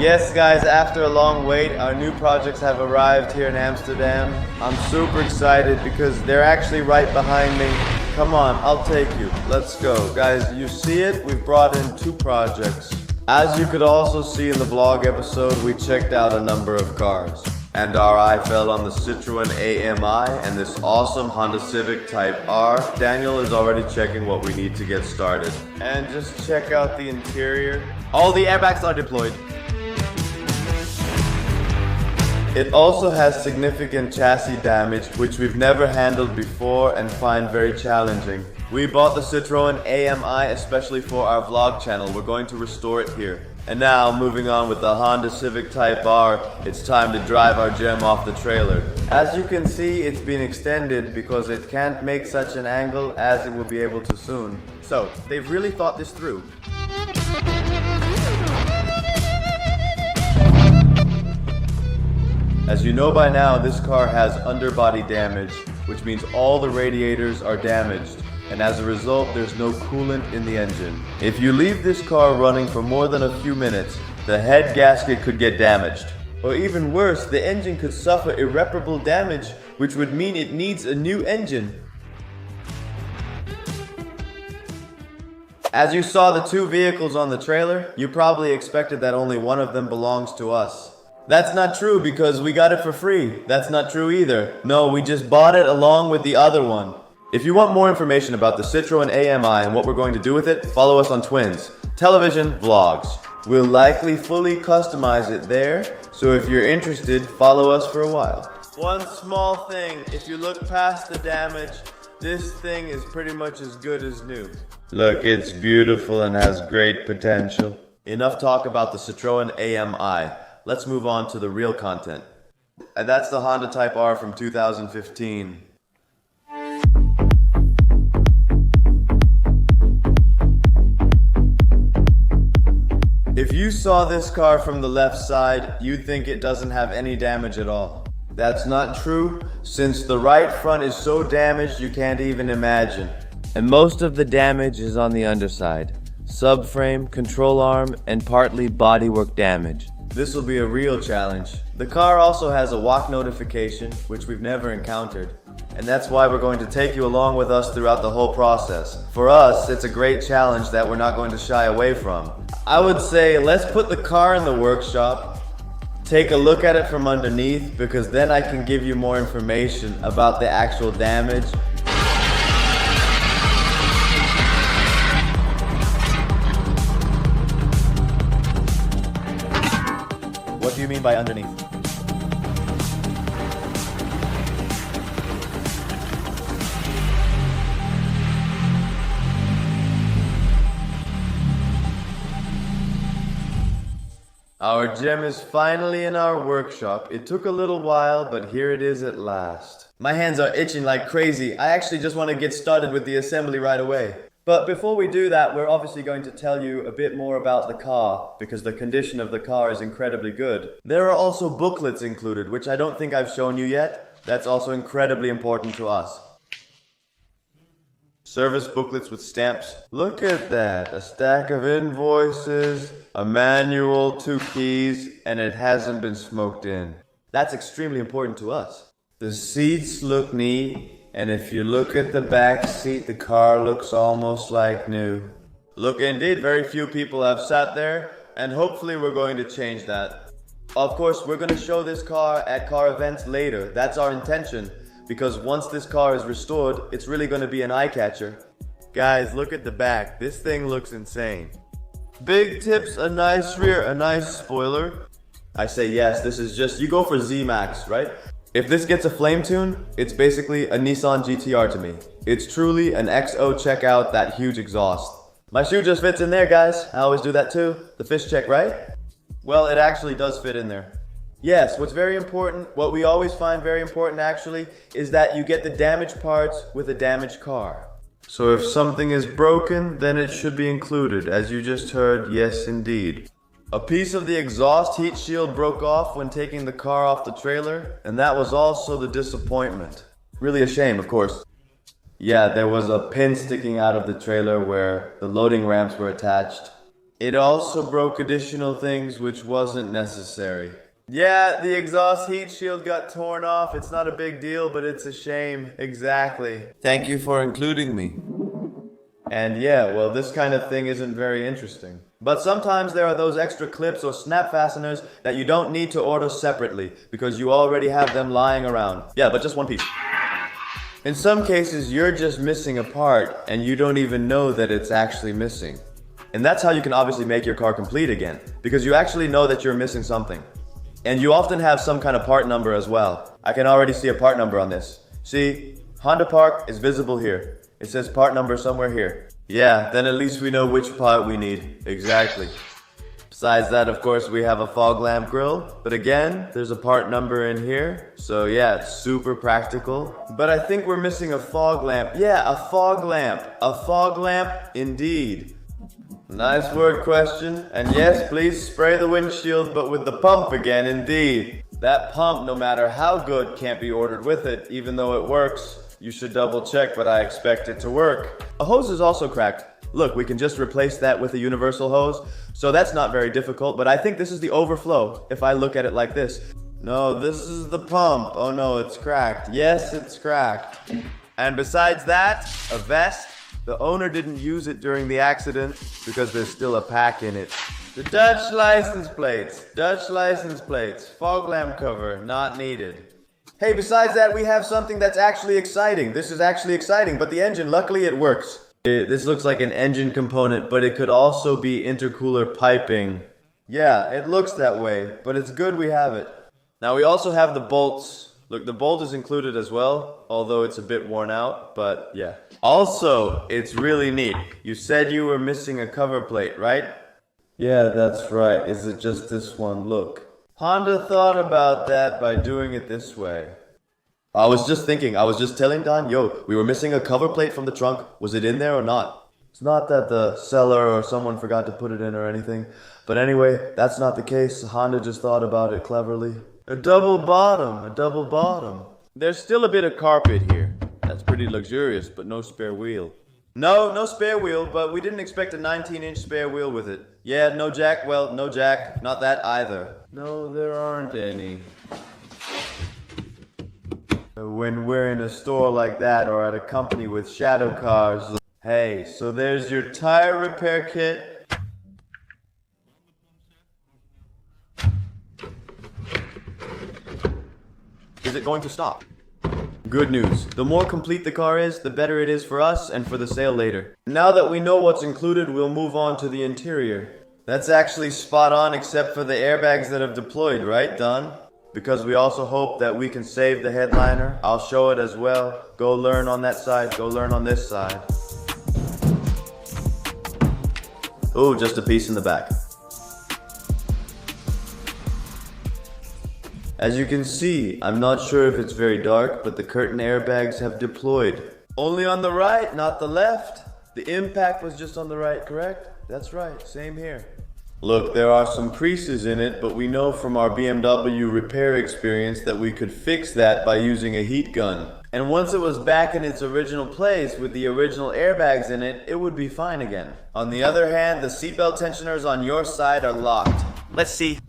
Yes guys, after a long wait, our new projects have arrived here in Amsterdam. I'm super excited because they're actually right behind me. Come on, I'll take you. Let's go. Guys, you see it? We've brought in 2 projects. As you could also see in the vlog episode, we checked out a number of cars. And our eye fell on the Citroen AMI and this awesome Honda Civic Type R. Daniel is already checking what we need to get started. And just check out the interior. All the airbags are deployed. It also has significant chassis damage, which we've never handled before and find very challenging. We bought the Citroen AMI especially for our vlog channel. We're going to restore it here. And now, moving on with the Honda Civic Type R, it's time to drive our gem off the trailer. As you can see, it's been extended because it can't make such an angle as it will be able to soon. So, they've really thought this through. As you know by now, this car has underbody damage, which means all the radiators are damaged, and as a result, there's no coolant in the engine. If you leave this car running for more than a few minutes, the head gasket could get damaged. Or even worse, the engine could suffer irreparable damage, which would mean it needs a new engine. As you saw the 2 vehicles on the trailer, you probably expected that only one of them belongs to us. That's not true because we got it for free. That's not true either. No, we just bought it along with the other one. If you want more information about the Citroen AMI and what we're going to do with it, follow us on Twins, Television Vlogs. We'll likely fully customize it there, so if you're interested, follow us for a while. One small thing, if you look past the damage, this thing is pretty much as good as new. Look, it's beautiful and has great potential. Enough talk about the Citroen AMI. Let's move on to the real content. And that's the Honda Type R from 2015. If you saw this car from the left side, you'd think it doesn't have any damage at all. That's not true, since the right front is so damaged you can't even imagine. And most of the damage is on the underside. Subframe, control arm, and partly bodywork damage. This will be a real challenge. The car also has a walk notification, which we've never encountered. And that's why we're going to take you along with us throughout the whole process. For us, it's a great challenge that we're not going to shy away from. I would say let's put the car in the workshop, take a look at it from underneath, because then I can give you more information about the actual damage. What do you mean by underneath? Our gem is finally in our workshop. It took a little while, but here it is at last. My hands are itching like crazy. I actually just want to get started with the assembly right away. But before we do that, we're obviously going to tell you a bit more about the car, because the condition of the car is incredibly good. There are also booklets included, which I don't think I've shown you yet. That's also incredibly important to us. Service booklets with stamps. Look at that, a stack of invoices, a manual, 2 keys, and it hasn't been smoked in. That's extremely important to us. The seats look neat. And if you look at the back seat, the car looks almost like new. Look, indeed, very few people have sat there, and hopefully we're going to change that. Of course, we're going to show this car at car events later. That's our intention, because once this car is restored, it's really going to be an eye-catcher. Guys, look at the back. This thing looks insane. Big tips, a nice rear, a nice spoiler. I say yes, this is just, you go for Z-Max, right? If this gets a flame tune, it's basically a Nissan GTR to me. It's truly an XO. Check out that huge exhaust. My shoe just fits in there, guys. I always do that too. The fish check, right? Well, it actually does fit in there. Yes, what's very important, what we always find very important actually, is that you get the damaged parts with a damaged car. So if something is broken, then it should be included. As you just heard, yes indeed. A piece of the exhaust heat shield broke off when taking the car off the trailer, and that was also the disappointment. Really a shame, of course. Yeah, there was a pin sticking out of the trailer where the loading ramps were attached. It also broke additional things which wasn't necessary. Yeah, the exhaust heat shield got torn off. It's not a big deal, but it's a shame. Exactly. Thank you for including me. And yeah, well, this kind of thing isn't very interesting. But sometimes there are those extra clips or snap fasteners that you don't need to order separately because you already have them lying around. Yeah, but just one piece. In some cases, you're just missing a part and you don't even know that it's actually missing. And that's how you can obviously make your car complete again, because you actually know that you're missing something. And you often have some kind of part number as well. I can already see a part number on this. See, Honda Park is visible here. It says part number somewhere here. Yeah, then at least we know which part we need. Exactly. Besides that, of course, we have a fog lamp grill. But again, there's a part number in here. So yeah, it's super practical. But I think we're missing a fog lamp. Yeah, a fog lamp. A fog lamp, indeed. Nice word question. And yes, please spray the windshield, but with the pump again, indeed. That pump, no matter how good, can't be ordered with it, even though it works. You should double check, but I expect it to work. A hose is also cracked. Look, we can just replace that with a universal hose, so that's not very difficult, but I think this is the overflow, if I look at it like this. No, this is the pump. Oh no, it's cracked. Yes, it's cracked. And besides that, a vest. The owner didn't use it during the accident because there's still a pack in it. The Dutch license plates, fog lamp cover, not needed. Hey, besides that, we have something that's actually exciting. This is actually exciting, but the engine, luckily it works. This looks like an engine component, but it could also be intercooler piping. Yeah, it looks that way, but it's good we have it. Now we also have the bolts. Look, the bolt is included as well, although it's a bit worn out, but yeah. Also, it's really neat. You said you were missing a cover plate, right? Yeah, that's right. Is it just this one? Look. Honda thought about that by doing it this way. I was just telling Don, yo, we were missing a cover plate from the trunk. Was it in there or not? It's not that the seller or someone forgot to put it in or anything. But anyway, that's not the case. Honda just thought about it cleverly. A double bottom. There's still a bit of carpet here. That's pretty luxurious, but no spare wheel. No spare wheel, but we didn't expect a 19-inch spare wheel with it. Yeah, no jack, well, no jack, not that either. No, there aren't any. When we're in a store like that or at a company with shadow cars. Hey, so there's your tire repair kit. Is it going to stop? Good news. The more complete the car is, the better it is for us and for the sale later. Now that we know what's included, we'll move on to the interior. That's actually spot on except for the airbags that have deployed, right, Don? Because we also hope that we can save the headliner. I'll show it as well. Go learn on that side, go learn on this side. Ooh, just a piece in the back. As you can see, I'm not sure if it's very dark, but the curtain airbags have deployed. Only on the right, not the left. The impact was just on the right, correct? That's right, same here. Look, there are some creases in it, but we know from our BMW repair experience that we could fix that by using a heat gun. And once it was back in its original place with the original airbags in it, it would be fine again. On the other hand, the seatbelt tensioners on your side are locked. Let's see.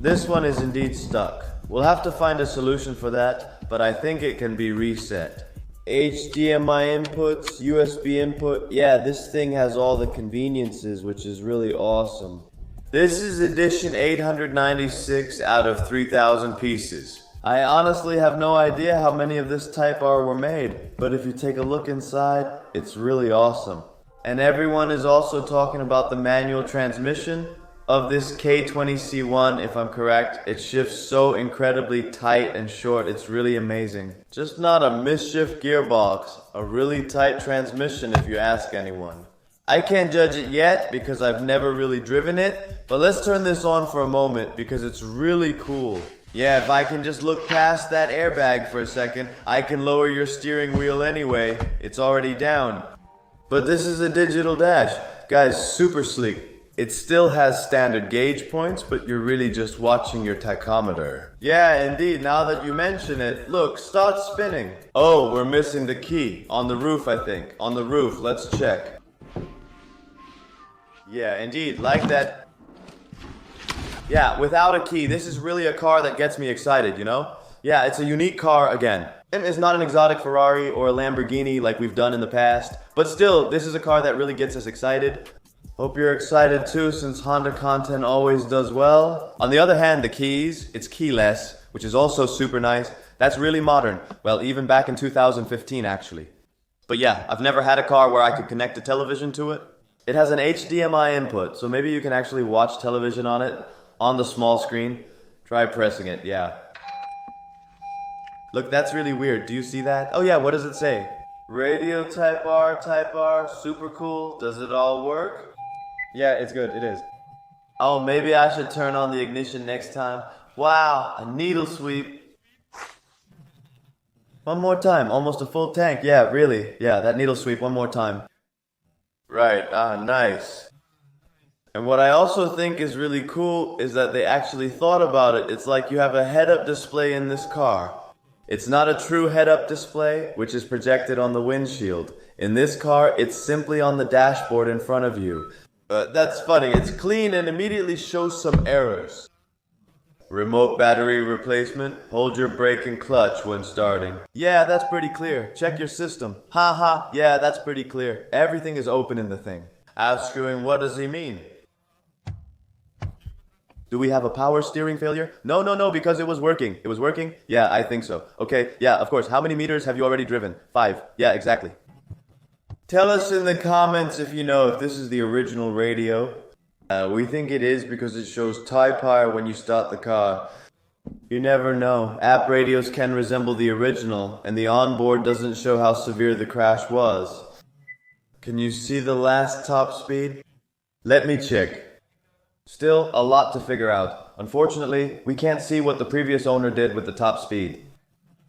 This one is indeed stuck. We'll have to find a solution for that, but I think it can be reset. HDMI inputs, USB input. Yeah, this thing has all the conveniences, which is really awesome. This is edition 896 out of 3,000 pieces. I honestly have no idea how many of this type R were made, but if you take a look inside, it's really awesome. And everyone is also talking about the manual transmission of this K20C1, if I'm correct. It shifts so incredibly tight and short, it's really amazing. Just not a mischief gearbox, a really tight transmission if you ask anyone. I can't judge it yet because I've never really driven it, but let's turn this on for a moment because it's really cool. Yeah, if I can just look past that airbag for a second, I can lower your steering wheel anyway. It's already down. But this is a digital dash. Guys, super sleek. It still has standard gauge points, but you're really just watching your tachometer. Yeah, indeed, now that you mention it, look, start spinning. Oh, we're missing the key. On the roof, I think. On the roof, let's check. Yeah, indeed, like that. Yeah, without a key, this is really a car that gets me excited, you know? Yeah, it's a unique car again. It's not an exotic Ferrari or a Lamborghini like we've done in the past, but still, this is a car that really gets us excited. Hope you're excited too, since Honda content always does well. On the other hand, the keys, it's keyless, which is also super nice. That's really modern. Well, even back in 2015, actually. But yeah, I've never had a car where I could connect a television to it. It has an HDMI input, so maybe you can actually watch television on it, on the small screen. Try pressing it, yeah. Look, that's really weird. Do you see that? Oh yeah, what does it say? Radio Type R, super cool. Does it all work? Yeah, it's good, it is. Oh, maybe I should turn on the ignition next time. Wow, a needle sweep. One more time, almost a full tank. Yeah, really. Yeah, that needle sweep, one more time. Right, nice. And what I also think is really cool is that they actually thought about it. It's like you have a head-up display in this car. It's not a true head-up display, which is projected on the windshield. In this car, it's simply on the dashboard in front of you. That's funny. It's clean and immediately shows some errors. Remote battery replacement. Hold your brake and clutch when starting. Yeah, that's pretty clear. Check your system. Haha, yeah, that's pretty clear. Everything is open in the thing. Asking, what does he mean? Do we have a power steering failure? No, because it was working. It was working? Yeah, I think so. Okay, yeah, of course. How many meters have you already driven? 5. Yeah, exactly. Tell us in the comments if you know if this is the original radio. We think it is because it shows Type R when you start the car. You never know. App radios can resemble the original, and the onboard doesn't show how severe the crash was. Can you see the last top speed? Let me check. Still, a lot to figure out. Unfortunately, we can't see what the previous owner did with the top speed.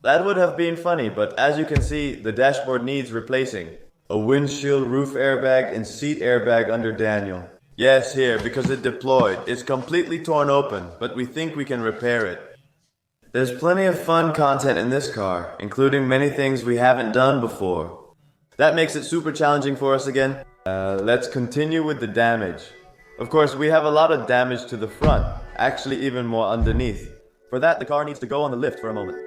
That would have been funny, but as you can see, the dashboard needs replacing. A windshield, roof airbag, and seat airbag under Daniel. Yes, here, because it deployed. It's completely torn open, but we think we can repair it. There's plenty of fun content in this car, including many things we haven't done before. That makes it super challenging for us again. Let's continue with the damage. Of course, we have a lot of damage to the front, actually even more underneath. For that, the car needs to go on the lift for a moment.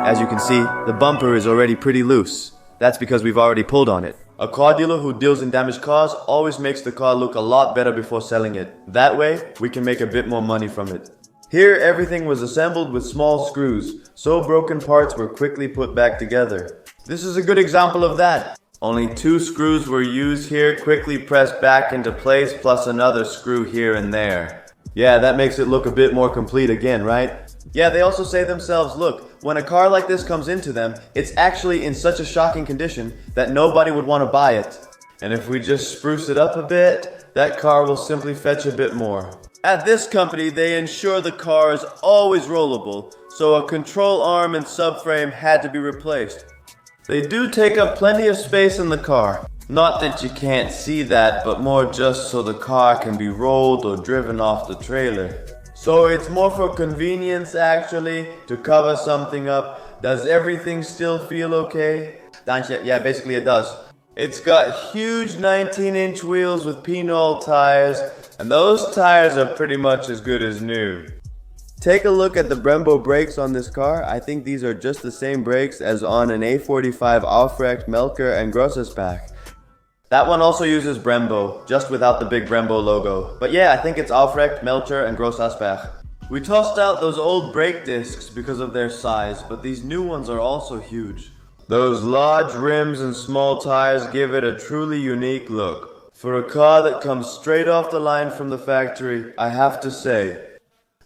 As you can see, the bumper is already pretty loose. That's because we've already pulled on it. A car dealer who deals in damaged cars always makes the car look a lot better before selling it. That way, we can make a bit more money from it. Here, everything was assembled with small screws, so broken parts were quickly put back together. This is a good example of that. Only 2 screws were used here, quickly pressed back into place, plus another screw here and there. Yeah, that makes it look a bit more complete again, right? Yeah, they also say themselves, look, when a car like this comes into them, it's actually in such a shocking condition that nobody would want to buy it. And if we just spruce it up a bit, that car will simply fetch a bit more. At this company, they ensure the car is always rollable, so a control arm and subframe had to be replaced. They do take up plenty of space in the car. Not that you can't see that, but more just so the car can be rolled or driven off the trailer. So it's more for convenience actually, to cover something up. Does everything still feel okay? Yeah, basically it does. It's got huge 19-inch wheels with Pinot tires, and those tires are pretty much as good as new. Take a look at the Brembo brakes on this car. I think these are just the same brakes as on an A45 Aufrecht, Melker, and Grosses-Bach. That one also uses Brembo, just without the big Brembo logo. But yeah, I think it's Aufrecht, Melcher, and Grosses-Bach. We tossed out those old brake discs because of their size, but these new ones are also huge. Those large rims and small tires give it a truly unique look. For a car that comes straight off the line from the factory, I have to say.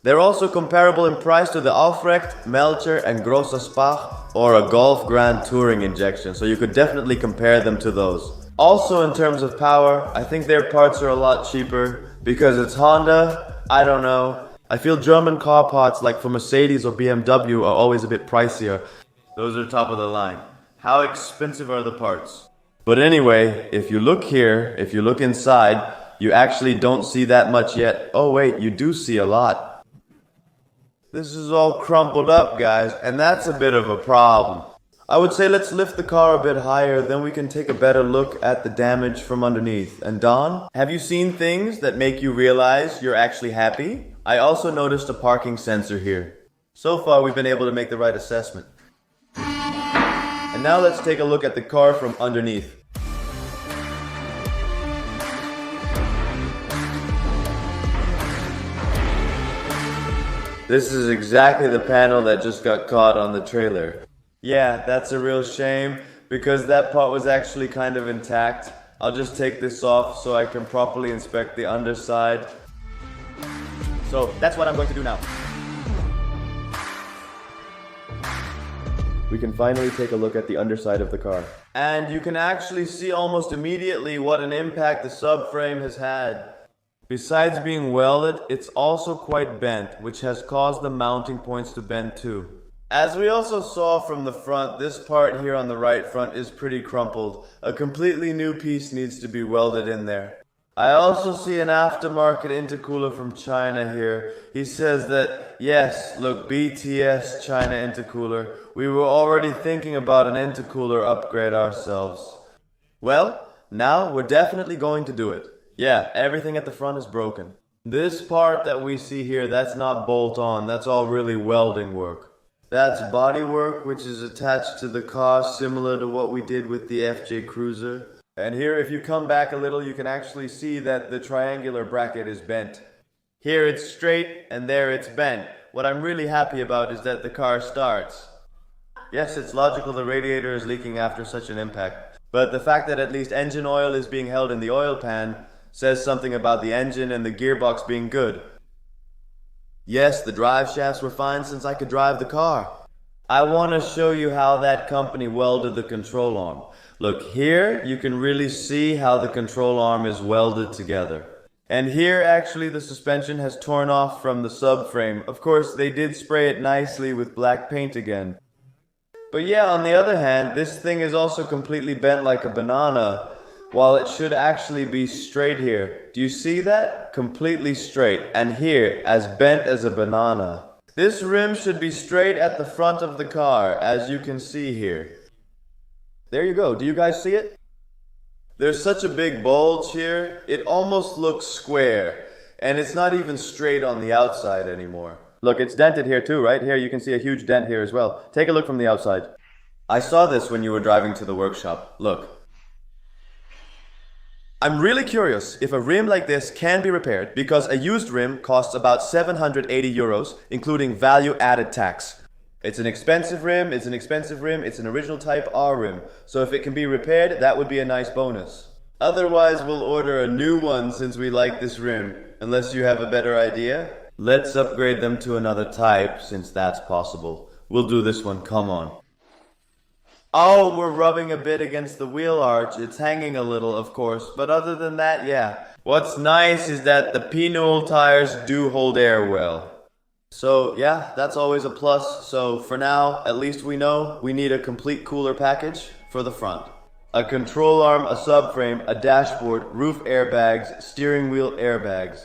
They're also comparable in price to the Aufrecht, Melcher, and Grosses-Bach, or a Golf Grand Touring injection, so you could definitely compare them to those. Also in terms of power, I think their parts are a lot cheaper. Because it's Honda, I don't know. I feel German car parts like for Mercedes or BMW are always a bit pricier. Those are top of the line. How expensive are the parts? But anyway, if you look here, if you look inside, You actually don't see that much yet. Oh wait, you do see a lot. This is all crumpled up, guys, and that's a bit of a problem. I would say let's lift the car a bit higher, then we can take a better look at the damage from underneath. And Don, have you seen things that make you realize you're actually happy? I also noticed a parking sensor here. So far we've been able to make the right assessment. And now let's take a look at the car from underneath. This is exactly the panel that just got caught on the trailer. Yeah, that's a real shame, because that part was actually kind of intact. I'll just take this off so I can properly inspect the underside. So that's what I'm going to do now. We can finally take a look at the underside of the car. And you can actually see almost immediately what an impact the subframe has had. Besides being welded, it's also quite bent, which has caused the mounting points to bend too. As we also saw from the front, this part here on the right front is pretty crumpled. A completely new piece needs to be welded in there. I also see an aftermarket intercooler from China here. He says that, yes, look, BTS China intercooler. We were already thinking about an intercooler upgrade ourselves. Well, now we're definitely going to do it. Yeah, everything at the front is broken. This part that we see here, that's not bolt on, that's all really welding work. That's body work, which is attached to the car, similar to what we did with the FJ Cruiser. And here, if you come back a little, you can actually see that the triangular bracket is bent. Here it's straight, and there it's bent. What I'm really happy about is that the car starts. Yes, it's logical the radiator is leaking after such an impact. But the fact that at least engine oil is being held in the oil pan says something about the engine and the gearbox being good. Yes, the drive shafts were fine since I could drive the car. I want to show you how that company welded the control arm. Look, here you can really see how the control arm is welded together. And here actually the suspension has torn off from the subframe. Of course, they did spray it nicely with black paint again. But yeah, on the other hand, this thing is also completely bent like a banana, while it should actually be straight here. Do you see that? Completely straight. And here, as bent as a banana. This rim should be straight at the front of the car, as you can see here. There you go. Do you guys see it? There's such a big bulge here, it almost looks square. And it's not even straight on the outside anymore. Look, it's dented here too, right? Here you can see a huge dent here as well. Take a look from the outside. I saw this when you were driving to the workshop. Look. I'm really curious if a rim like this can be repaired, because a used rim costs about 780 euros, including value-added tax. It's an expensive rim, it's an original type R rim, so if it can be repaired, that would be a nice bonus. Otherwise, we'll order a new one since we like this rim, unless you have a better idea. Let's upgrade them to another type, since that's possible. We'll do this one, come on. Oh, we're rubbing a bit against the wheel arch. It's hanging a little, of course, but other than that, yeah. What's nice is that the P-Noel tires do hold air well. So, yeah, that's always a plus. So, for now, at least we know we need a complete cooler package for the front. A control arm, a subframe, a dashboard, roof airbags, steering wheel airbags.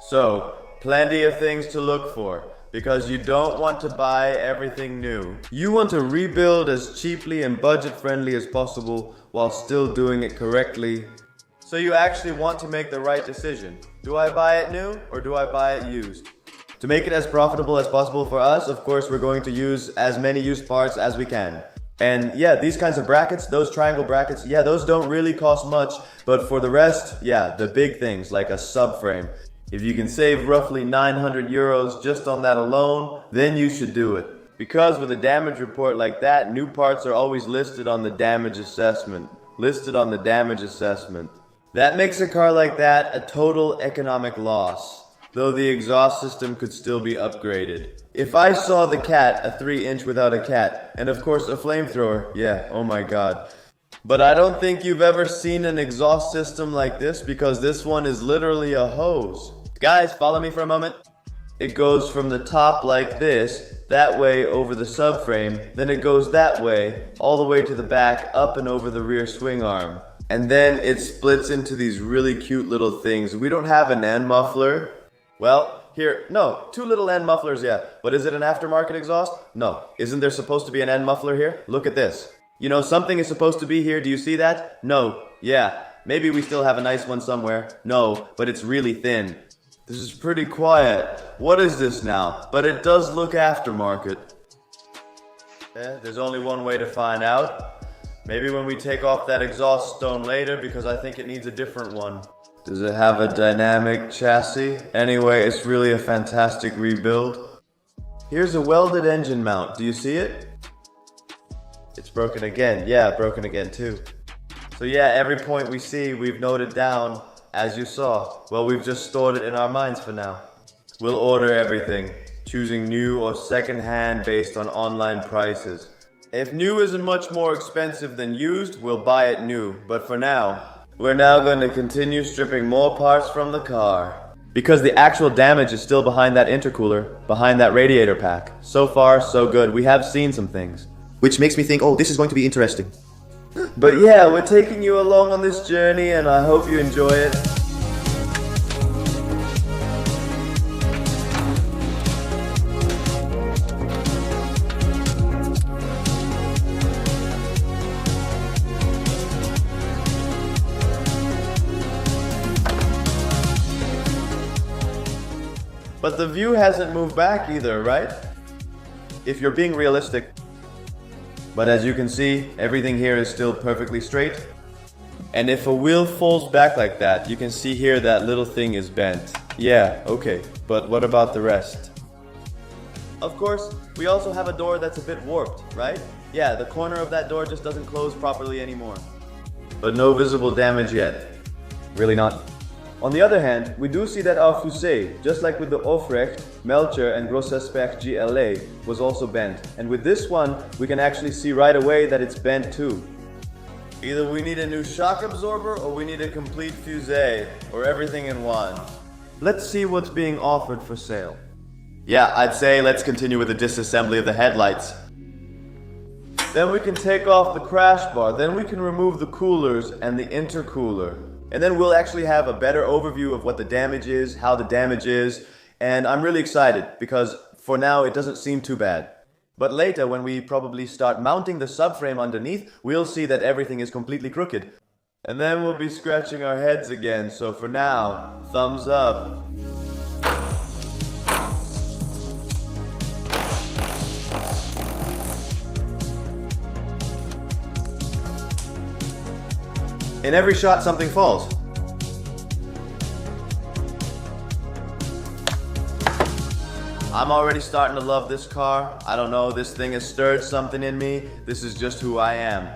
So, plenty of things to look for. Because you don't want to buy everything new. You want to rebuild as cheaply and budget-friendly as possible while still doing it correctly. So you actually want to make the right decision. Do I buy it new or do I buy it used? To make it as profitable as possible for us, of course, we're going to use as many used parts as we can. And yeah, these kinds of brackets, those triangle brackets, yeah, those don't really cost much. But for the rest, yeah, the big things like a subframe. If you can save roughly 900 euros just on that alone, then you should do it. Because with a damage report like that, new parts are always listed on the damage assessment. That makes a car like that a total economic loss, though the exhaust system could still be upgraded. If I saw the cat, a 3-inch without a cat, and of course a flamethrower, yeah, oh my god. But I don't think you've ever seen an exhaust system like this, because this one is literally a hose. Guys, follow me for a moment. It goes from the top like this, that way over the subframe, then it goes that way, all the way to the back, up and over the rear swing arm. And then it splits into these really cute little things. We don't have an end muffler. Well, here, no, two little end mufflers, yeah. But is it an aftermarket exhaust? No. Isn't there supposed to be an end muffler here? Look at this. You know, something is supposed to be here. Do you see that? No. Yeah. Maybe we still have a nice one somewhere. No, but it's really thin. This is pretty quiet. What is this now? But it does look aftermarket. There's only one way to find out. Maybe when we take off that exhaust stone later, because I think it needs a different one. Does it have a dynamic chassis? Anyway, it's really a fantastic rebuild. Here's a welded engine mount. Do you see it? It's broken again. Yeah, broken again too. So yeah, every point we see, we've noted down, as you saw. Well, we've just stored it in our minds for now. We'll order everything, choosing new or second-hand based on online prices. If new isn't much more expensive than used, we'll buy it new. But for now, we're now going to continue stripping more parts from the car. Because the actual damage is still behind that intercooler, behind that radiator pack. So far, so good. We have seen some things. Which makes me think, oh, this is going to be interesting. But yeah, we're taking you along on this journey and I hope you enjoy it. But the view hasn't moved back either, right? If you're being realistic. But as you can see, everything here is still perfectly straight. And if a wheel folds back like that, you can see here that little thing is bent. Yeah, okay, but what about the rest? Of course, we also have a door that's a bit warped, right? Yeah, the corner of that door just doesn't close properly anymore. But no visible damage yet. Really not. On the other hand, we do see that our fusée, just like with the Aufrecht, Melcher and Grossesberg GLA, was also bent. And with this one, we can actually see right away that it's bent too. Either we need a new shock absorber or we need a complete fusée, or everything in one. Let's see what's being offered for sale. Yeah, I'd say let's continue with the disassembly of the headlights. Then we can take off the crash bar, then we can remove the coolers and the intercooler. And then we'll actually have a better overview of what the damage is, how the damage is, and I'm really excited because for now it doesn't seem too bad. But later when we probably start mounting the subframe underneath, we'll see that everything is completely crooked. And then we'll be scratching our heads again, so for now, thumbs up. In every shot, something falls. I'm already starting to love this car. I don't know, this thing has stirred something in me. This is just who I am.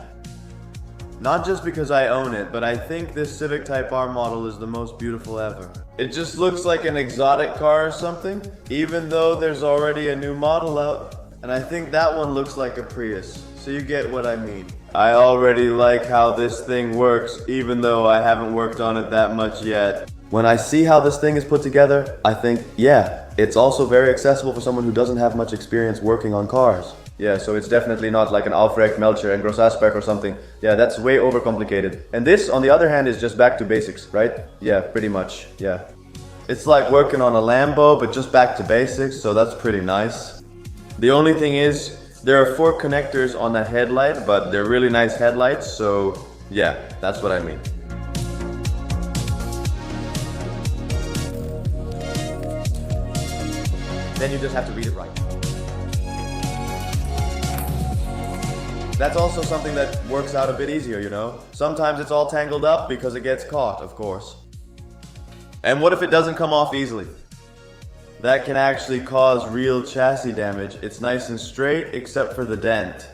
Not just because I own it, but I think this Civic Type R model is the most beautiful ever. It just looks like an exotic car or something, even though there's already a new model out. And I think that one looks like a Prius, so you get what I mean. I already like how this thing works, even though I haven't worked on it that much yet. When I see how this thing is put together, I think, yeah, it's also very accessible for someone who doesn't have much experience working on cars. Yeah, so it's definitely not like an Aufrecht, Melcher and Grossasperg or something. Yeah, that's way overcomplicated. And this, on the other hand, is just back to basics, right? Yeah, pretty much, yeah. It's like working on a Lambo, but just back to basics, so that's pretty nice. The only thing is, there are 4 connectors on that headlight, but they're really nice headlights, so yeah, that's what I mean. Then you just have to read it right. That's also something that works out a bit easier, you know? Sometimes it's all tangled up because it gets caught, of course. And what if it doesn't come off easily? That can actually cause real chassis damage. It's nice and straight, except for the dent.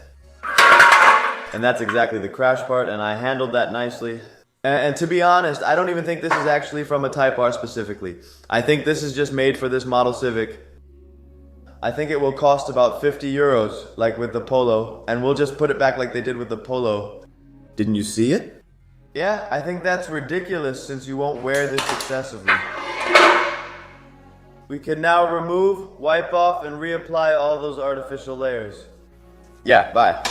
And that's exactly the crash part, and I handled that nicely. And to be honest, I don't even think this is actually from a Type R specifically. I think this is just made for this model Civic. I think it will cost about 50 euros, like with the Polo, and we'll just put it back like they did with the Polo. Didn't you see it? Yeah, I think that's ridiculous since you won't wear this excessively. We can now remove, wipe off, and reapply all those artificial layers. Yeah, bye.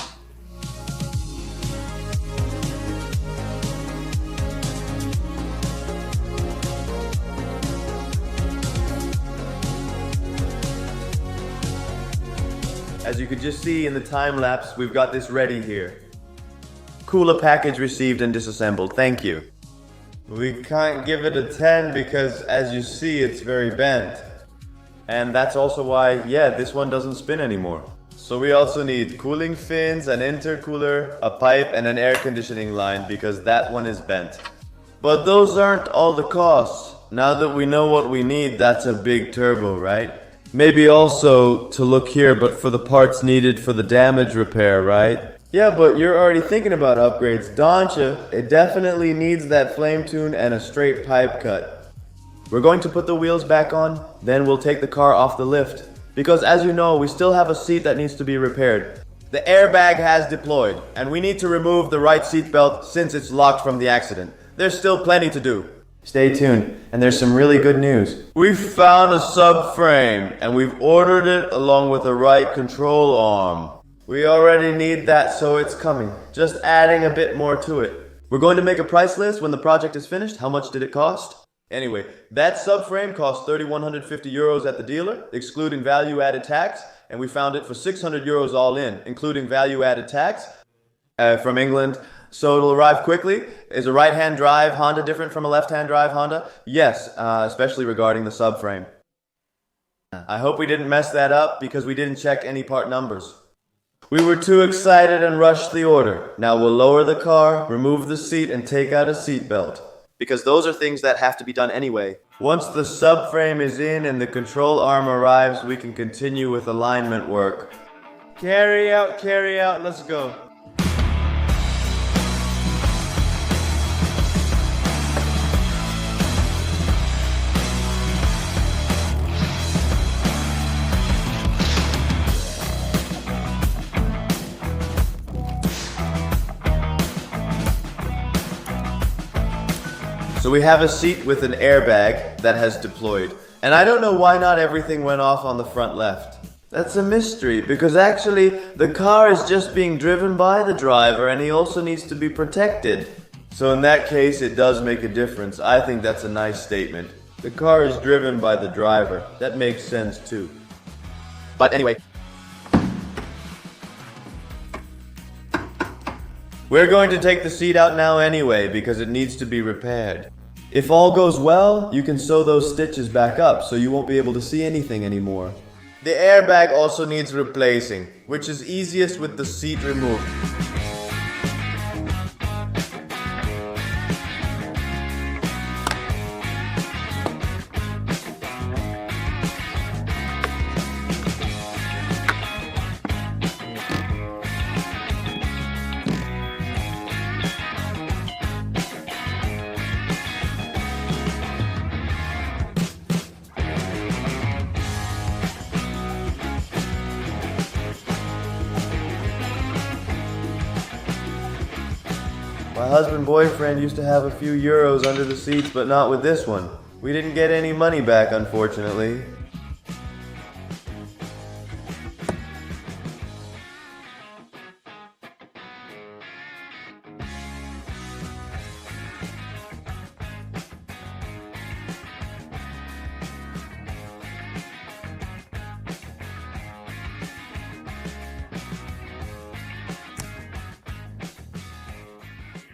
As you could just see in the time lapse, we've got this ready here. Cooler package received and disassembled, thank you. We can't give it a 10 because, as you see, it's very bent. And that's also why, yeah, this one doesn't spin anymore. So we also need cooling fins, an intercooler, a pipe, and an air conditioning line because that one is bent. But those aren't all the costs. Now that we know what we need, that's a big turbo, right? Maybe also to look here, but for the parts needed for the damage repair, right? Yeah, but you're already thinking about upgrades, don't you? It definitely needs that flame tune and a straight pipe cut. We're going to put the wheels back on, then we'll take the car off the lift. Because as you know, we still have a seat that needs to be repaired. The airbag has deployed, and we need to remove the right seat belt since it's locked from the accident. There's still plenty to do. Stay tuned, and there's some really good news. We've found a subframe, and we've ordered it along with a right control arm. We already need that, so it's coming. Just adding a bit more to it. We're going to make a price list when the project is finished. How much did it cost? Anyway, that subframe cost 3,150 euros at the dealer, excluding value-added tax, and we found it for 600 euros all in, including value-added tax from England. So it'll arrive quickly. Is a right-hand drive Honda different from a left-hand drive Honda? Yes, especially regarding the subframe. I hope we didn't mess that up because we didn't check any part numbers. We were too excited and rushed the order. Now we'll lower the car, remove the seat, and take out a seat belt. Because those are things that have to be done anyway. Once the subframe is in and the control arm arrives, we can continue with alignment work. Carry out, let's go. So we have a seat with an airbag that has deployed. And I don't know why not everything went off on the front left. That's a mystery, because actually the car is just being driven by the driver and he also needs to be protected. So in that case, it does make a difference. I think that's a nice statement. The car is driven by the driver. That makes sense too. But anyway. We're going to take the seat out now anyway, because it needs to be repaired. If all goes well, you can sew those stitches back up, so you won't be able to see anything anymore. The airbag also needs replacing, which is easiest with the seat removed. My husband-boyfriend used to have a few euros under the seats, but not with this one. We didn't get any money back, unfortunately.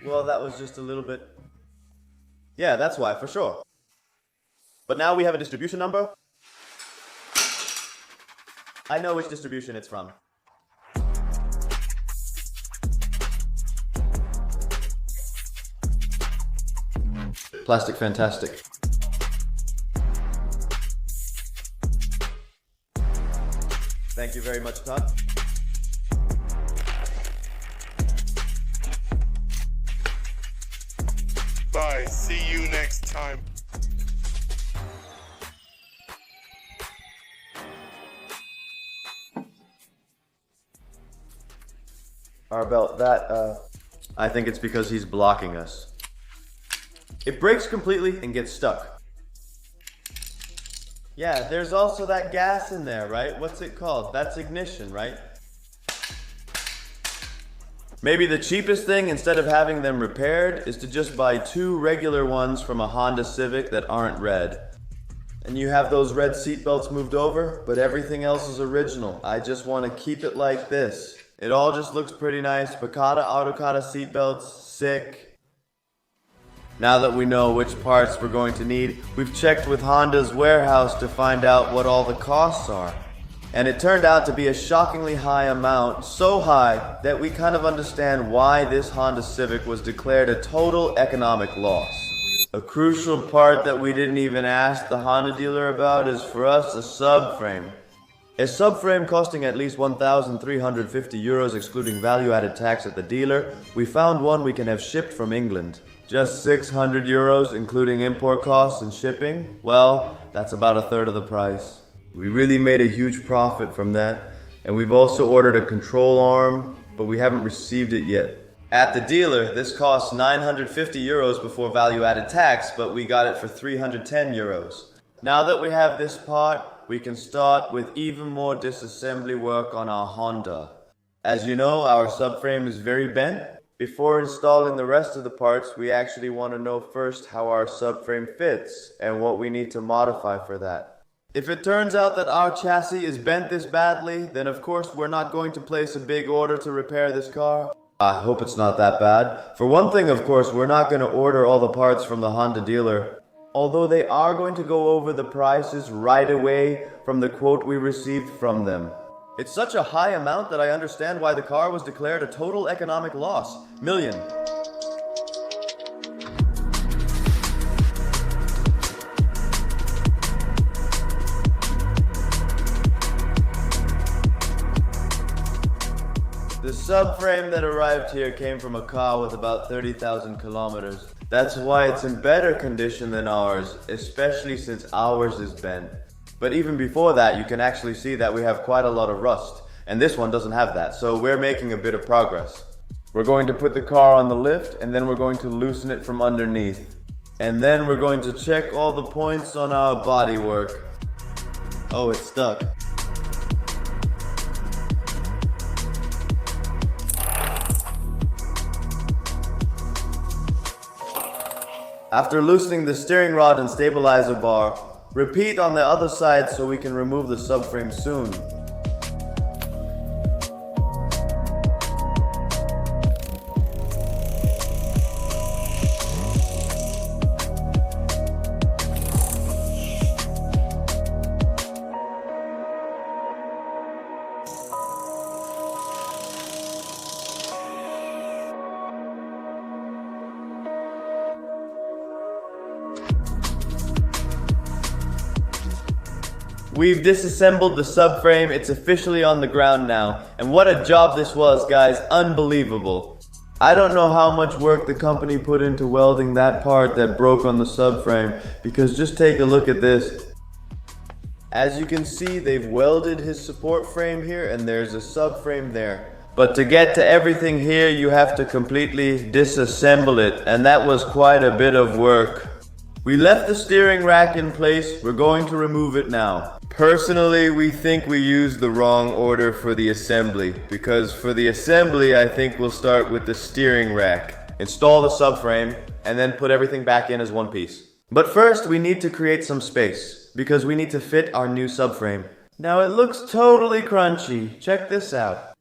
Well, that was just a little bit... Yeah, that's why, for sure. But now we have a distribution number. I know which distribution it's from. Plastic fantastic. Thank you very much, Todd. Bye. See you next time. Our belt, I think it's because he's blocking us. It breaks completely and gets stuck. Yeah, there's also that gas in there, right? What's it called? That's ignition, right? Maybe the cheapest thing, instead of having them repaired, is to just buy 2 regular ones from a Honda Civic that aren't red. And you have those red seatbelts moved over, but everything else is original. I just want to keep it like this. It all just looks pretty nice. Piccata, Autocata seatbelts, sick. Now that we know which parts we're going to need, we've checked with Honda's warehouse to find out what all the costs are. And it turned out to be a shockingly high amount, so high that we kind of understand why this Honda Civic was declared a total economic loss. A crucial part that we didn't even ask the Honda dealer about is for us a subframe. A subframe costing at least 1,350 euros excluding value-added tax at the dealer. We found one we can have shipped from England. Just 600 euros including import costs and shipping? Well, that's about a third of the price. We really made a huge profit from that. And we've also ordered a control arm, but we haven't received it yet. At the dealer, this costs 950 euros before value-added tax, but we got it for 310 euros. Now that we have this part, we can start with even more disassembly work on our Honda. As you know, our subframe is very bent. Before installing the rest of the parts, we actually want to know first how our subframe fits and what we need to modify for that. If it turns out that our chassis is bent this badly, then of course we're not going to place a big order to repair this car. I hope it's not that bad. For one thing, of course, we're not going to order all the parts from the Honda dealer. Although they are going to go over the prices right away from the quote we received from them. It's such a high amount that I understand why the car was declared a total economic loss. Million. The subframe that arrived here came from a car with about 30,000 kilometers. That's why it's in better condition than ours, especially since ours is bent. But even before that, you can actually see that we have quite a lot of rust. And this one doesn't have that, so we're making a bit of progress. We're going to put the car on the lift, and then we're going to loosen it from underneath. And then we're going to check all the points on our bodywork. Oh, it's stuck. After loosening the steering rod and stabilizer bar, repeat on the other side so we can remove the subframe soon. We've disassembled the subframe, it's officially on the ground now. And what a job this was, guys, unbelievable. I don't know how much work the company put into welding that part that broke on the subframe, because just take a look at this. As you can see, they've welded his support frame here and there's a subframe there. But to get to everything here, you have to completely disassemble it, and that was quite a bit of work. We left the steering rack in place, we're going to remove it now. Personally, we think we used the wrong order for the assembly, because for the assembly, I think we'll start with the steering rack. Install the subframe, and then put everything back in as one piece. But first, we need to create some space, because we need to fit our new subframe. Now it looks totally crunchy, check this out.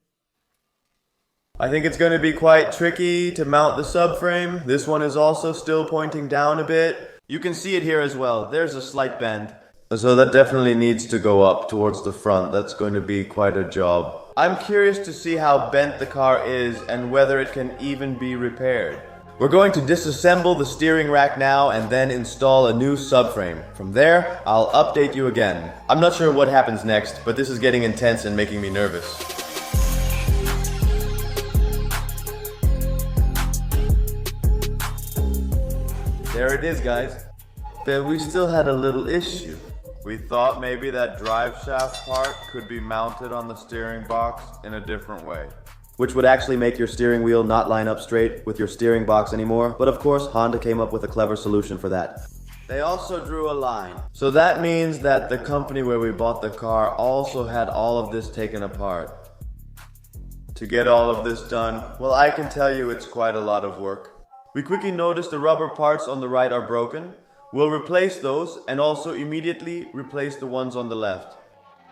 I think it's going to be quite tricky to mount the subframe. This one is also still pointing down a bit. You can see it here as well, there's a slight bend. So that definitely needs to go up towards the front, that's going to be quite a job. I'm curious to see how bent the car is and whether it can even be repaired. We're going to disassemble the steering rack now and then install a new subframe. From there, I'll update you again. I'm not sure what happens next, but this is getting intense and making me nervous. There it is, guys. But we still had a little issue. We thought maybe that drive shaft part could be mounted on the steering box in a different way, which would actually make your steering wheel not line up straight with your steering box anymore. But of course, Honda came up with a clever solution for that. They also drew a line. So that means that the company where we bought the car also had all of this taken apart. To get all of this done, well, I can tell you it's quite a lot of work. We quickly noticed the rubber parts on the right are broken. We'll replace those and also immediately replace the ones on the left.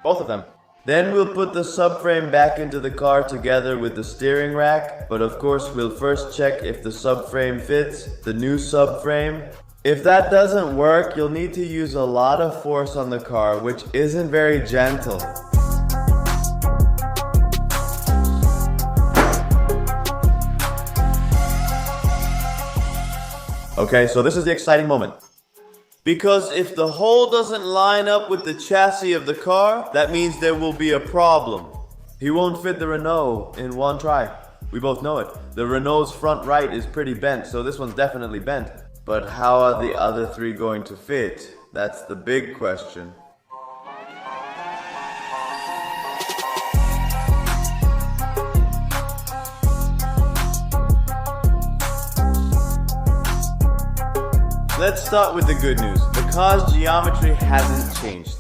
Both of them. Then we'll put the subframe back into the car together with the steering rack, but of course we'll first check if the subframe fits, the new subframe. If that doesn't work, you'll need to use a lot of force on the car, which isn't very gentle. Okay, so this is the exciting moment. Because if the hole doesn't line up with the chassis of the car, that means there will be a problem. He won't fit the Renault in one try. We both know it. The Renault's front right is pretty bent, so this one's definitely bent. But how are the other three going to fit? That's the big question. Let's start with the good news. The car's geometry hasn't changed.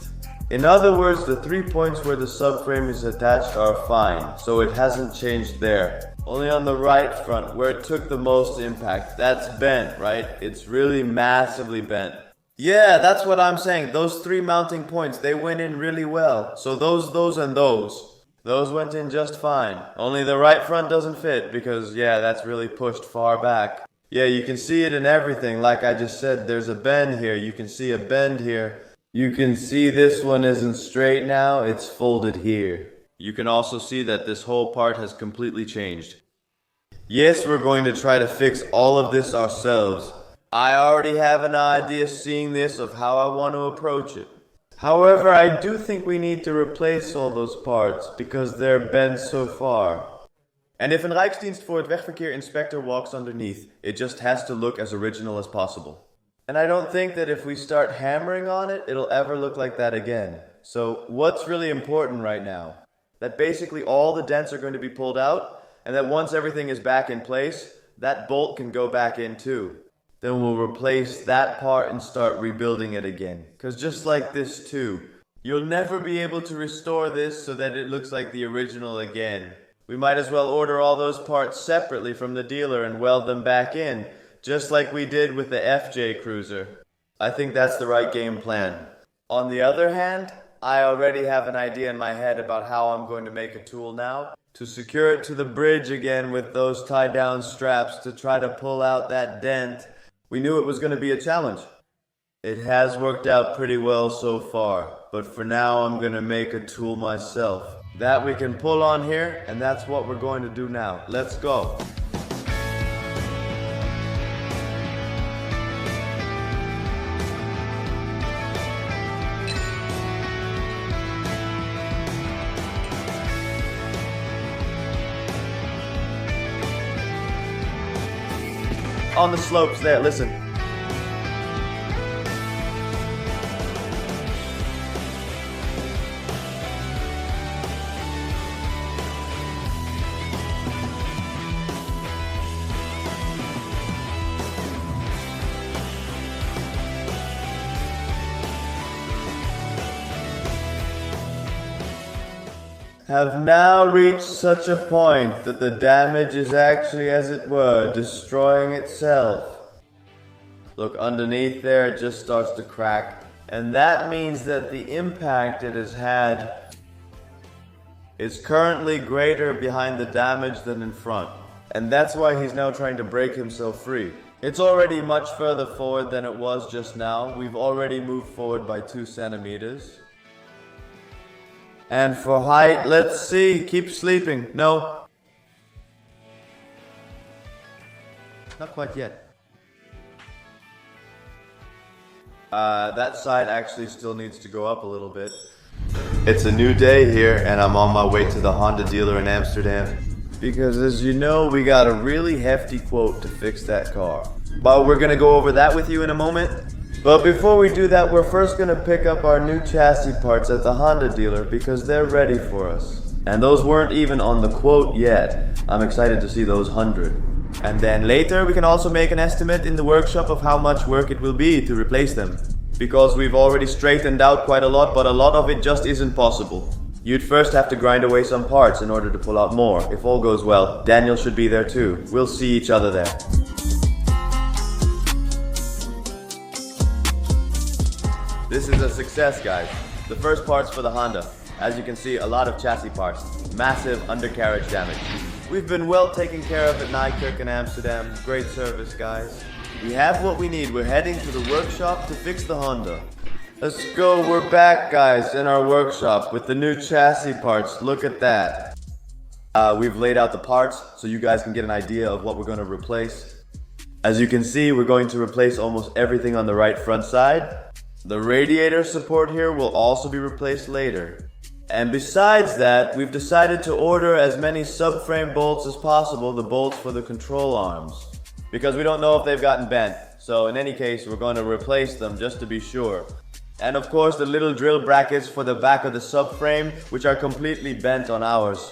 In other words, the 3 points where the subframe is attached are fine, so it hasn't changed there. Only on the right front, where it took the most impact, that's bent, right? It's really massively bent. Yeah, that's what I'm saying. Those 3 mounting points, they went in really well. So those, and those. Those went in just fine. Only the right front doesn't fit because, yeah, that's really pushed far back. Yeah, you can see it in everything. Like I just said, there's a bend here. You can see a bend here. You can see this one isn't straight now. It's folded here. You can also see that this whole part has completely changed. Yes, we're going to try to fix all of this ourselves. I already have an idea seeing this of how I want to approach it. However, I do think we need to replace all those parts because they're bent so far. And if een Rijksdienst voor het Wegverkeer inspector walks underneath, it just has to look as original as possible. And I don't think that if we start hammering on it, it'll ever look like that again. So what's really important right now? That basically all the dents are going to be pulled out, and that once everything is back in place, that bolt can go back in too. Then we'll replace that part and start rebuilding it again. Because just like this too, you'll never be able to restore this so that it looks like the original again. We might as well order all those parts separately from the dealer and weld them back in, just like we did with the FJ Cruiser. I think that's the right game plan. On the other hand, I already have an idea in my head about how I'm going to make a tool now to secure it to the bridge again with those tie-down straps to try to pull out that dent. We knew it was going to be a challenge. It has worked out pretty well so far, but for now I'm going to make a tool myself. That we can pull on here, and that's what we're going to do now. Let's go. On the slopes there, listen. Have now reached such a point that the damage is actually, as it were, destroying itself. Look, underneath there it just starts to crack, and that means that the impact it has had is currently greater behind the damage than in front. And that's why he's now trying to break himself free. It's already much further forward than it was just now. We've already moved forward by 2 centimeters. And for height, let's see, keep sleeping. No. Not quite yet. That side actually still needs to go up a little bit. It's a new day here and I'm on my way to the Honda dealer in Amsterdam. Because as you know, we got a really hefty quote to fix that car. But we're gonna go over that with you in a moment. But before we do that, we're first going to pick up our new chassis parts at the Honda dealer because they're ready for us. And those weren't even on the quote yet. I'm excited to see those 100. And then later we can also make an estimate in the workshop of how much work it will be to replace them. Because we've already straightened out quite a lot, but a lot of it just isn't possible. You'd first have to grind away some parts in order to pull out more. If all goes well, Daniel should be there too. We'll see each other there. This is a success, guys. The first part's for the Honda. As you can see, a lot of chassis parts. Massive undercarriage damage. We've been well taken care of at Nijkerk in Amsterdam. Great service, guys. We have what we need. We're heading to the workshop to fix the Honda. Let's go. We're back, guys, in our workshop with the new chassis parts. Look at that. We've laid out the parts so you guys can get an idea of what we're going to replace. As you can see, we're going to replace almost everything on the right front side. The radiator support here will also be replaced later. And besides that, we've decided to order as many subframe bolts as possible, the bolts for the control arms, because we don't know if they've gotten bent. So in any case, we're going to replace them just to be sure. And of course, the little drill brackets for the back of the subframe, which are completely bent on ours.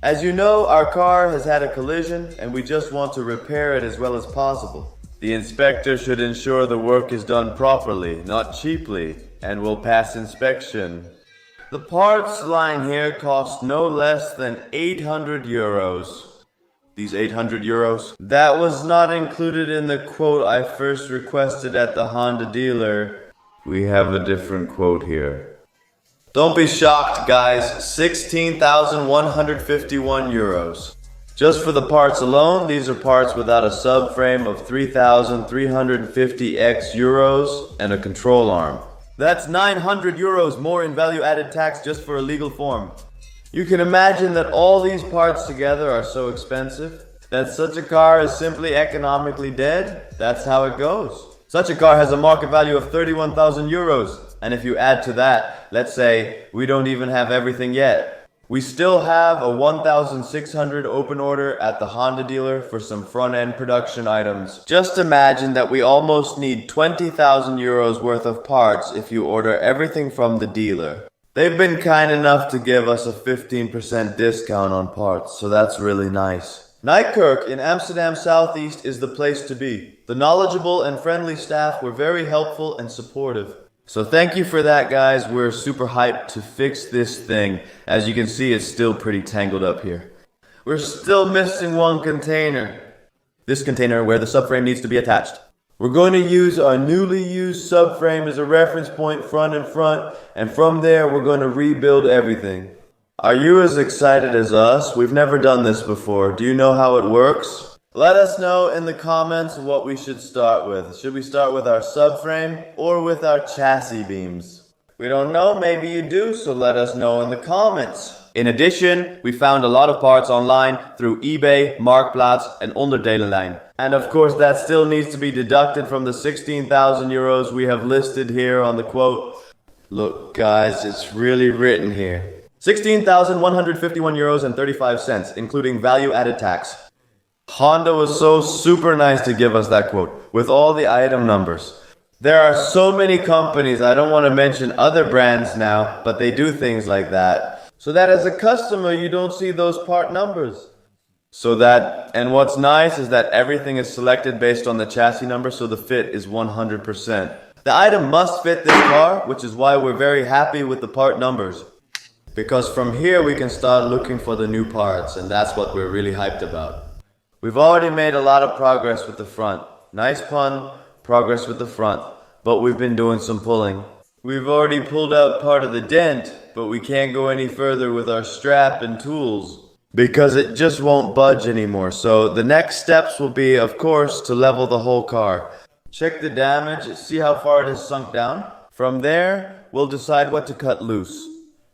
As you know, our car has had a collision and we just want to repair it as well as possible. The inspector should ensure the work is done properly, not cheaply, and will pass inspection. The parts line here cost no less than 800 euros. These 800 euros? That was not included in the quote I first requested at the Honda dealer. We have a different quote here. Don't be shocked, guys. 16,151 euros. Just for the parts alone, these are parts without a subframe of 3,350 euros and a control arm. That's 900 euros more in value-added tax just for a legal form. You can imagine that all these parts together are so expensive that such a car is simply economically dead. That's how it goes. Such a car has a market value of 31,000 euros. And if you add to that, let's say we don't even have everything yet. We still have a 1,600 open order at the Honda dealer for some front-end production items. Just imagine that we almost need 20,000 euros worth of parts if you order everything from the dealer. They've been kind enough to give us a 15% discount on parts, so that's really nice. Nijkerk in Amsterdam Southeast is the place to be. The knowledgeable and friendly staff were very helpful and supportive. So thank you for that, guys. We're super hyped to fix this thing. As you can see, it's still pretty tangled up here. We're still missing one container. This container where the subframe needs to be attached. We're going to use our newly used subframe as a reference point front and front, and from there we're going to rebuild everything. Are you as excited as us? We've never done this before. Do you know how it works? Let us know in the comments what we should start with. Should we start with our subframe or with our chassis beams? We don't know, maybe you do, so let us know in the comments. In addition, we found a lot of parts online through eBay, Marktplaats and Onderdelenlijn. And of course that still needs to be deducted from the 16,000 euros we have listed here on the quote. Look guys, it's really written here. 16,151 euros and 35 cents, including value-added tax. Honda was so super nice to give us that quote, with all the item numbers. There are so many companies, I don't want to mention other brands now, but they do things like that. So that as a customer, you don't see those part numbers. And what's nice is that everything is selected based on the chassis number, so the fit is 100%. The item must fit this car, which is why we're very happy with the part numbers. Because from here we can start looking for the new parts, and that's what we're really hyped about. We've already made a lot of progress with the front. Nice pun, progress with the front. But we've been doing some pulling. We've already pulled out part of the dent, but we can't go any further with our strap and tools because it just won't budge anymore. So the next steps will be, of course, to level the whole car. Check the damage, see how far it has sunk down. From there, we'll decide what to cut loose.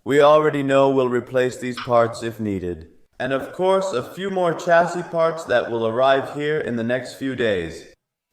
We already know we'll replace these parts if needed. And of course, a few more chassis parts that will arrive here in the next few days.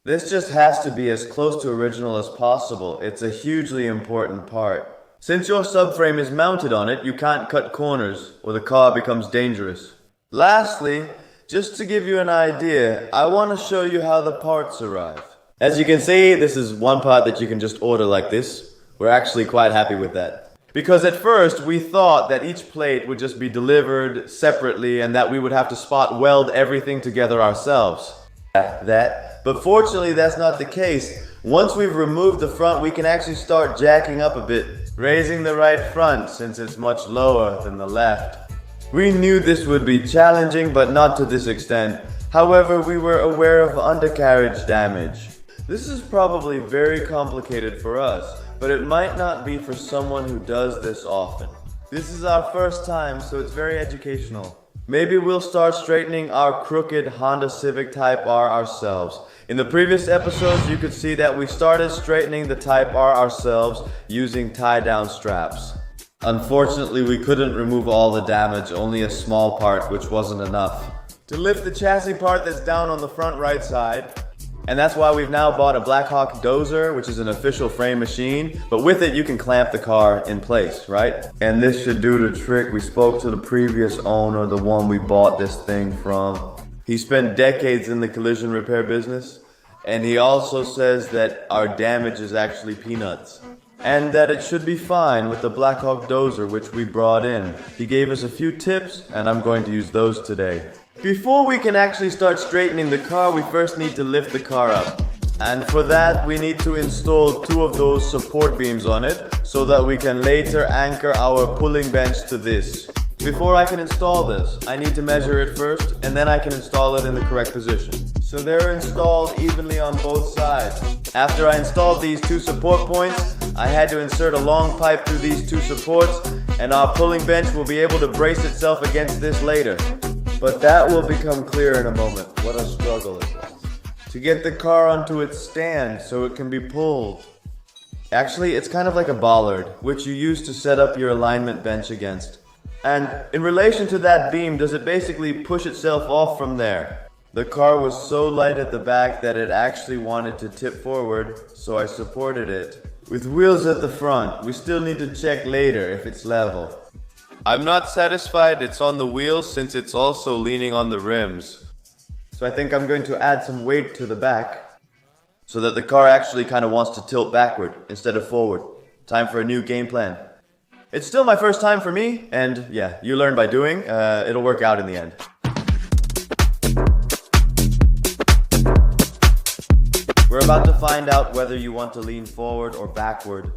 This just has to be as close to original as possible. It's a hugely important part. Since your subframe is mounted on it, you can't cut corners or the car becomes dangerous. Lastly, just to give you an idea, I want to show you how the parts arrive. As you can see, this is one part that you can just order like this. We're actually quite happy with that. Because at first we thought that each plate would just be delivered separately and that we would have to spot weld everything together ourselves. But fortunately that's not the case. Once we've removed the front, we can actually start jacking up a bit, raising the right front since it's much lower than the left. We knew this would be challenging, but not to this extent. However, we were aware of undercarriage damage. This is probably very complicated for us, but it might not be for someone who does this often. This is our first time, so it's very educational. Maybe we'll start straightening our crooked Honda Civic Type R ourselves. In the previous episodes, you could see that we started straightening the Type R ourselves using tie-down straps. Unfortunately, we couldn't remove all the damage, only a small part, which wasn't enough. To lift the chassis part that's down on the front right side, and that's why we've now bought a Blackhawk dozer, which is an official frame machine, but with it you can clamp the car in place, right? And this should do the trick. We spoke to the previous owner, the one we bought this thing from. He spent decades in the collision repair business, and he also says that our damage is actually peanuts. And that it should be fine with the Blackhawk dozer which we brought in. He gave us a few tips, and I'm going to use those today. Before we can actually start straightening the car, we first need to lift the car up. And for that, we need to install 2 of those support beams on it, so that we can later anchor our pulling bench to this. Before I can install this, I need to measure it first, and then I can install it in the correct position. So they're installed evenly on both sides. After I installed these 2 support points, I had to insert a long pipe through these 2 supports, and our pulling bench will be able to brace itself against this later. But that will become clear in a moment, what a struggle it was. To get the car onto its stand so it can be pulled. Actually, it's kind of like a bollard, which you use to set up your alignment bench against. And in relation to that beam, does it basically push itself off from there? The car was so light at the back that it actually wanted to tip forward, so I supported it. With wheels at the front, we still need to check later if it's level. I'm not satisfied it's on the wheels since it's also leaning on the rims. So I think I'm going to add some weight to the back so that the car actually kind of wants to tilt backward instead of forward. Time for a new game plan. It's still my first time for me, and yeah, you learn by doing. It'll work out in the end. We're about to find out whether you want to lean forward or backward.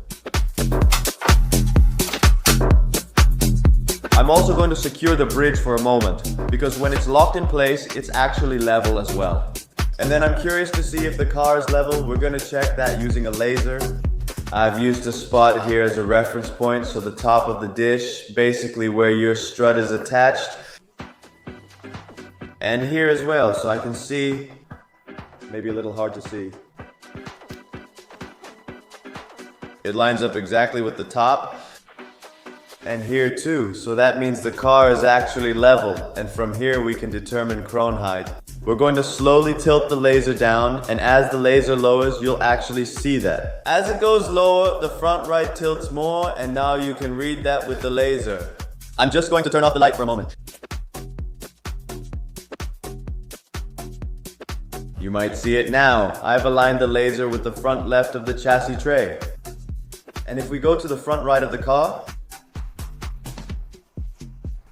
I'm also going to secure the bridge for a moment, because when it's locked in place, it's actually level as well. And then I'm curious to see if the car is level. We're going to check that using a laser. I've used a spot here as a reference point, so the top of the dish, basically where your strut is attached. And here as well, so I can see, maybe a little hard to see. It lines up exactly with the top. And here too, so that means the car is actually level, and from here we can determine crone height. We're going to slowly tilt the laser down, and as the laser lowers, you'll actually see that. As it goes lower, the front right tilts more, and now you can read that with the laser. I'm just going to turn off the light for a moment. You might see it now. I've aligned the laser with the front left of the chassis tray. And if we go to the front right of the car,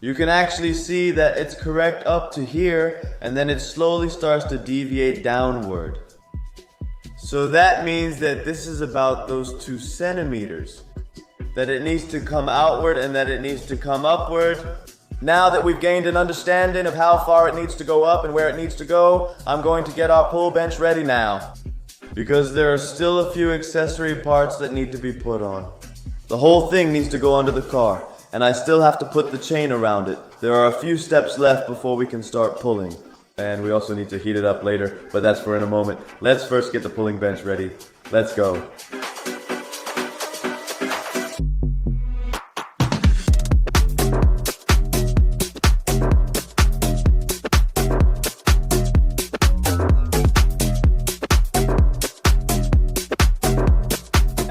you can actually see that it's correct up to here, and then it slowly starts to deviate downward. So that means that this is about those 2 centimeters. That it needs to come outward and that it needs to come upward. Now that we've gained an understanding of how far it needs to go up and where it needs to go, I'm going to get our pull bench ready now. Because there are still a few accessory parts that need to be put on. The whole thing needs to go under the car. And I still have to put the chain around it. There are a few steps left before we can start pulling. And we also need to heat it up later, but that's for in a moment. Let's first get the pulling bench ready. Let's go.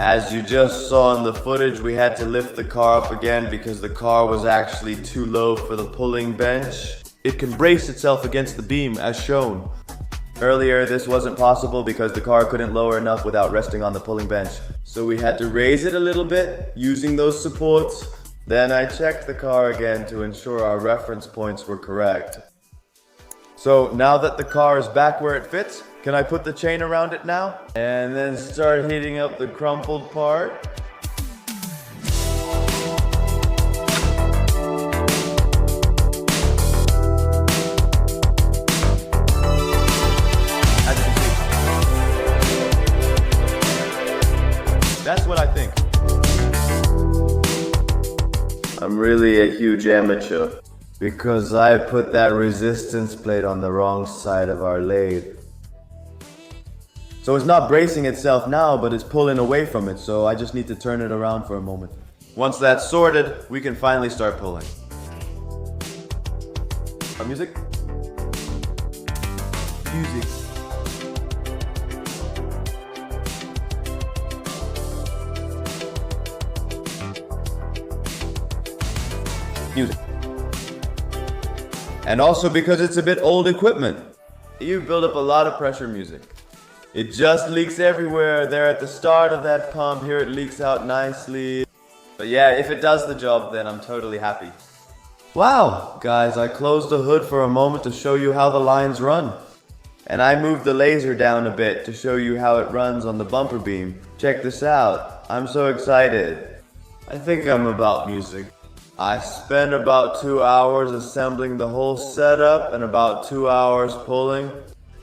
As you just saw in the footage, we had to lift the car up again because the car was actually too low for the pulling bench. It can brace itself against the beam as shown. Earlier this wasn't possible because the car couldn't lower enough without resting on the pulling bench. So we had to raise it a little bit using those supports. Then I checked the car again to ensure our reference points were correct. So now that the car is back where it fits, can I put the chain around it now? And then start heating up the crumpled part. As you can see. That's what I think. really a huge amateur. Because I put that resistance plate on the wrong side of our lathe. So it's not bracing itself now, but it's pulling away from it, so I just need to turn it around for a moment. Once that's sorted, we can finally start pulling. Our music? Music. Music. And also because it's a bit old equipment. You build up a lot of pressure music. It just leaks everywhere. There at the start of that pump, here it leaks out nicely. But yeah, if it does the job, then I'm totally happy. Wow, guys, I closed the hood for a moment to show you how the lines run. And I moved the laser down a bit to show you how it runs on the bumper beam. Check this out. I'm so excited. I think I'm about music. I spent about 2 hours assembling the whole setup and about 2 hours pulling.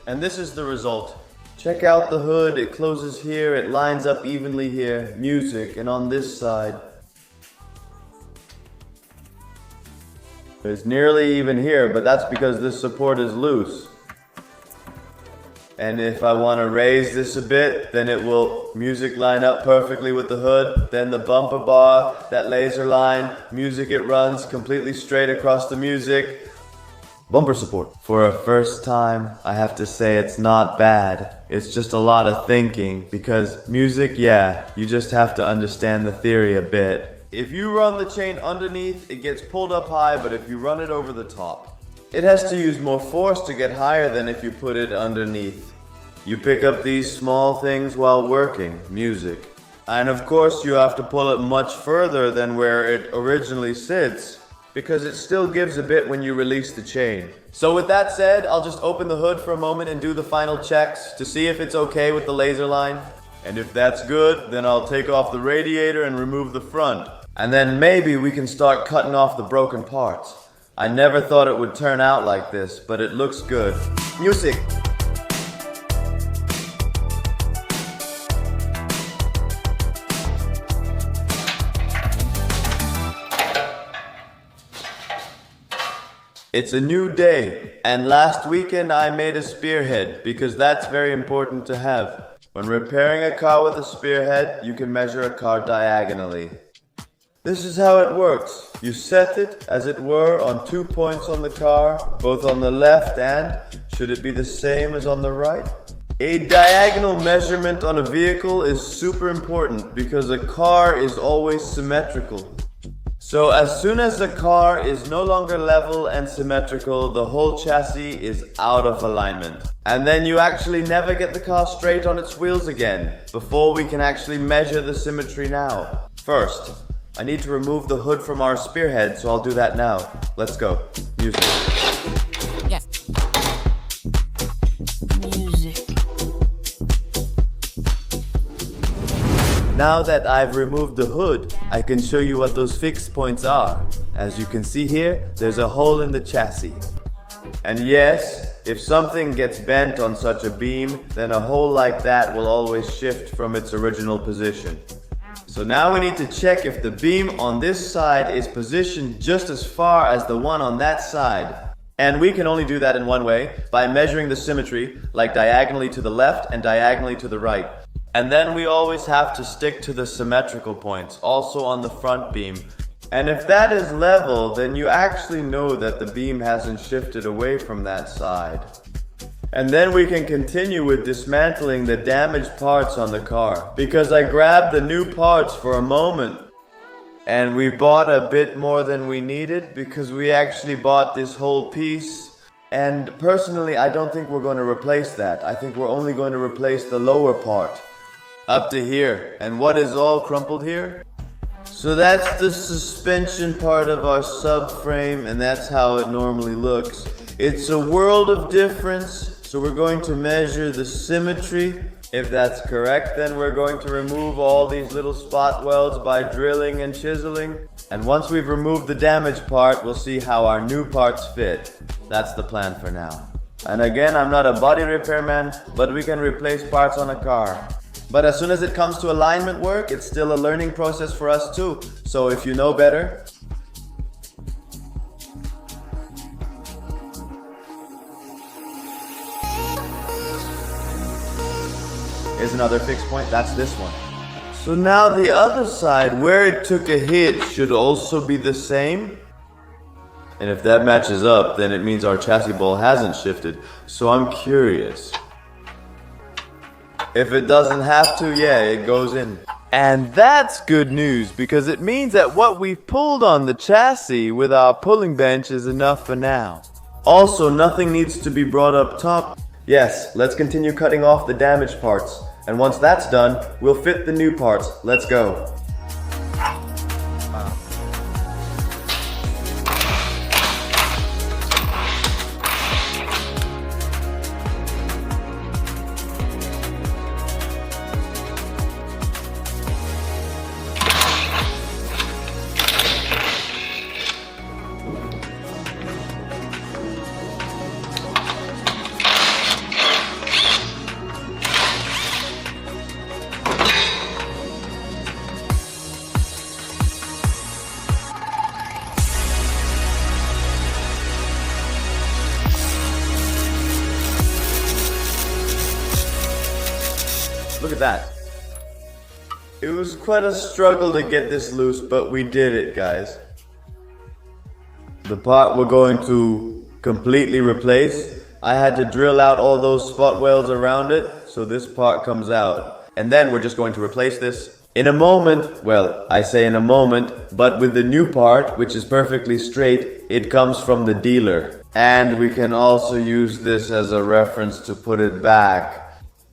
And this is the result. Check out the hood, it closes here, it lines up evenly here, music, and on this side. It's nearly even here, but that's because this support is loose. And if I want to raise this a bit, then it will music line up perfectly with the hood. Then the bumper bar, that laser line, music it runs completely straight across the music. Bumper support. For a first time, I have to say it's not bad. It's just a lot of thinking, because music, yeah, you just have to understand the theory a bit. If you run the chain underneath, it gets pulled up high, but if you run it over the top, it has to use more force to get higher than if you put it underneath. You pick up these small things while working, music. And of course you have to pull it much further than where it originally sits, because it still gives a bit when you release the chain. So with that said, I'll just open the hood for a moment and do the final checks to see if it's okay with the laser line. And if that's good, then I'll take off the radiator and remove the front. And then maybe we can start cutting off the broken parts. I never thought it would turn out like this, but it looks good. Music! It's a new day, and last weekend I made a spearhead, because that's very important to have. When repairing a car with a spearhead, you can measure a car diagonally. This is how it works. You set it, as it were, on 2 points on the car, both on the left and, should it be the same as on the right? A diagonal measurement on a vehicle is super important because a car is always symmetrical. So as soon as the car is no longer level and symmetrical, the whole chassis is out of alignment. And then you actually never get the car straight on its wheels again, before we can actually measure the symmetry now. First, I need to remove the hood from our spearhead, so I'll do that now. Let's go. Music. Yes. Music. Now that I've removed the hood, I can show you what those fixed points are. As you can see here, there's a hole in the chassis. And yes, if something gets bent on such a beam, then a hole like that will always shift from its original position. So now we need to check if the beam on this side is positioned just as far as the one on that side. And we can only do that in one way, by measuring the symmetry, like diagonally to the left and diagonally to the right. And then we always have to stick to the symmetrical points, also on the front beam. And if that is level, then you actually know that the beam hasn't shifted away from that side. And then we can continue with dismantling the damaged parts on the car. Because I grabbed the new parts for a moment. And we bought a bit more than we needed because we actually bought this whole piece. And personally, I don't think we're going to replace that. I think we're only going to replace the lower part. Up to here. And what is all crumpled here? So that's the suspension part of our subframe, and that's how it normally looks. It's a world of difference. So we're going to measure the symmetry. If that's correct, then we're going to remove all these little spot welds by drilling and chiseling. And once we've removed the damaged part, we'll see how our new parts fit. That's the plan for now. And again, I'm not a body repairman, but we can replace parts on a car. But as soon as it comes to alignment work, it's still a learning process for us too. So if you know better, Here's another fixed point, that's this one. So now the other side, where it took a hit, should also be the same? And if that matches up, then it means our chassis ball hasn't shifted. So I'm curious. If it doesn't have to, yeah, it goes in. And that's good news, because it means that what we've pulled on the chassis with our pulling bench is enough for now. Also, nothing needs to be brought up top. Yes, let's continue cutting off the damaged parts. And once that's done, we'll fit the new parts. Let's go. Look at that. It was quite a struggle to get this loose, but we did it, guys. The part we're going to completely replace, I had to drill out all those spot welds around it, so this part comes out. And then we're just going to replace this in a moment. Well, I say in a moment, but with the new part, which is perfectly straight, it comes from the dealer. And we can also use this as a reference to put it back.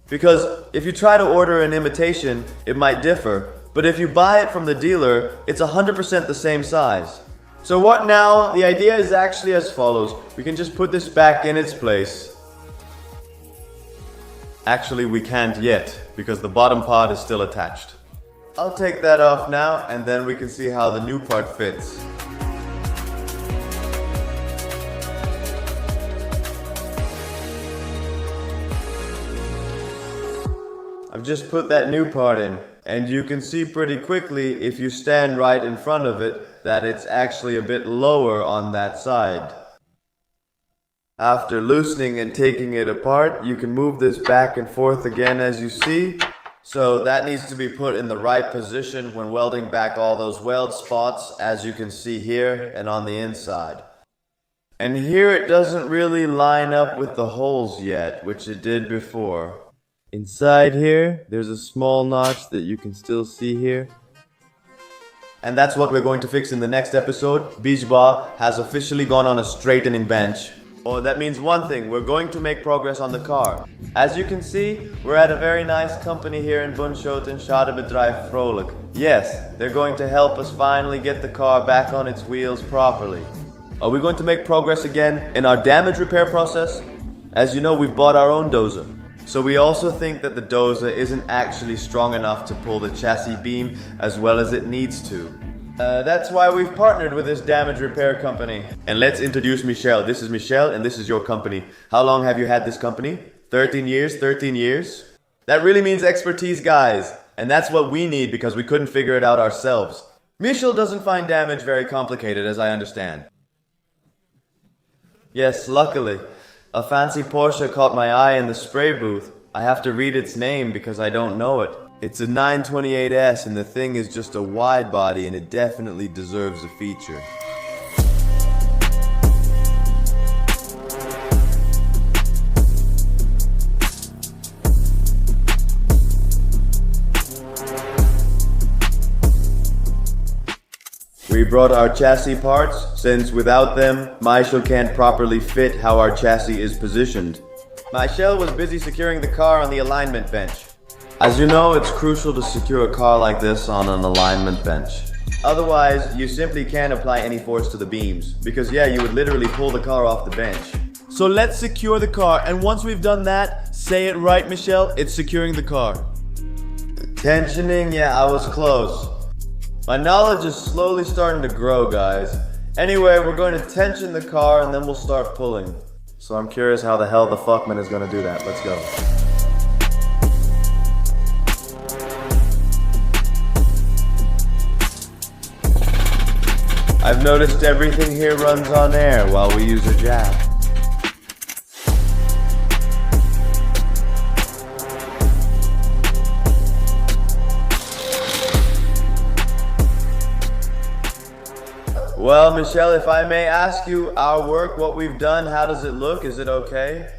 Because if you try to order an imitation, it might differ, but if you buy it from the dealer, it's 100% the same size. So what now? The idea is actually as follows. We can just put this back in its place. Actually, we can't yet, because the bottom part is still attached. I'll take that off now, and then we can see how the new part fits. I've just put that new part in, and you can see pretty quickly if you stand right in front of it that it's actually a bit lower on that side. After loosening and taking it apart, you can move this back and forth again as you see. So that needs to be put in the right position when welding back all those weld spots, as you can see here and on the inside. And here it doesn't really line up with the holes yet, which it did before. Inside here, there's a small notch that you can still see here. And that's what we're going to fix in the next episode. Beach Bar has officially gone on a straightening bench. Oh, that means one thing, we're going to make progress on the car. As you can see, we're at a very nice company here in Bunschoten, Schadebedrijf Vrolijk. Yes, they're going to help us finally get the car back on its wheels properly. Are we going to make progress again in our damage repair process? As you know, we've bought our own dozer. So we also think that the dozer isn't actually strong enough to pull the chassis beam as well as it needs to. That's why we've partnered with this damage repair company. And let's introduce Michelle. This is Michelle and this is your company. How long have you had this company? 13 years? 13 years? That really means expertise, guys. And that's what we need because we couldn't figure it out ourselves. Michelle doesn't find damage very complicated, as I understand. Yes, luckily. A fancy Porsche caught my eye in the spray booth. I have to read its name because I don't know it. It's a 928S and the thing is just a wide body and it definitely deserves a feature. We brought our chassis parts, since without them, Michelle can't properly fit how our chassis is positioned. Michelle was busy securing the car on the alignment bench. As you know, it's crucial to secure a car like this on an alignment bench. Otherwise, you simply can't apply any force to the beams, because yeah, you would literally pull the car off the bench. So let's secure the car, and once we've done that, say it right, Michelle, it's securing the car. Tensioning? Yeah, I was close. My knowledge is slowly starting to grow, guys. Anyway, we're going to tension the car and then we'll start pulling. So I'm curious how the hell the fuckman is going to do that. Let's go. I've noticed everything here runs on air while we use a jab. Well, Michelle, if I may ask you, our work, what we've done, how does it look? Is it okay?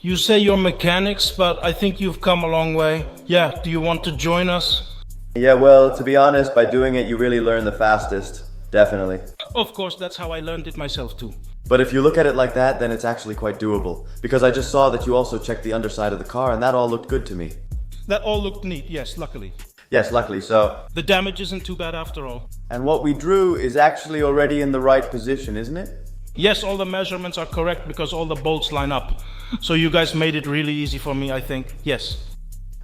You say you're mechanics, but I think you've come a long way. Yeah, do you want to join us? Yeah, well, to be honest, by doing it, you really learn the fastest. Definitely. Of course, that's how I learned it myself too. But if you look at it like that, then it's actually quite doable. Because I just saw that you also checked the underside of the car, and that all looked good to me. That all looked neat, yes, luckily. Yes, luckily, so. The damage isn't too bad after all. And what we drew is actually already in the right position, isn't it? Yes, all the measurements are correct because all the bolts line up. So you guys made it really easy for me, I think. Yes.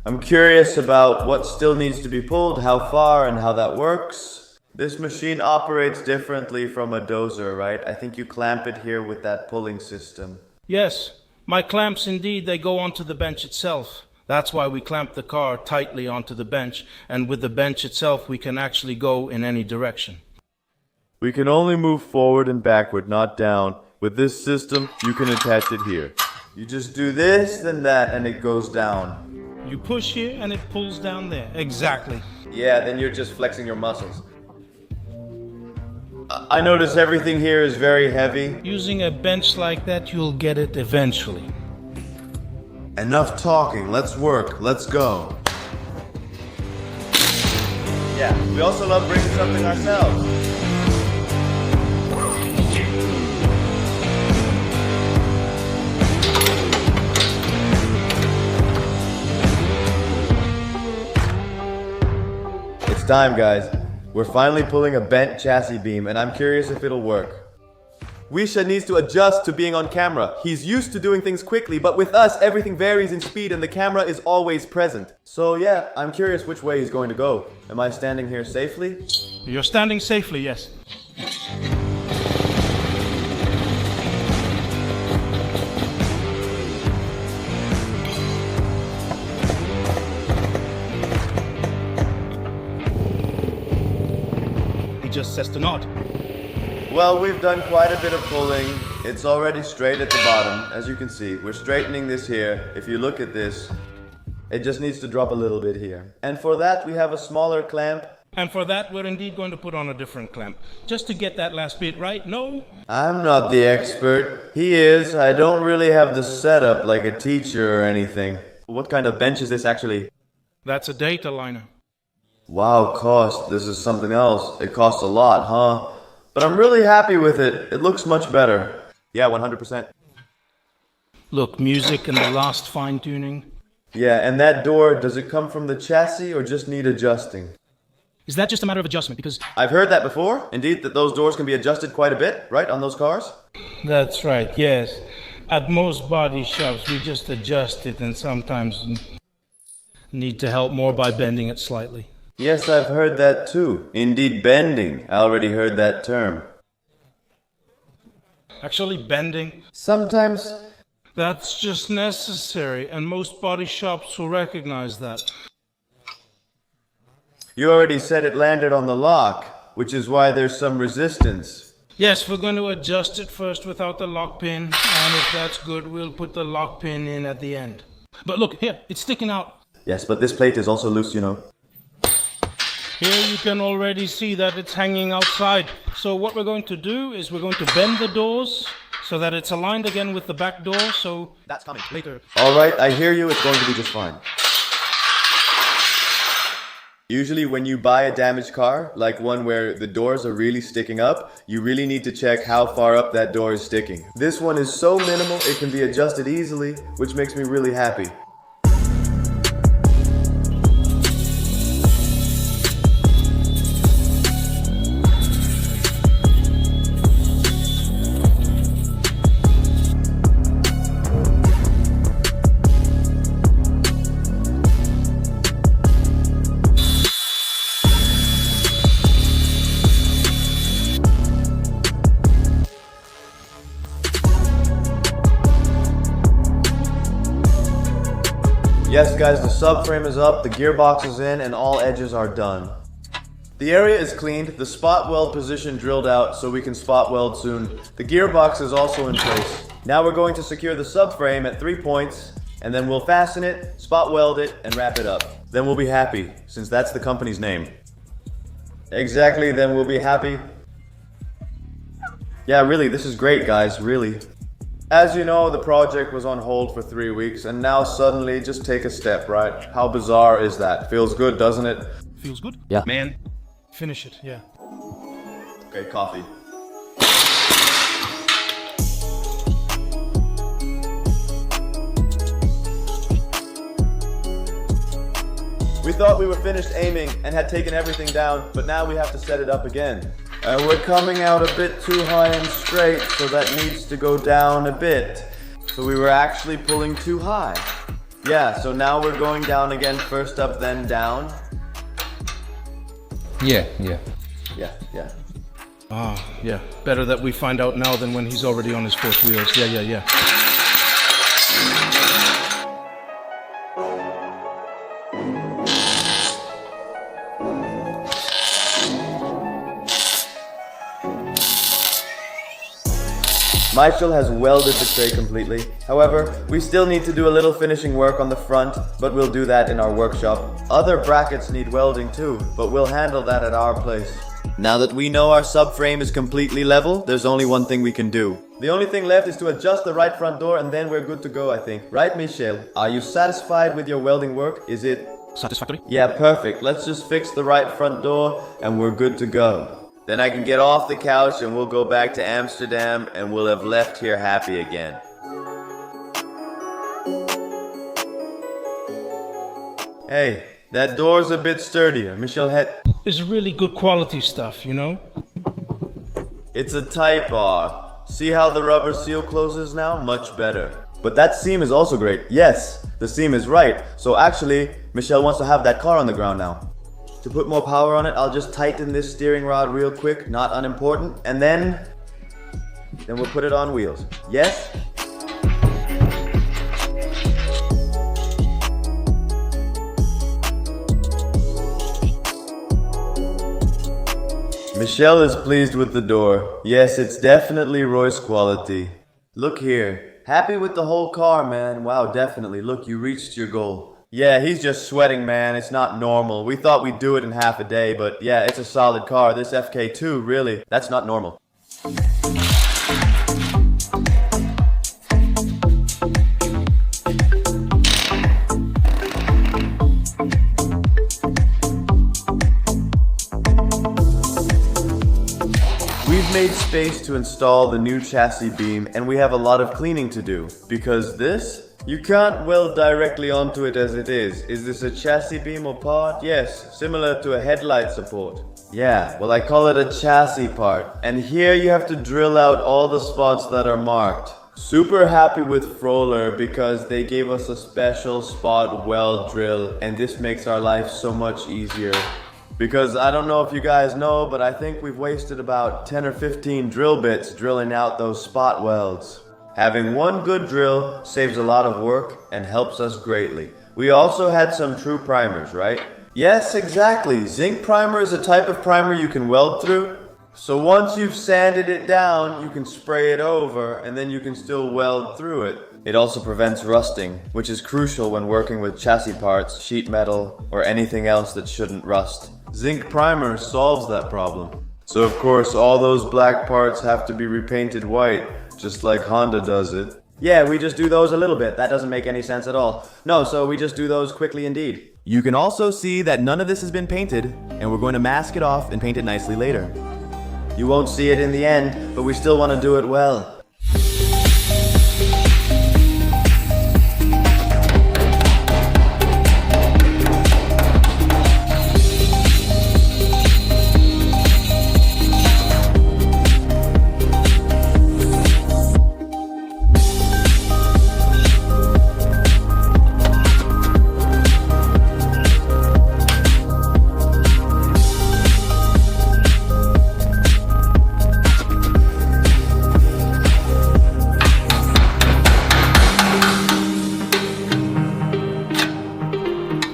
I'm curious about what still needs to be pulled, how far, and how that works. This machine operates differently from a dozer, right? I think you clamp it here with that pulling system. Yes, my clamps indeed, they go onto the bench itself. That's why we clamp the car tightly onto the bench, and with the bench itself we can actually go in any direction. We can only move forward and backward, not down. With this system, you can attach it here. You just do this, then that, and it goes down. You push here and it pulls down there. Exactly. Yeah, then you're just flexing your muscles. I notice everything here is very heavy. Using a bench like that, you'll get it eventually. Enough talking, let's work, let's go. Yeah, we also love bringing something ourselves. It's time, guys. We're finally pulling a bent chassis beam, and I'm curious if it'll work. Wisha needs to adjust to being on camera. He's used to doing things quickly, but with us, everything varies in speed and the camera is always present. So yeah, I'm curious which way he's going to go. Am I standing here safely? You're standing safely, yes. He just says to nod. Well, we've done quite a bit of pulling. It's already straight at the bottom, as you can see. We're straightening this here. If you look at this, it just needs to drop a little bit here. And for that, we have a smaller clamp. And for that, we're indeed going to put on a different clamp. Just to get that last bit right, no? I'm not the expert. He is. I don't really have the setup like a teacher or anything. What kind of bench is this actually? That's a data liner. Wow, cost. This is something else. It costs a lot, huh? But I'm really happy with it. It looks much better. Yeah, 100%. Look, music and the last fine-tuning. Yeah, and that door, does it come from the chassis or just need adjusting? Is that just a matter of adjustment? Because I've heard that before. Indeed, that those doors can be adjusted quite a bit, right, on those cars? That's right, yes. At most body shops, we just adjust it and sometimes need to help more by bending it slightly. Yes, I've heard that too. Indeed, bending. I already heard that term. Actually, bending? Sometimes. That's just necessary, and most body shops will recognize that. You already said it landed on the lock, which is why there's some resistance. Yes, we're going to adjust it first without the lock pin, and if that's good, we'll put the lock pin in at the end. But look, here, it's sticking out. Yes, but this plate is also loose, you know. Here you can already see that it's hanging outside. So what we're going to do is we're going to bend the doors so that it's aligned again with the back door, so that's coming later. Alright, I hear you, it's going to be just fine. Usually when you buy a damaged car, like one where the doors are really sticking up, you really need to check how far up that door is sticking. This one is so minimal, it can be adjusted easily, which makes me really happy. Yes guys, the subframe is up, the gearbox is in, and all edges are done. The area is cleaned, the spot weld position drilled out so we can spot weld soon. The gearbox is also in place. Now we're going to secure the subframe at 3 points, and then we'll fasten it, spot weld it, and wrap it up. Then we'll be happy, since that's the company's name. Exactly, then we'll be happy. Yeah, really, this is great, guys, really. As you know, the project was on hold for 3 weeks, and now suddenly just take a step, right? How bizarre is that? Feels good, doesn't it? Feels good? Yeah. Man, finish it, yeah. Okay, coffee. We thought we were finished aiming and had taken everything down, but now we have to set it up again. And we're coming out a bit too high and straight, so that needs to go down a bit. So we were actually pulling too high. Yeah, so now we're going down again, first up, then down. Yeah. Yeah. Ah, yeah. Better that we find out now than when he's already on his 4th wheels. Yeah. Michael has welded the tray completely. However, we still need to do a little finishing work on the front, but we'll do that in our workshop. Other brackets need welding too, but we'll handle that at our place. Now that we know our subframe is completely level, there's only one thing we can do. The only thing left is to adjust the right front door and then we're good to go, I think. Right, Michel? Are you satisfied with your welding work? Is it Satisfactory? Yeah, perfect. Let's just fix the right front door and we're good to go. Then I can get off the couch and we'll go back to Amsterdam and we'll have left here happy again. Hey, that door's a bit sturdier. Michel had... It's really good quality stuff, you know? It's a Type R. See how the rubber seal closes now? Much better. But that seam is also great. Yes, the seam is right. So actually, Michel wants to have that car on the ground now. To put more power on it, I'll just tighten this steering rod real quick, not unimportant, and then we'll put it on wheels. Yes? Michel is pleased with the door. Yes, it's definitely Royce quality. Look here. Happy with the whole car, man. Wow, definitely. Look, you reached your goal. Yeah, he's just sweating, man. It's not normal. We thought we'd do it in half a day, but yeah, it's a solid car. This FK2, really, that's not normal. We've made space to install the new chassis beam, and we have a lot of cleaning to do. Because this? You can't weld directly onto it as it is. Is this a chassis beam or part? Yes, similar to a headlight support. Yeah, well I call it a chassis part. And here you have to drill out all the spots that are marked. Super happy with Froller because they gave us a special spot weld drill, and this makes our life so much easier. Because I don't know if you guys know, but I think we've wasted about 10 or 15 drill bits drilling out those spot welds. Having one good drill saves a lot of work and helps us greatly. We also had some true primers, right? Yes, exactly. Zinc primer is a type of primer you can weld through. So once you've sanded it down, you can spray it over and then you can still weld through it. It also prevents rusting, which is crucial when working with chassis parts, sheet metal, or anything else that shouldn't rust. Zinc primer solves that problem. So of course all those black parts have to be repainted white, just like Honda does it. Yeah, we just do those a little bit. That doesn't make any sense at all. No, so we just do those quickly indeed. You can also see that none of this has been painted, and we're going to mask it off and paint it nicely later. You won't see it in the end, but we still want to do it well.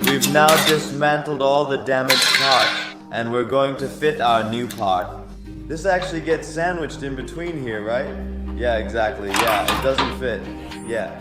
We've now dismantled all the damaged parts, and we're going to fit our new part. This actually gets sandwiched in between here, right? Yeah, exactly. Yeah, it doesn't fit. Yeah.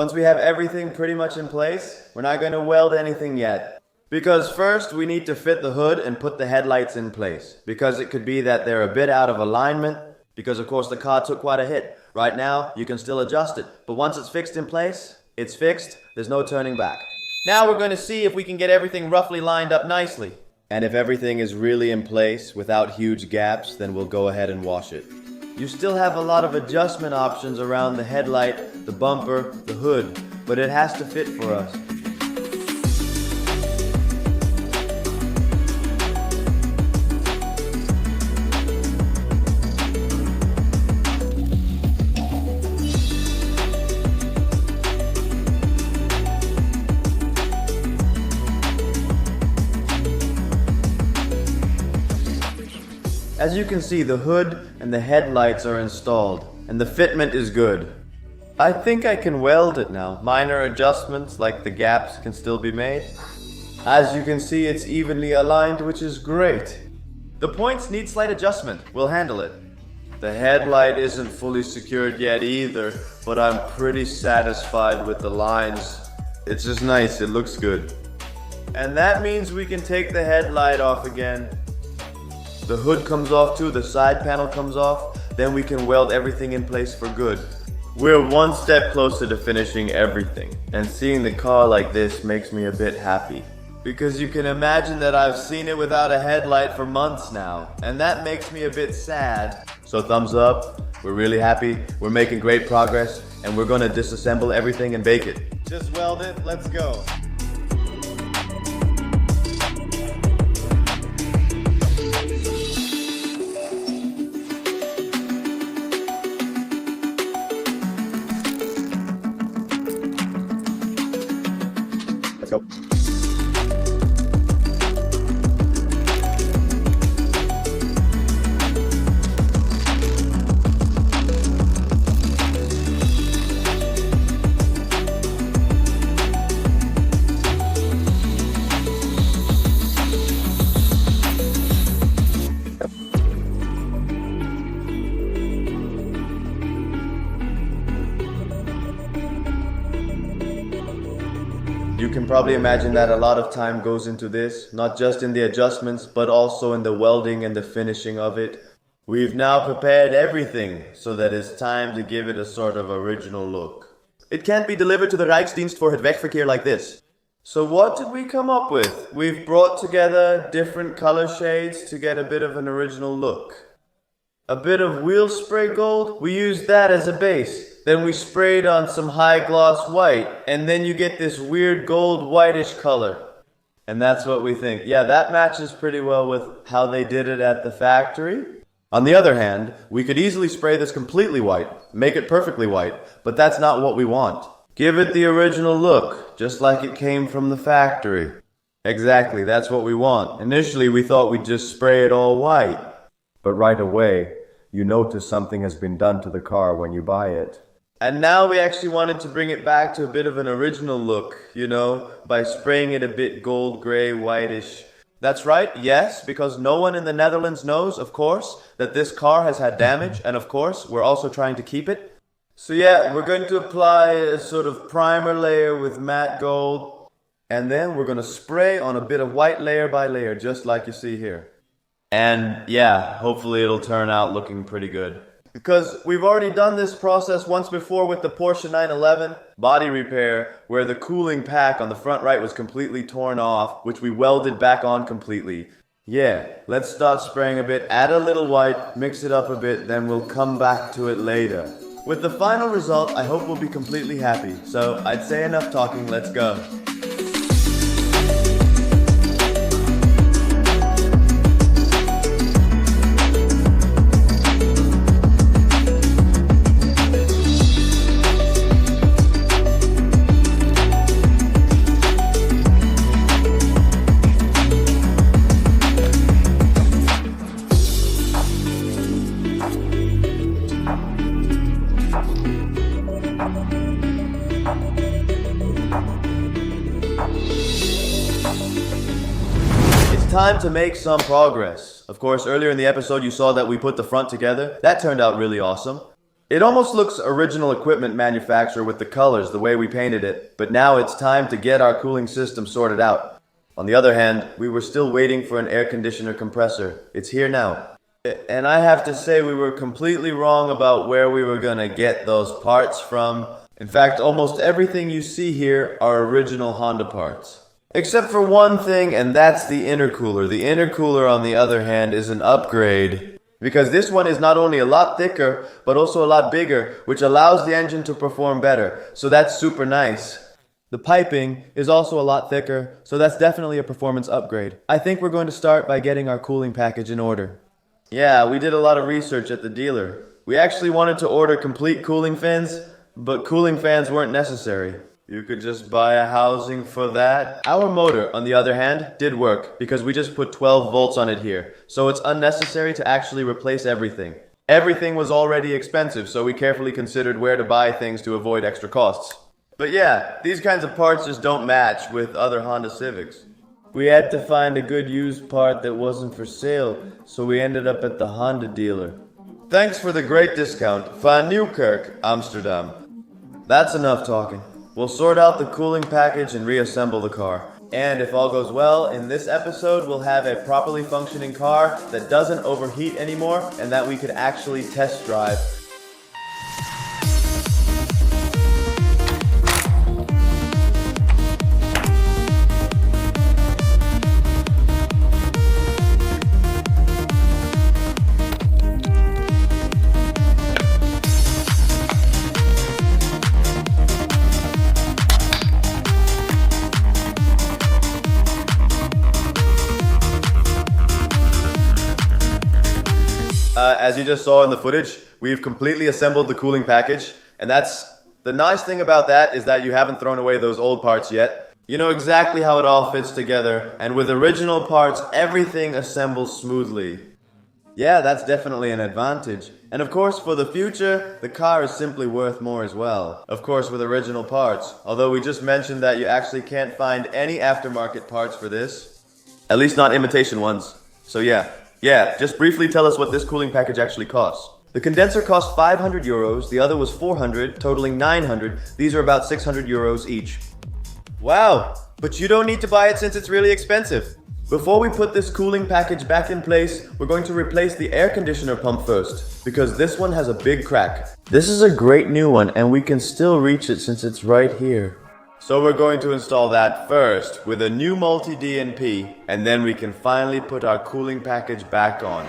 Once we have everything pretty much in place, we're not going to weld anything yet. Because first, we need to fit the hood and put the headlights in place. Because it could be that they're a bit out of alignment, because of course the car took quite a hit. Right now, you can still adjust it, but once it's fixed in place, it's fixed, there's no turning back. Now we're going to see if we can get everything roughly lined up nicely. And if everything is really in place without huge gaps, then we'll go ahead and wash it. You still have a lot of adjustment options around the headlight, the bumper, the hood, but it has to fit for us. As you can see, the hood and the headlights are installed, and the fitment is good. I think I can weld it now. Minor adjustments like the gaps can still be made. As you can see, it's evenly aligned, which is great. The points need slight adjustment. We'll handle it. The headlight isn't fully secured yet either, but I'm pretty satisfied with the lines. It's just nice, it looks good. And that means we can take the headlight off again. The hood comes off too, the side panel comes off, then we can weld everything in place for good. We're one step closer to finishing everything, and seeing the car like this makes me a bit happy. Because you can imagine that I've seen it without a headlight for months now, and that makes me a bit sad. So thumbs up, we're really happy, we're making great progress, and we're gonna disassemble everything and bake it. Just weld it, let's go. Go. You can probably imagine that a lot of time goes into this, not just in the adjustments, but also in the welding and the finishing of it. We've now prepared everything so that it's time to give it a sort of original look. It can't be delivered to the Rijksdienst voor het Wegverkeer like this. So what did we come up with? We've brought together different color shades to get a bit of an original look. A bit of wheel spray gold, we used that as a base. Then we sprayed on some high gloss white, and then you get this weird gold whitish color. And that's what we think. Yeah, that matches pretty well with how they did it at the factory. On the other hand, we could easily spray this completely white, make it perfectly white, but that's not what we want. Give it the original look, just like it came from the factory. Exactly, that's what we want. Initially, we thought we'd just spray it all white. But right away, you notice something has been done to the car when you buy it. And now we actually wanted to bring it back to a bit of an original look, you know, by spraying it a bit gold, gray, whitish. That's right, yes, because no one in the Netherlands knows, of course, that this car has had damage, and of course, we're also trying to keep it. So yeah, we're going to apply a sort of primer layer with matte gold, and then we're going to spray on a bit of white layer by layer, just like you see here. And yeah, hopefully it'll turn out looking pretty good. Because we've already done this process once before with the Porsche 911 body repair, where the cooling pack on the front right was completely torn off, which we welded back on completely. Yeah, let's start spraying a bit, add a little white, mix it up a bit, then we'll come back to it later. With the final result, I hope we'll be completely happy. So I'd say enough talking, let's go. Time to make some progress. Of course, earlier in the episode you saw that we put the front together. That turned out really awesome. It almost looks original equipment manufacturer with the colors, the way we painted it, but now it's time to get our cooling system sorted out. On the other hand, we were still waiting for an air conditioner compressor. It's here now. And I have to say we were completely wrong about where we were gonna get those parts from. In fact, almost everything you see here are original Honda parts. Except for one thing, and that's the intercooler. The intercooler, on the other hand, is an upgrade. Because this one is not only a lot thicker, but also a lot bigger, which allows the engine to perform better. So that's super nice. The piping is also a lot thicker, so that's definitely a performance upgrade. I think we're going to start by getting our cooling package in order. Yeah, we did a lot of research at the dealer. We actually wanted to order complete cooling fins, but cooling fans weren't necessary. You could just buy a housing for that. Our motor, on the other hand, did work because we just put 12 volts on it here, so it's unnecessary to actually replace everything. Everything was already expensive, so we carefully considered where to buy things to avoid extra costs. But yeah, these kinds of parts just don't match with other Honda Civics. We had to find a good used part that wasn't for sale, so we ended up at the Honda dealer. Thanks for the great discount. Van Nieuwkerk, Amsterdam. That's enough talking. We'll sort out the cooling package and reassemble the car. And if all goes well, in this episode we'll have a properly functioning car that doesn't overheat anymore and that we could actually test drive. As you just saw in the footage, we've completely assembled the cooling package, and the nice thing about that is that you haven't thrown away those old parts yet. You know exactly how it all fits together, and with original parts, everything assembles smoothly. Yeah, that's definitely an advantage. And of course, for the future, the car is simply worth more as well. Of course, with original parts, although we just mentioned that you actually can't find any aftermarket parts for this. At least not imitation ones. So yeah, just briefly tell us what this cooling package actually costs. The condenser cost 500 euros, the other was 400, totaling 900. These are about 600 euros each. Wow, but you don't need to buy it since it's really expensive. Before we put this cooling package back in place, we're going to replace the air conditioner pump first, because this one has a big crack. This is a great new one, and we can still reach it since it's right here. So we're going to install that first with a new multi-DNP, and then we can finally put our cooling package back on.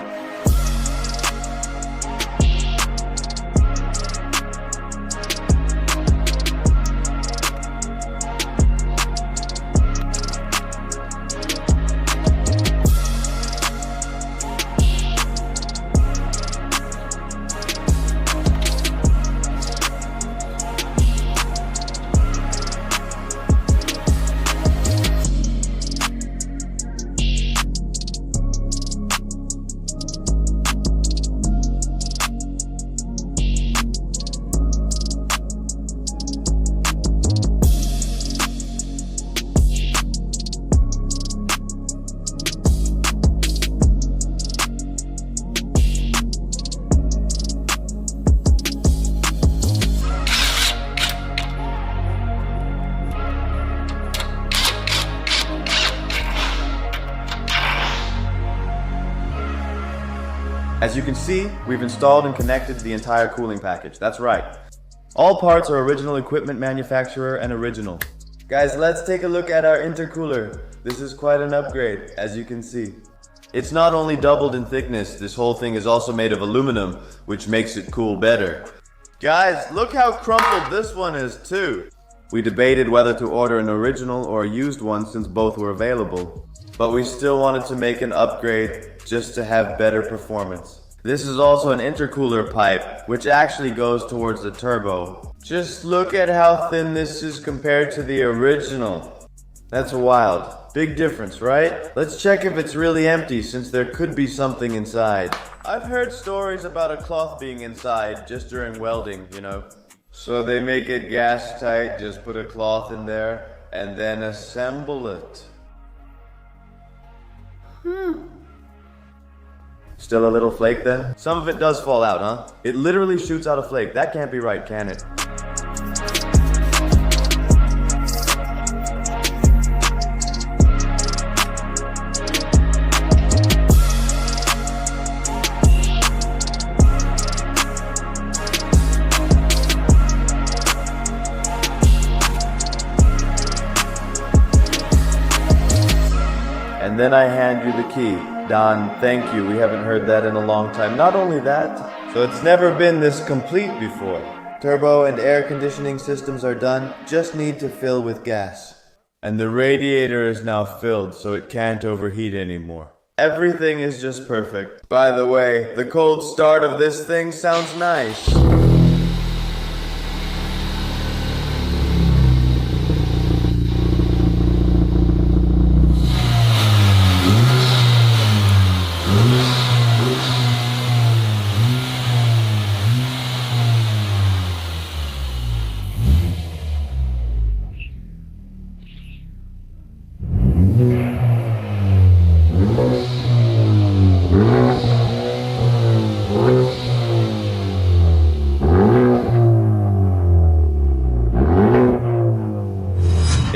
As you can see, we've installed and connected the entire cooling package. That's right. All parts are original equipment manufacturer and original. Guys, let's take a look at our intercooler. This is quite an upgrade, as you can see. It's not only doubled in thickness, this whole thing is also made of aluminum, which makes it cool better. Guys, look how crumpled this one is too. We debated whether to order an original or a used one since both were available. But we still wanted to make an upgrade just to have better performance. This is also an intercooler pipe, which actually goes towards the turbo. Just look at how thin this is compared to the original. That's wild. Big difference, right? Let's check if it's really empty, since there could be something inside. I've heard stories about a cloth being inside just during welding, you know. So they make it gas tight, just put a cloth in there, and then assemble it. Still a little flake then? Some of it does fall out, huh? It literally shoots out a flake. That can't be right, can it? And then I hand you the key. Don, thank you. We haven't heard that in a long time. Not only that, so it's never been this complete before. Turbo and air conditioning systems are done. Just need to fill with gas. And the radiator is now filled, so it can't overheat anymore. Everything is just perfect. By the way, the cold start of this thing sounds nice.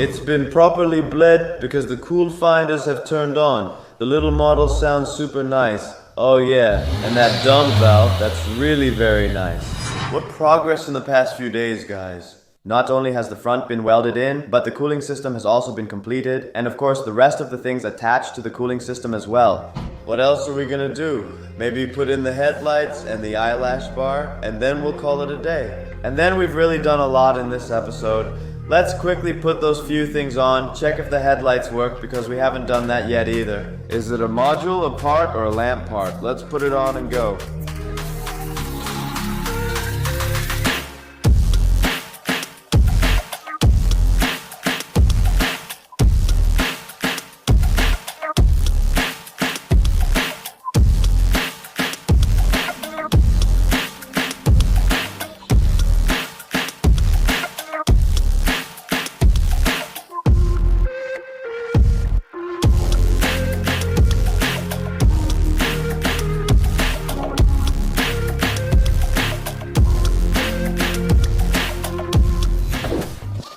It's been properly bled because the cool finders have turned on. The little model sounds super nice. Oh yeah, and that dump valve, that's really very nice. What progress in the past few days, guys. Not only has the front been welded in, but the cooling system has also been completed, and of course the rest of the things attached to the cooling system as well. What else are we gonna do? Maybe put in the headlights and the eyelash bar, and then we'll call it a day. And then we've really done a lot in this episode. Let's quickly put those few things on, check if the headlights work, because we haven't done that yet either. Is it a module, a part, or a lamp part? Let's put it on and go.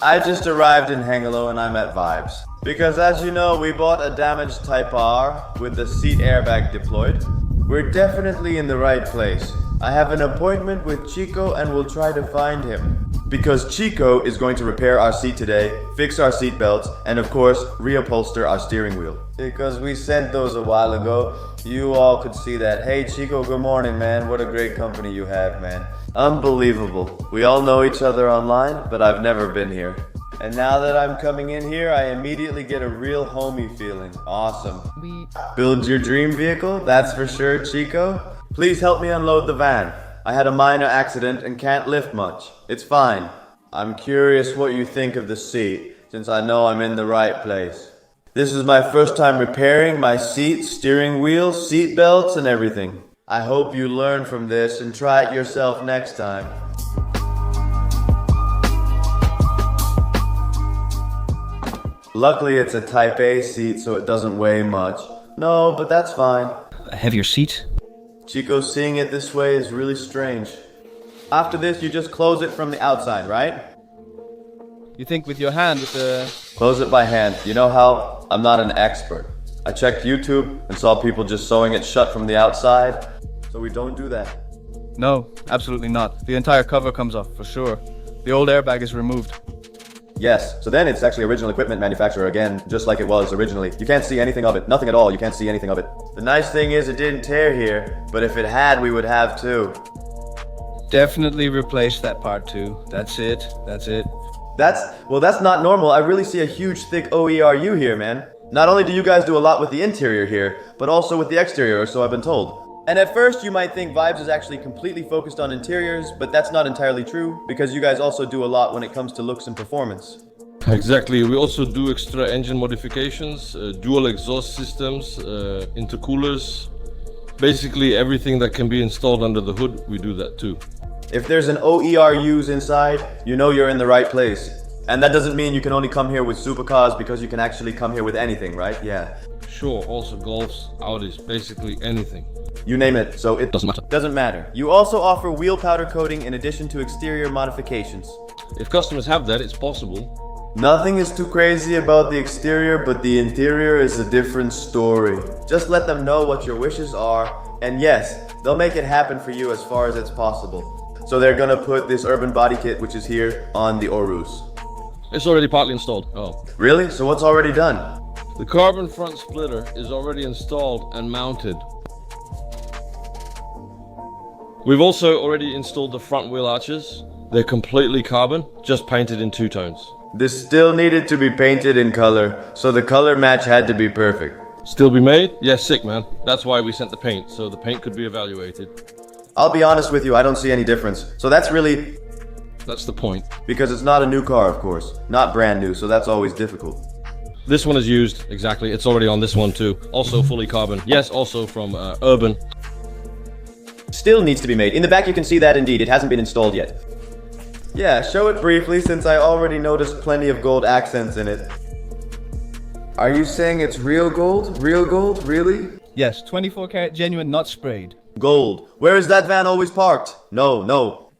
I just arrived in Hengelo and I'm at Vibes. Because as you know, we bought a damaged Type R with the seat airbag deployed. We're definitely in the right place. I have an appointment with Chico and we'll try to find him. Because Chico is going to repair our seat today, fix our seat belts, and of course, reupholster our steering wheel. Because we sent those a while ago, you all could see that. Hey Chico, good morning, man. What a great company you have, man. Unbelievable. We all know each other online, but I've never been here. And now that I'm coming in here, I immediately get a real homey feeling. Awesome. Build your dream vehicle? That's for sure, Chico. Please help me unload the van. I had a minor accident and can't lift much. It's fine. I'm curious what you think of the seat, since I know I'm in the right place. This is my first time repairing my seat, steering wheel, seat belts, and everything. I hope you learn from this and try it yourself next time. Luckily it's a Type A seat, so it doesn't weigh much. No, but that's fine. A heavier seat? Chico, seeing it this way is really strange. After this, you just close it from the outside, right? You think with your hand, with the... Close it by hand. You know how? I'm not an expert. I checked YouTube and saw people just sewing it shut from the outside, so we don't do that. No, absolutely not. The entire cover comes off, for sure. The old airbag is removed. Yes, so then it's actually original equipment manufacturer again, just like it was originally. You can't see anything of it. Nothing at all. You can't see anything of it. The nice thing is it didn't tear here, but if it had, we would have too. Definitely replace that part too. That's it. That's not normal. I really see a huge thick OERU here, man. Not only do you guys do a lot with the interior here, but also with the exterior, or so I've been told. And at first you might think Vibes is actually completely focused on interiors, but that's not entirely true, because you guys also do a lot when it comes to looks and performance. Exactly, we also do extra engine modifications, dual exhaust systems, intercoolers. Basically everything that can be installed under the hood, we do that too. If there's an OERUs inside, you know you're in the right place. And that doesn't mean you can only come here with supercars, because you can actually come here with anything, right? Yeah. Sure, also Golfs, Audis, basically anything. You name it, so it Doesn't matter. Doesn't matter. You also offer wheel powder coating in addition to exterior modifications. If customers have that, it's possible. Nothing is too crazy about the exterior, but the interior is a different story. Just let them know what your wishes are, and yes, they'll make it happen for you as far as it's possible. So they're gonna put this urban body kit, which is here, on the Orus. It's already partly installed. Oh. Really? So what's already done? The carbon front splitter is already installed and mounted. We've also already installed the front wheel arches. They're completely carbon, just painted in two tones. This still needed to be painted in color, so the color match had to be perfect. Still be made? Yes, sick man. That's why we sent the paint, so the paint could be evaluated. I'll be honest with you, I don't see any difference. So that's really... That's the point. Because it's not a new car, of course. Not brand new, so that's always difficult. This one is used, exactly. It's already on this one too. Also fully carbon. Yes, also from Urban. Still needs to be made. In the back you can see that indeed, it hasn't been installed yet. Yeah, show it briefly since I already noticed plenty of gold accents in it. Are you saying it's real gold? Real gold? Really? Yes, 24 karat genuine, not sprayed. Gold. Where is that van always parked? No, no.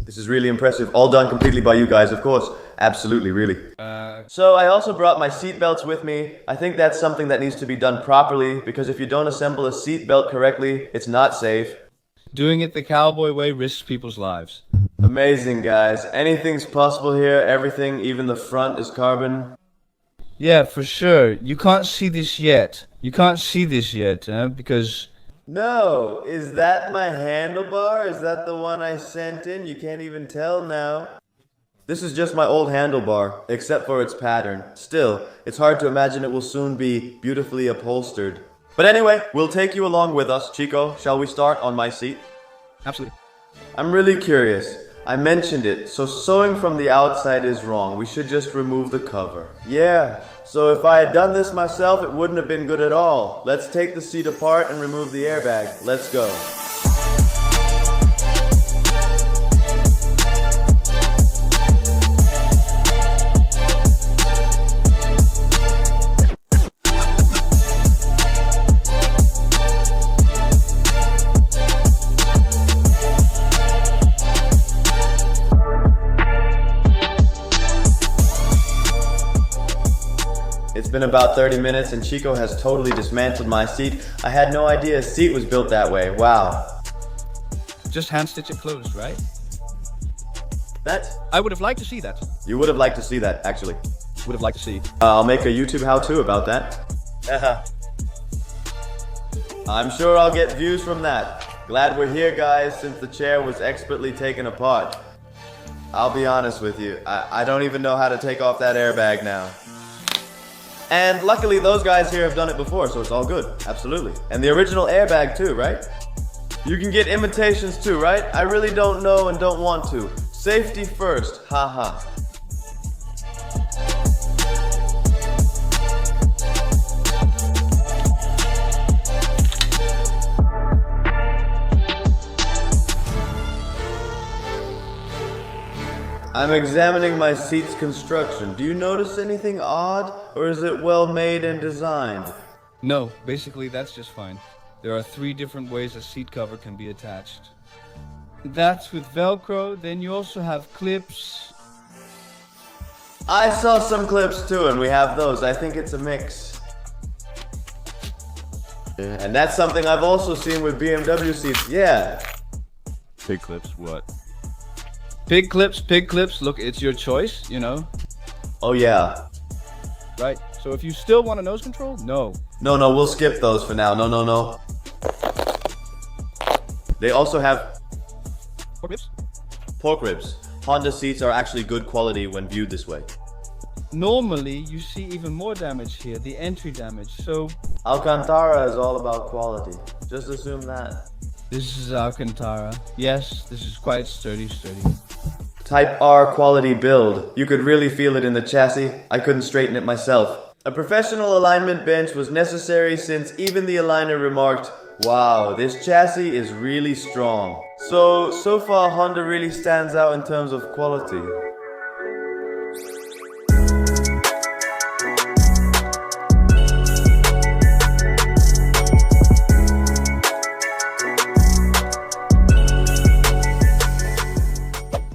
This is really impressive. All done completely by you guys, of course. Absolutely, really. So I also brought my seat belts with me. I think that's something that needs to be done properly, because if you don't assemble a seat belt correctly, it's not safe. Doing it the cowboy way risks people's lives. Amazing, guys. Anything's possible here. Everything, even the front, is carbon. Yeah, for sure. You can't see this yet. Because... No, is that my handlebar? Is that the one I sent in? You can't even tell now. This is just my old handlebar, except for its pattern. Still, it's hard to imagine it will soon be beautifully upholstered. But anyway, we'll take you along with us. Chico, shall we start on my seat? Absolutely. I'm really curious. I mentioned it, so sewing from the outside is wrong. We should just remove the cover. Yeah, so if I had done this myself, it wouldn't have been good at all. Let's take the seat apart and remove the airbag. Let's go. It's been about 30 minutes and Chico has totally dismantled my seat. I had no idea a seat was built that way. Wow. Just hand stitch it closed, right? That? I would have liked to see that. You would have liked to see that, actually. Would have liked to see. I'll make a YouTube how-to about that. I'm sure I'll get views from that. Glad we're here, guys, since the chair was expertly taken apart. I'll be honest with you, I don't even know how to take off that airbag now. And luckily those guys here have done it before, so it's all good. Absolutely. And the original airbag too, right? You can get imitations too, right? I really don't know and don't want to. Safety first, haha. I'm examining my seat's construction. Do you notice anything odd, or is it well made and designed? No, basically that's just fine. There are 3 different ways a seat cover can be attached. That's with Velcro, then you also have clips. I saw some clips too, and we have those. I think it's a mix. And that's something I've also seen with BMW seats, yeah. Pig clips, what? Pig clips, look, it's your choice, you know? Oh yeah. Right, so if you still want a nose control, no. No, we'll skip those for now. No. They also have Pork ribs? pork ribs. Honda seats are actually good quality when viewed this way. Normally, you see even more damage here, the entry damage, so... Alcantara is all about quality. Just assume that. This is Alcantara. Yes, this is quite sturdy. Type R quality build. You could really feel it in the chassis. I couldn't straighten it myself. A professional alignment bench was necessary since even the aligner remarked, "Wow, this chassis is really strong." So far Honda really stands out in terms of quality.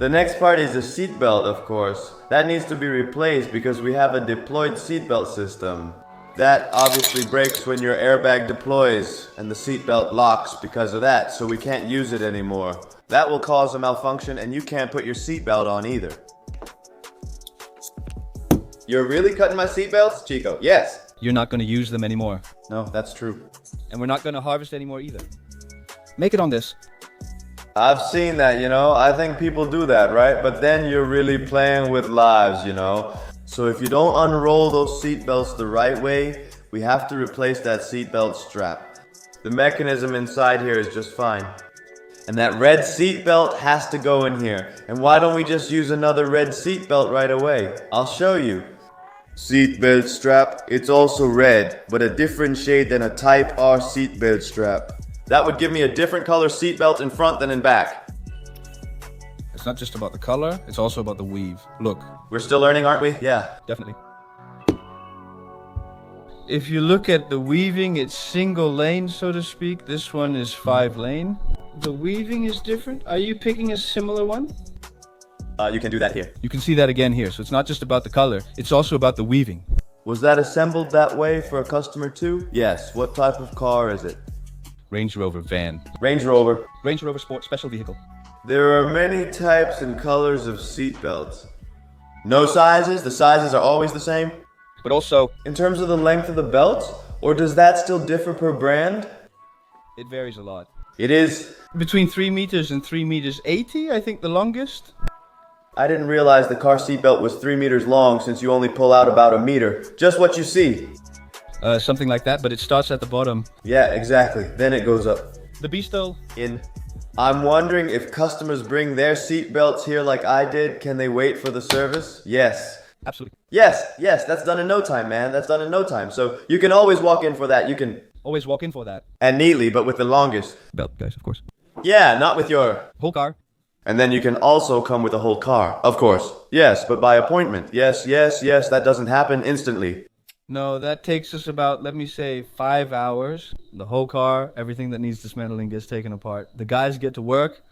The next part is the seatbelt, of course. That needs to be replaced because we have a deployed seatbelt system. That obviously breaks when your airbag deploys and the seatbelt locks because of that, so we can't use it anymore. That will cause a malfunction and you can't put your seatbelt on either. You're really cutting my seatbelts, Chico? Yes. You're not going to use them anymore. No, that's true. And we're not going to harvest anymore either. Make it on this. I've seen that, you know. I think people do that, right? But then you're really playing with lives, you know. So if you don't unroll those seatbelts the right way, we have to replace that seatbelt strap. The mechanism inside here is just fine. And that red seatbelt has to go in here. And why don't we just use another red seatbelt right away? I'll show you. Seatbelt strap, it's also red, but a different shade than a Type R seatbelt strap. That would give me a different color seatbelt in front than in back. It's not just about the color, it's also about the weave. Look. We're still learning, aren't we? Yeah. Definitely. If you look at the weaving, it's single lane, so to speak. This one is 5 lane. The weaving is different. Are you picking a similar one? You can do that here. You can see that again here. So it's not just about the color, it's also about the weaving. Was that assembled that way for a customer too? Yes. What type of car is it? Range Rover van. Range Rover. Range Rover Sport Special Vehicle. There are many types and colors of seatbelts. No sizes? The sizes are always the same? But also, In terms of the length of the belt? Or does that still differ per brand? it varies a lot. It is. Between 3 meters and 3 meters 80, I think the longest. I didn't realize the car seatbelt was 3 meters long since you only pull out about a meter. Just what you see. Something like that, but it starts at the bottom. Yeah, exactly. Then it goes up. The Beastal. In. I'm wondering if customers bring their seatbelts here like I did, can they wait for the service? Yes. Absolutely. Yes, that's done in no time, man. That's done in no time. So you can always walk in for that. You can. Always walk in for that. And neatly, but with the longest. Belt, guys, of course. Yeah, not with your. Whole car. And then you can also come with a whole car. Of course. Yes, but by appointment. Yes, that doesn't happen instantly. No, that takes us about, let me say, 5 hours. The whole car, everything that needs dismantling gets taken apart. The guys get to work.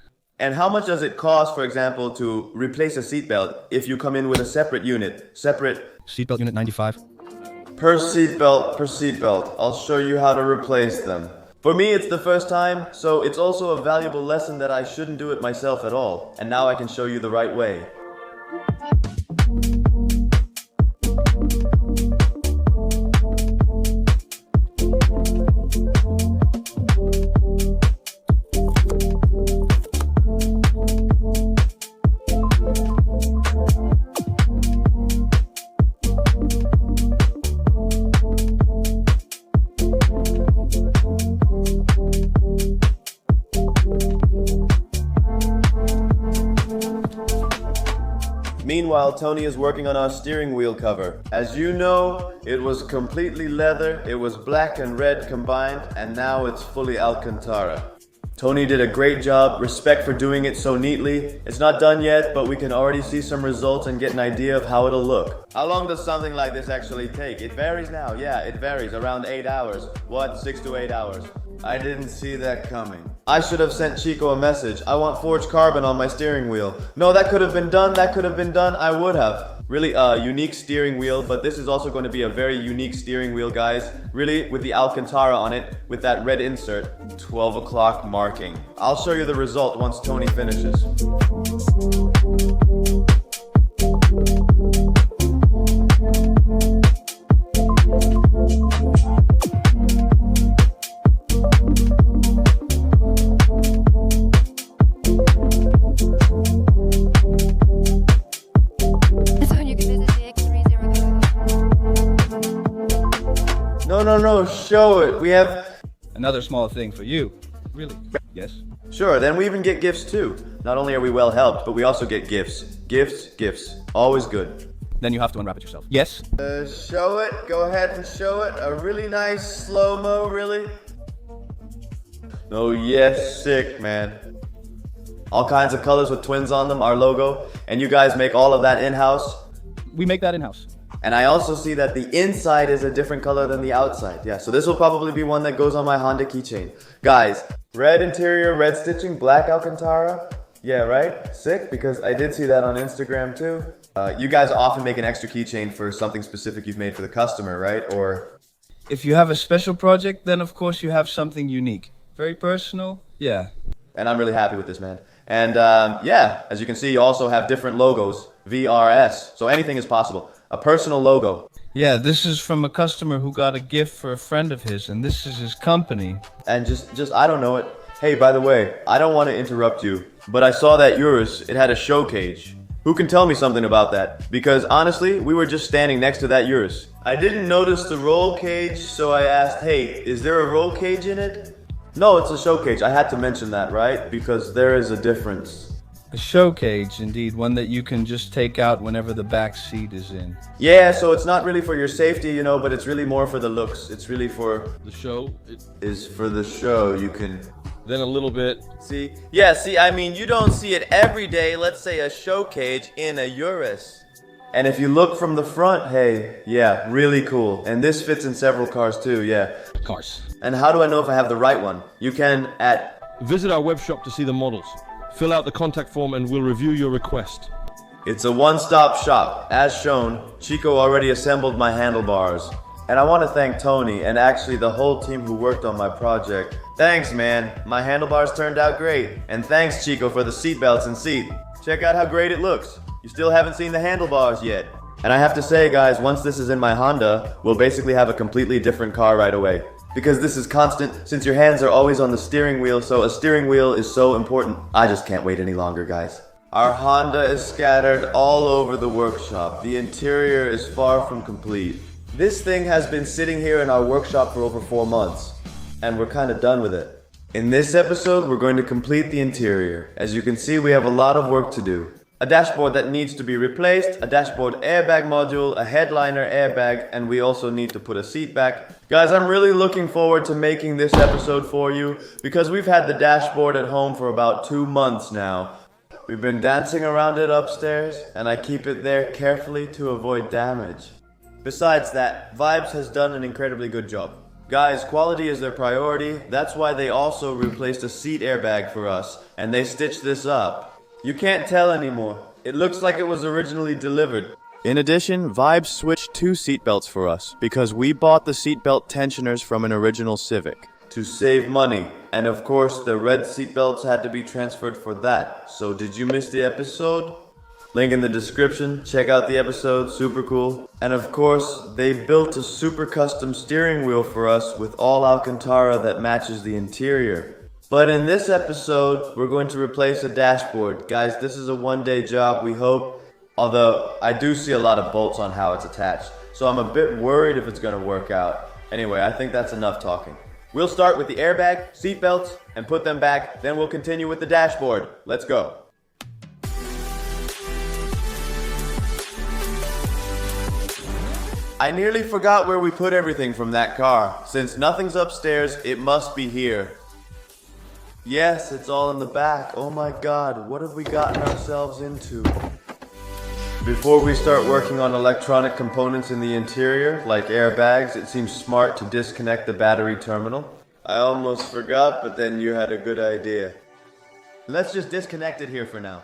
And how much does it cost, for example, to replace a seatbelt if you come in with a separate unit? Separate. Seatbelt unit 95. Per seatbelt. I'll show you how to replace them. For me, it's the first time, so it's also a valuable lesson that I shouldn't do it myself at all. And now I can show you the right way. Meanwhile, Tony is working on our steering wheel cover. As you know, it was completely leather, it was black and red combined, and now it's fully Alcantara. Tony did a great job, respect for doing it so neatly. It's not done yet, but we can already see some results and get an idea of how it'll look. How long does something like this actually take? It varies now, yeah, it varies, around 8 hours. What, 6 to 8 hours? I didn't see that coming. I should have sent Chico a message. I want forged carbon on my steering wheel. No, that could have been done, I would have. Really a unique steering wheel, but this is also going to be a very unique steering wheel, guys. Really, with the Alcantara on it, with that red insert, 12 o'clock marking. I'll show you the result once Tony finishes. No, show it. We have... Another small thing for you. Really? Yes? Sure, then we even get gifts too. Not only are we well helped, but we also get gifts. Gifts. Always good. Then you have to unwrap it yourself. Yes? Show it. Go ahead and show it. A really nice slow-mo, really. Oh yes, sick, man. All kinds of colors with twins on them, our logo. And you guys make all of that in-house? We make that in-house. And I also see that the inside is a different color than the outside. Yeah, so this will probably be one that goes on my Honda keychain. Guys, red interior, red stitching, black Alcantara. Yeah, right? Sick, because I did see that on Instagram too. You guys often make an extra keychain for something specific you've made for the customer, right? Or... If you have a special project, then of course you have something unique. Very personal, yeah. And I'm really happy with this, man. And yeah, as you can see, you also have different logos, VRS. So anything is possible. A personal logo. Yeah, this is from a customer who got a gift for a friend of his, and this is his company. And just I don't know it. Hey, by the way, I don't want to interrupt you, but I saw that yours, it had a show cage. Who can tell me something about that? Because honestly, we were just standing next to that yours. I didn't notice the roll cage, so I asked, hey, is there a roll cage in it? No, it's a show cage. I had to mention that, right? Because there is a difference. A show cage, indeed, one that you can just take out whenever the back seat is in. Yeah, so it's not really for your safety, you know, but it's really more for the looks. It's really for... The show, it Is for the show, you can... then a little bit. See? Yeah, see, I mean, you don't see it every day, let's say a show cage in a Urus. And if you look from the front, hey, yeah, really cool. And this fits in several cars too, yeah. Cars. And how do I know if I have the right one? You can at... Visit our web shop to see the models. Fill out the contact form and we'll review your request. It's a one-stop shop. As shown, Chico already assembled my handlebars. And I want to thank Tony and actually the whole team who worked on my project. Thanks, man. My handlebars turned out great. And thanks, Chico, for the seat belts and seat. Check out how great it looks. You still haven't seen the handlebars yet. And I have to say, guys, once this is in my Honda, we'll basically have a completely different car right away. Because this is constant, since your hands are always on the steering wheel, so a steering wheel is so important. I just can't wait any longer, guys. Our Honda is scattered all over the workshop. The interior is far from complete. This thing has been sitting here in our workshop for over 4 months, and we're kind of done with it. In this episode, we're going to complete the interior. As you can see, we have a lot of work to do. A dashboard that needs to be replaced, a dashboard airbag module, a headliner airbag, and we also need to put a seat back. Guys, I'm really looking forward to making this episode for you because we've had the dashboard at home for about 2 months now. We've been dancing around it upstairs, and I keep it there carefully to avoid damage. Besides that, Vibes has done an incredibly good job. Guys, quality is their priority. That's why they also replaced a seat airbag for us, and they stitched this up. You can't tell anymore. It looks like it was originally delivered. In addition, Vibes switched 2 seatbelts for us because we bought the seatbelt tensioners from an original Civic to save money. And of course, the red seatbelts had to be transferred for that. So did you miss the episode? Link in the description. Check out the episode. Super cool. And of course, they built a super custom steering wheel for us with all Alcantara that matches the interior. But in this episode, we're going to replace a dashboard. Guys, this is a one-day job, we hope. Although, I do see a lot of bolts on how it's attached. So I'm a bit worried if it's going to work out. Anyway, I think that's enough talking. We'll start with the airbag, seatbelts, and put them back. Then we'll continue with the dashboard. Let's go. I nearly forgot where we put everything from that car. Since nothing's upstairs, it must be here. Yes, it's all in the back. Oh my god, what have we gotten ourselves into? Before we start working on electronic components in the interior, like airbags, it seems smart to disconnect the battery terminal. I almost forgot, but then you had a good idea. Let's just disconnect it here for now.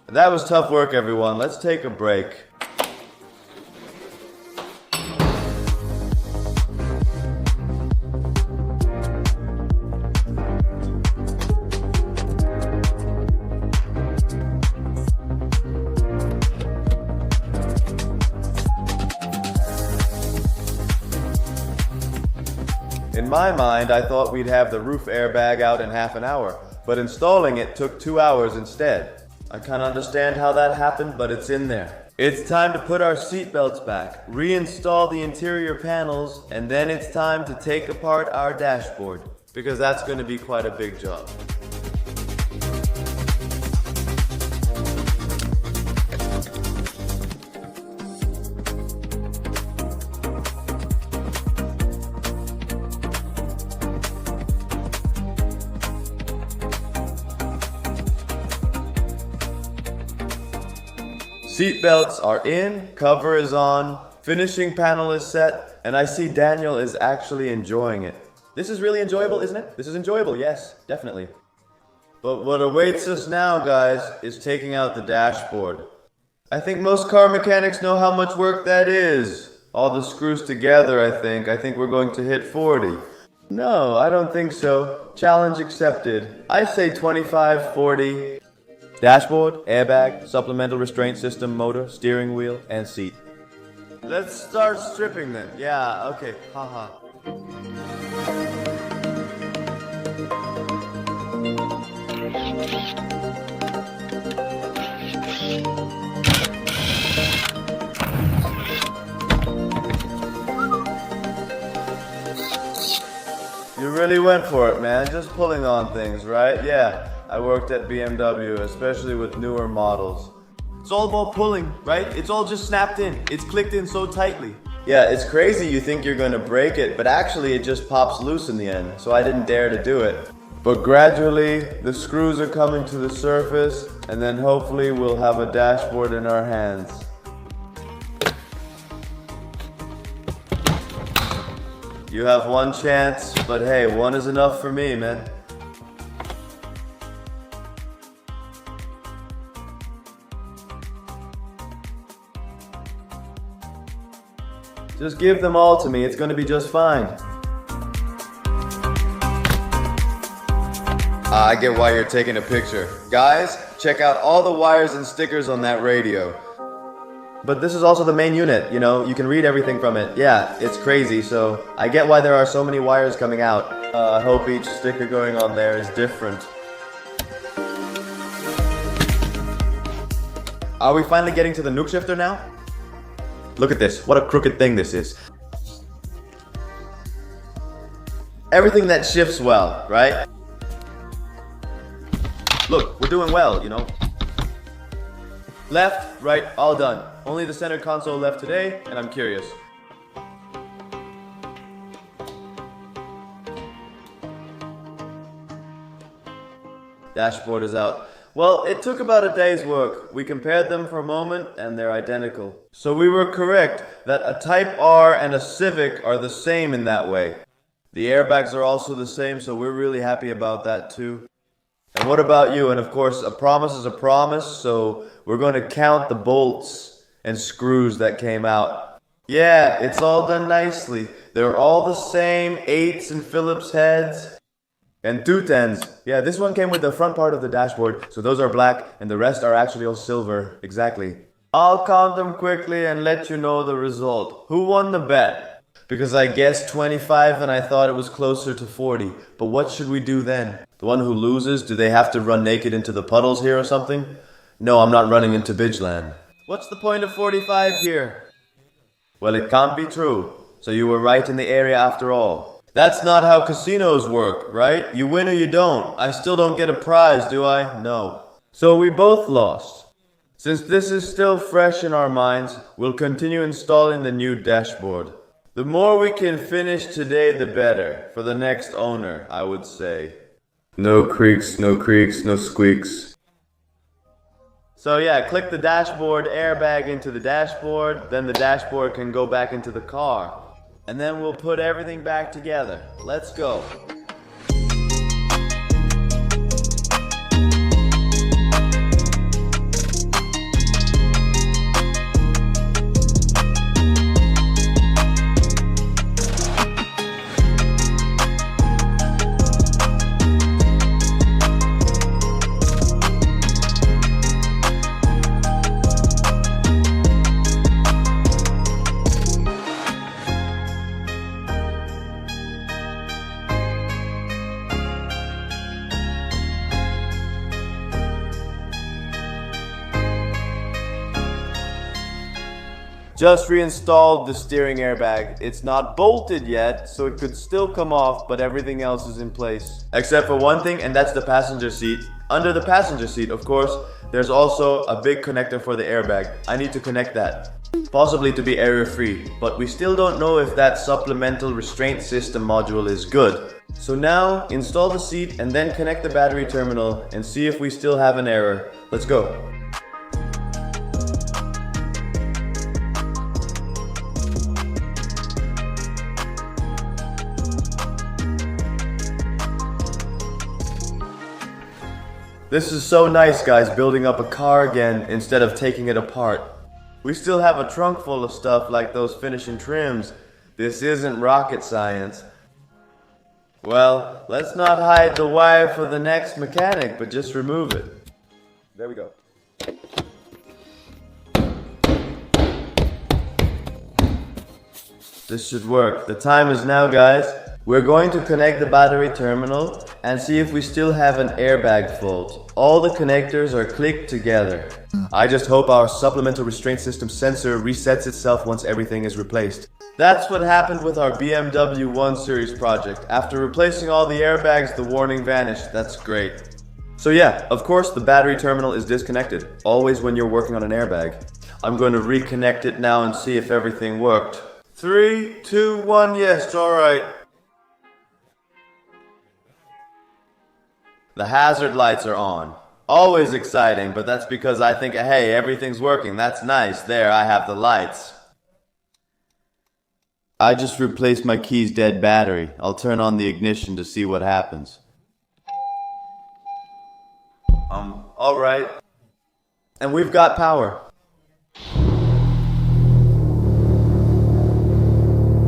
That was tough work, everyone. Let's take a break. In my mind, I thought we'd have the roof airbag out in half an hour, but installing it took 2 hours instead. I can't understand how that happened, but it's in there. It's time to put our seatbelts back, reinstall the interior panels, and then it's time to take apart our dashboard, because that's going to be quite a big job. Seatbelts are in, cover is on, finishing panel is set, and I see Daniel is actually enjoying it. This is really enjoyable, isn't it? This is enjoyable, yes, definitely. But what awaits us now, guys, is taking out the dashboard. I think most car mechanics know how much work that is. All the screws together, I think. I think we're going to hit 40. No, I don't think so. Challenge accepted. I say 25, 40. Dashboard, airbag, supplemental restraint system, motor, steering wheel, and seat. Let's start stripping them. Yeah, okay. Haha. You really went for it, man. Just pulling on things, right? Yeah, I worked at BMW, especially with newer models. It's all about pulling, right? It's all just snapped in. It's clicked in so tightly. Yeah, it's crazy you think you're going to break it, but actually it just pops loose in the end, so I didn't dare to do it. But gradually, the screws are coming to the surface, and then hopefully we'll have a dashboard in our hands. You have one chance, but hey, one is enough for me, man. Just give them all to me, it's gonna be just fine. I get why you're taking a picture. Guys, check out all the wires and stickers on that radio. But this is also the main unit, you know, you can read everything from it. Yeah, it's crazy, so I get why there are so many wires coming out. I hope each sticker going on there is different. Are we finally getting to the nuke shifter now? Look at this, what a crooked thing this is. Everything that shifts well, right? Look, we're doing well, you know. Left, right, all done. Only the center console left today, and I'm curious. Dashboard is out. Well, it took about a day's work. We compared them for a moment, and they're identical. So we were correct that a Type R and a Civic are the same in that way. The airbags are also the same, so we're really happy about that too. And what about you? And of course, a promise is a promise, so we're going to count the bolts and screws that came out. Yeah, it's all done nicely. They're all the same, 8s and Phillips heads. And 210s. Yeah, this one came with the front part of the dashboard, so those are black, and the rest are actually all silver. Exactly. I'll count them quickly and let you know the result. Who won the bet? Because I guessed 25 and I thought it was closer to 40. But what should we do then? The one who loses, do they have to run naked into the puddles here or something? No, I'm not running into Bidgeland. What's the point of 45 here? Well, it can't be true. So you were right in the area after all. That's not how casinos work, right? You win or you don't. I still don't get a prize, do I? No. So we both lost. Since this is still fresh in our minds, we'll continue installing the new dashboard. The more we can finish today, the better. For the next owner, I would say. No creaks, no squeaks. So yeah, click the dashboard airbag into the dashboard, then the dashboard can go back into the car. And then we'll put everything back together. Let's go. Just reinstalled the steering airbag. It's not bolted yet, so it could still come off, but everything else is in place. Except for one thing, and that's the passenger seat. Under the passenger seat, of course, there's also a big connector for the airbag. I need to connect that. Possibly to be error-free, but we still don't know if that supplemental restraint system module is good. So now, install the seat and then connect the battery terminal and see if we still have an error. Let's go. This is so nice, guys, building up a car again instead of taking it apart. We still have a trunk full of stuff like those finishing trims. This isn't rocket science. Well, let's not hide the wire for the next mechanic, but just remove it. There we go. This should work. The time is now, guys. We're going to connect the battery terminal and see if we still have an airbag fault. All the connectors are clicked together. I just hope our supplemental restraint system sensor resets itself once everything is replaced. That's what happened with our BMW 1 Series project. After replacing all the airbags, the warning vanished. That's great. So yeah, of course the battery terminal is disconnected, always when you're working on an airbag. I'm going to reconnect it now and see if everything worked. 3, 2, 1, yes, alright. The hazard lights are on. Always exciting, but that's because I think, hey, everything's working. That's nice. There, I have the lights. I just replaced my key's dead battery. I'll turn on the ignition to see what happens. Alright. And we've got power.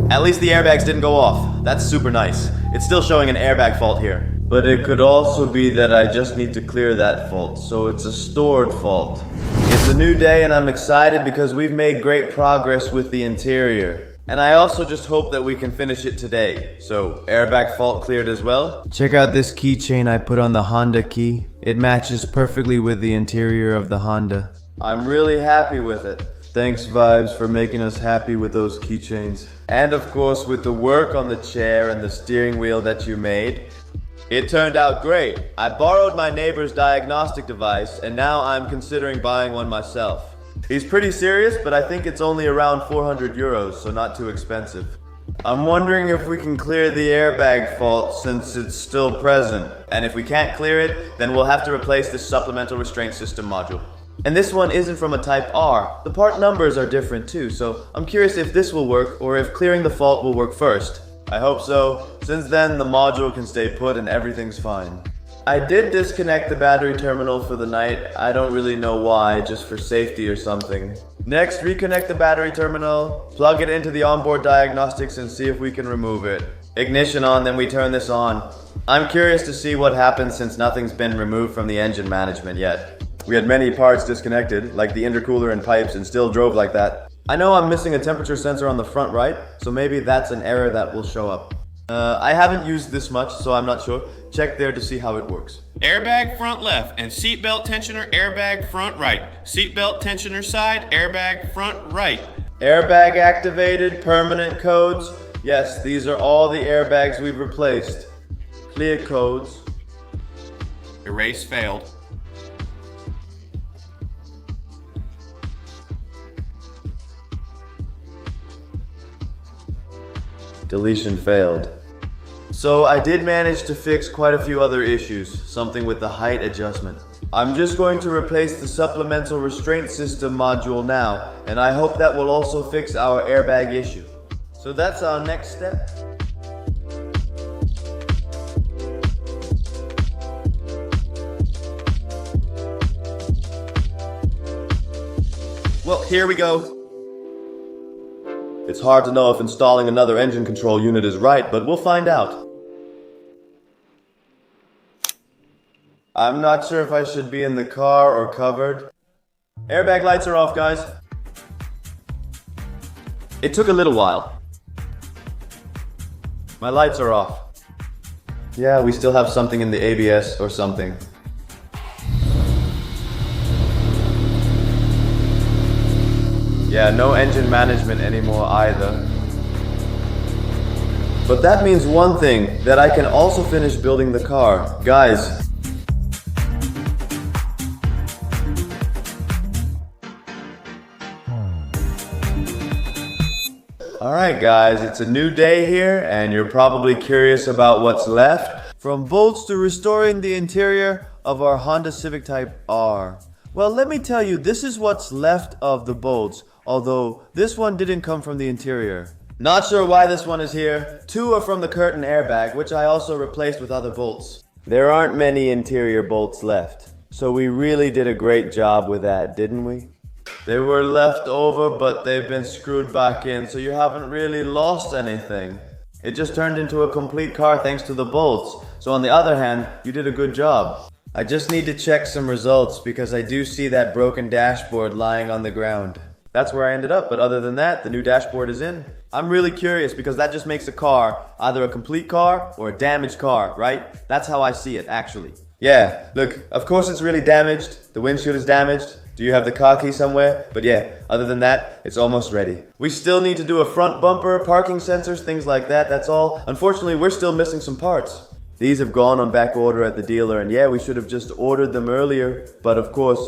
At least the airbags didn't go off. That's super nice. It's still showing an airbag fault here. But it could also be that I just need to clear that fault, so it's a stored fault. It's a new day and I'm excited because we've made great progress with the interior. And I also just hope that we can finish it today. So, airbag fault cleared as well. Check out this keychain I put on the Honda key. It matches perfectly with the interior of the Honda. I'm really happy with it. Thanks Vibes for making us happy with those keychains. And of course with the work on the chair and the steering wheel that you made. It turned out great. I borrowed my neighbor's diagnostic device and now I'm considering buying one myself. He's pretty serious, but I think it's only around 400 euros, so not too expensive. I'm wondering if we can clear the airbag fault since it's still present. And if we can't clear it, then we'll have to replace this supplemental restraint system module. And this one isn't from a Type R. The part numbers are different too, so I'm curious if this will work or if clearing the fault will work first. I hope so. Since then, the module can stay put and everything's fine. I did disconnect the battery terminal for the night. I don't really know why, just for safety or something. Next, reconnect the battery terminal, plug it into the onboard diagnostics and see if we can remove it. Ignition on, then we turn this on. I'm curious to see what happens since nothing's been removed from the engine management yet. We had many parts disconnected, like the intercooler and pipes, and still drove like that. I know I'm missing a temperature sensor on the front right, so maybe that's an error that will show up. I haven't used this much, so I'm not sure. Check there to see how it works. Airbag front left and seatbelt tensioner airbag front right. Seatbelt tensioner side, airbag front right. Airbag activated, permanent codes. Yes, these are all the airbags we've replaced. Clear codes. Erase failed. Deletion failed. So I did manage to fix quite a few other issues, something with the height adjustment. I'm just going to replace the supplemental restraint system module now, and I hope that will also fix our airbag issue. So that's our next step. Well, here we go. It's hard to know if installing another engine control unit is right, but we'll find out. I'm not sure if I should be in the car or covered. Airbag lights are off, guys. It took a little while. My lights are off. Yeah, we still have something in the ABS or something. Yeah, no engine management anymore either. But that means one thing, that I can also finish building the car. Guys. Alright guys, it's a new day here, and you're probably curious about what's left. From bolts to restoring the interior of our Honda Civic Type R. Well, let me tell you, this is what's left of the bolts. Although, this one didn't come from the interior. Not sure why this one is here. 2 are from the curtain airbag, which I also replaced with other bolts. There aren't many interior bolts left. So we really did a great job with that, didn't we? They were left over, but they've been screwed back in, so you haven't really lost anything. It just turned into a complete car thanks to the bolts. So on the other hand, you did a good job. I just need to check some results because I do see that broken dashboard lying on the ground. That's where I ended up, but other than that, the new dashboard is in. I'm really curious because that just makes a car either a complete car or a damaged car, right? That's how I see it, actually. Yeah, look, of course it's really damaged. The windshield is damaged. Do you have the car key somewhere? But yeah, other than that, it's almost ready. We still need to do a front bumper, parking sensors, things like that, that's all. Unfortunately, we're still missing some parts. These have gone on back order at the dealer, and yeah, we should have just ordered them earlier. But of course,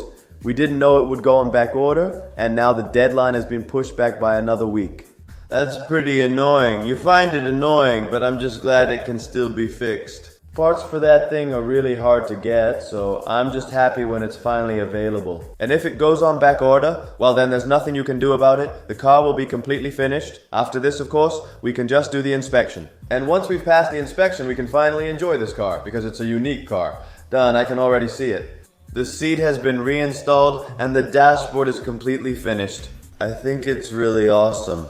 we didn't know it would go on back order, and now the deadline has been pushed back by another week. That's pretty annoying. You find it annoying, but I'm just glad it can still be fixed. Parts for that thing are really hard to get, so I'm just happy when it's finally available. And if it goes on back order, well then there's nothing you can do about it. The car will be completely finished. After this, of course, we can just do the inspection. And once we've passed the inspection, we can finally enjoy this car, because it's a unique car. Done, I can already see it. The seat has been reinstalled, and the dashboard is completely finished. I think it's really awesome.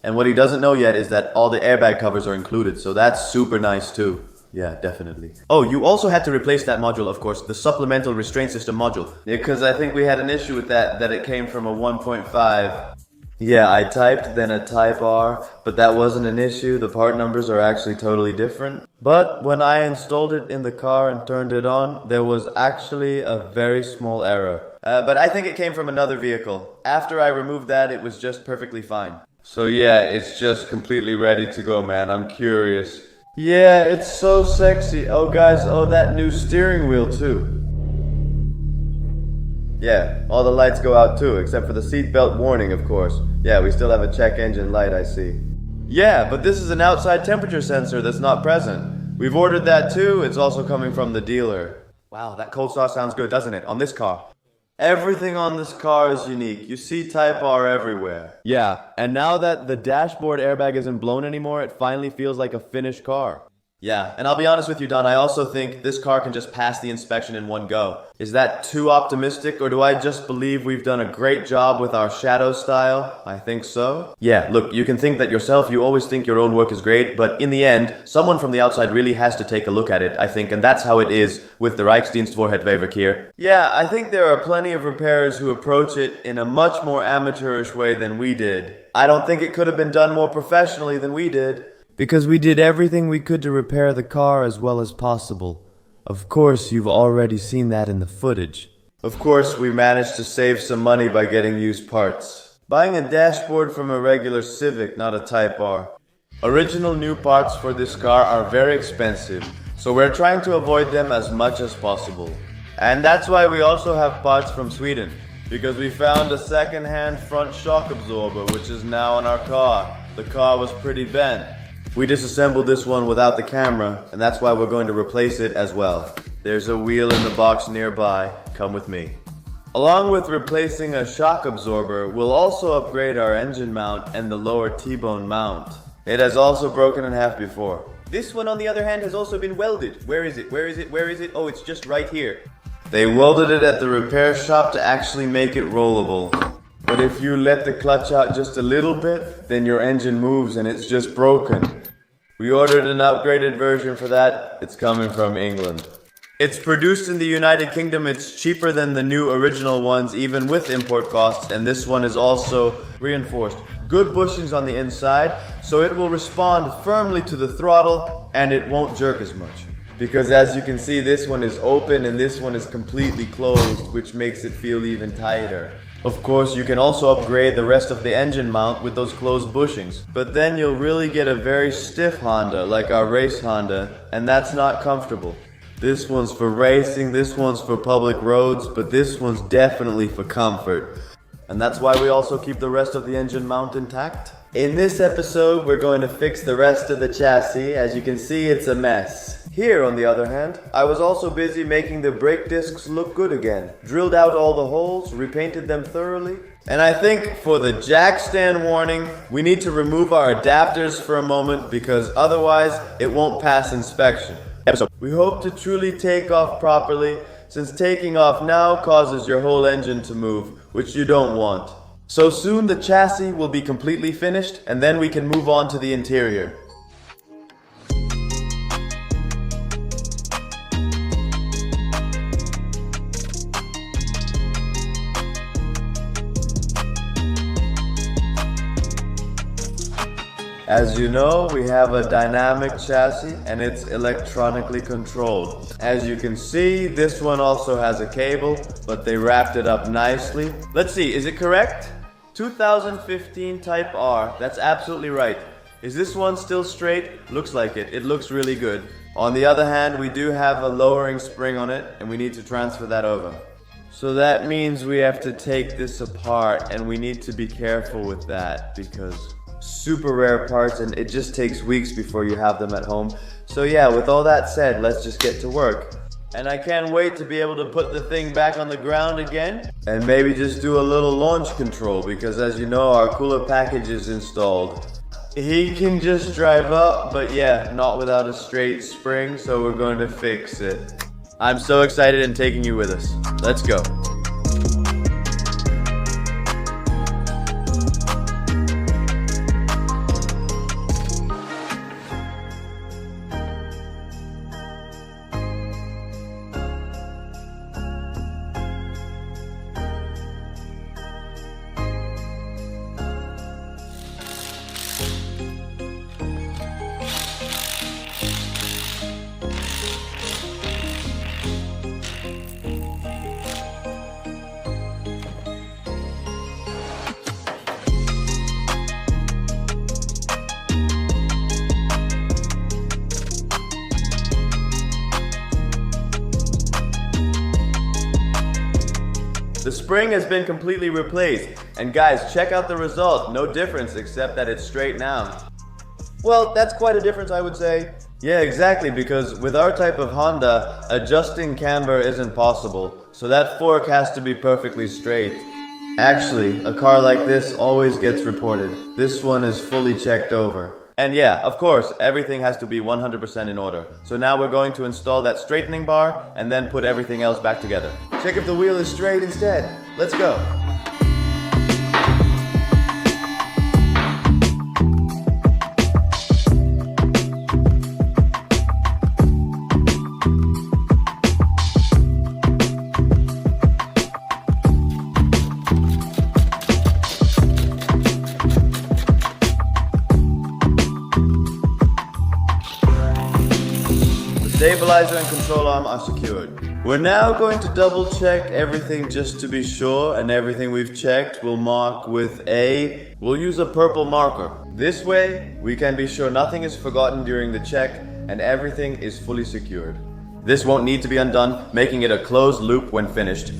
And what he doesn't know yet is that all the airbag covers are included, so that's super nice too. Yeah, definitely. Oh, you also had to replace that module, of course, the supplemental restraint system module. Yeah, because I think we had an issue with that it came from a 1.5. Yeah, I typed then a type R, but that wasn't an issue. The part numbers are actually totally different. But when I installed it in the car and turned it on, there was actually a very small error. But I think it came from another vehicle. After I removed that, it was just perfectly fine. So yeah, it's just completely ready to go, man. I'm curious. Yeah, it's so sexy. Oh guys, oh that new steering wheel too. Yeah, all the lights go out too, except for the seatbelt warning, of course. Yeah, we still have a check engine light, I see. Yeah, but this is an outside temperature sensor that's not present. We've ordered that too, it's also coming from the dealer. Wow, that cold start sounds good, doesn't it, on this car? Everything on this car is unique. You see Type R everywhere. Yeah, and now that the dashboard airbag isn't blown anymore, it finally feels like a finished car. Yeah, and I'll be honest with you, Don, I also think this car can just pass the inspection in one go. Is that too optimistic, or do I just believe we've done a great job with our shadow style? I think so. Yeah, look, you can think that yourself, you always think your own work is great, but in the end, someone from the outside really has to take a look at it, I think, and that's how it is with the Rijksdienstvoorhetwerk here. Yeah, I think there are plenty of repairers who approach it in a much more amateurish way than we did. I don't think it could have been done more professionally than we did. Because we did everything we could to repair the car as well as possible. Of course, you've already seen that in the footage. Of course, we managed to save some money by getting used parts. Buying a dashboard from a regular Civic, not a Type R. Original new parts for this car are very expensive, so we're trying to avoid them as much as possible. And that's why we also have parts from Sweden. Because we found a second-hand front shock absorber, which is now in our car. The car was pretty bent. We disassembled this one without the camera, and that's why we're going to replace it as well. There's a wheel in the box nearby. Come with me. Along with replacing a shock absorber, we'll also upgrade our engine mount and the lower T-bone mount. It has also broken in half before. This one, on the other hand, has also been welded. Where is it? Where is it? Where is it? Oh, it's just right here. They welded it at the repair shop to actually make it rollable. But if you let the clutch out just a little bit, then your engine moves and it's just broken. We ordered an upgraded version for that. It's coming from England. It's produced in the United Kingdom. It's cheaper than the new original ones, even with import costs, and this one is also reinforced. Good bushings on the inside, so it will respond firmly to the throttle and it won't jerk as much. Because as you can see, this one is open and this one is completely closed, which makes it feel even tighter. Of course, you can also upgrade the rest of the engine mount with those closed bushings. But then you'll really get a very stiff Honda, like our race Honda, and that's not comfortable. This one's for racing, this one's for public roads, but this one's definitely for comfort. And that's why we also keep the rest of the engine mount intact. In this episode, we're going to fix the rest of the chassis. As you can see, it's a mess. Here, on the other hand, I was also busy making the brake discs look good again. Drilled out all the holes, repainted them thoroughly. And I think for the jack stand warning, we need to remove our adapters for a moment because otherwise it won't pass inspection. We hope to truly take off properly, since taking off now causes your whole engine to move, which you don't want. So soon the chassis will be completely finished, and then we can move on to the interior. As you know, we have a dynamic chassis and it's electronically controlled. As you can see, this one also has a cable, but they wrapped it up nicely. Let's see, is it correct? 2015 Type R, that's absolutely right. Is this one still straight? Looks like it. It looks really good. On the other hand, we do have a lowering spring on it and we need to transfer that over. So that means we have to take this apart and we need to be careful with that because super rare parts and it just takes weeks before you have them at home. So yeah, with all that said, let's just get to work. And I can't wait to be able to put the thing back on the ground again and maybe just do a little launch control because as you know, our cooler package is installed. He can just drive up, but yeah, not without a straight spring, so we're going to fix it. I'm so excited and taking you with us. Let's go. The spring has been completely replaced, and guys, check out the result. No difference except that it's straight now. Well, that's quite a difference, I would say. Yeah, exactly, because with our type of Honda, adjusting camber isn't possible, so that fork has to be perfectly straight. Actually, a car like this always gets reported. This one is fully checked over. And yeah, of course, everything has to be 100% in order. So now we're going to install that straightening bar and then put everything else back together. Check if the wheel is straight instead. Let's go. Stabilizer and control arm are secured. We're now going to double check everything just to be sure, and everything we've checked we'll mark with A. We'll use a purple marker. This way, we can be sure nothing is forgotten during the check and everything is fully secured. This won't need to be undone, making it a closed loop when finished.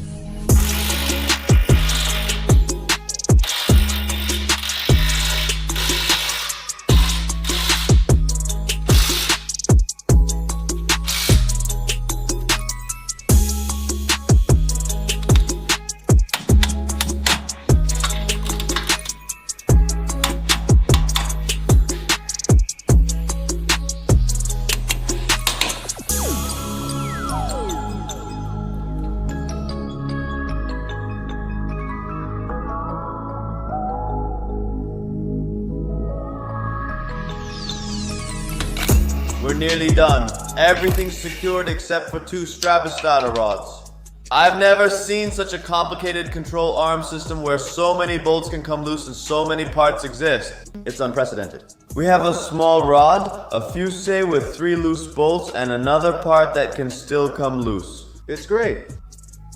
We're nearly done. Everything's secured except for 2 Strabistada rods. I've never seen such a complicated control arm system where so many bolts can come loose and so many parts exist. It's unprecedented. We have a small rod, a fusee with 3 loose bolts, and another part that can still come loose. It's great.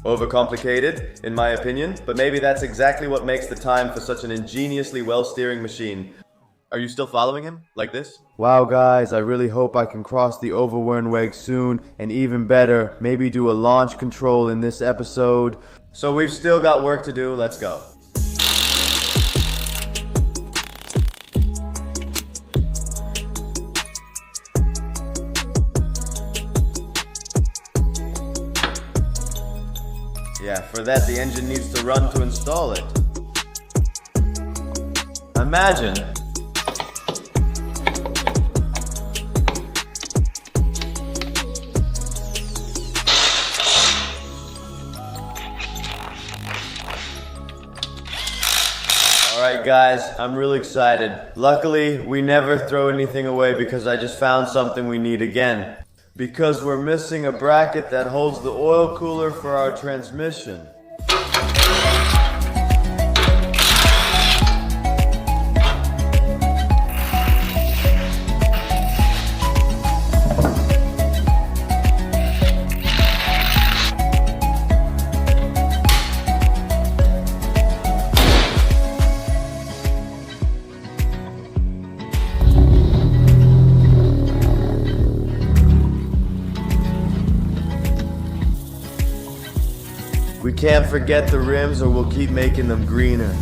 Overcomplicated, in my opinion, but maybe that's exactly what makes the time for such an ingeniously well-steering machine. Are you still following him? Like this? Wow guys, I really hope I can cross the Overwernweg soon, and even better, maybe do a launch control in this episode. So we've still got work to do, let's go. Yeah, for that the engine needs to run to install it. Imagine. guys, I'm really excited. Luckily, we never throw anything away because I just found something we need again. Because we're missing a bracket that holds the oil cooler for our transmission. We can't forget the rims or we'll keep making them greener.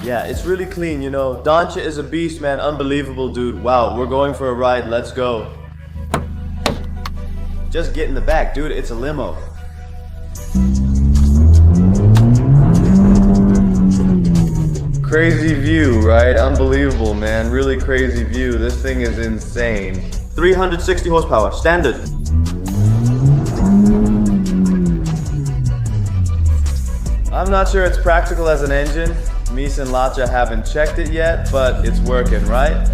Yeah, it's really clean, you know. Doncha is a beast, man. Unbelievable, dude. Wow, we're going for a ride. Let's go. Just get in the back, dude. It's a limo. Crazy view, right? Unbelievable, man. Really crazy view. This thing is insane. 360 horsepower, standard. I'm not sure it's practical as an engine. Mies and Lacha haven't checked it yet, but it's working, right?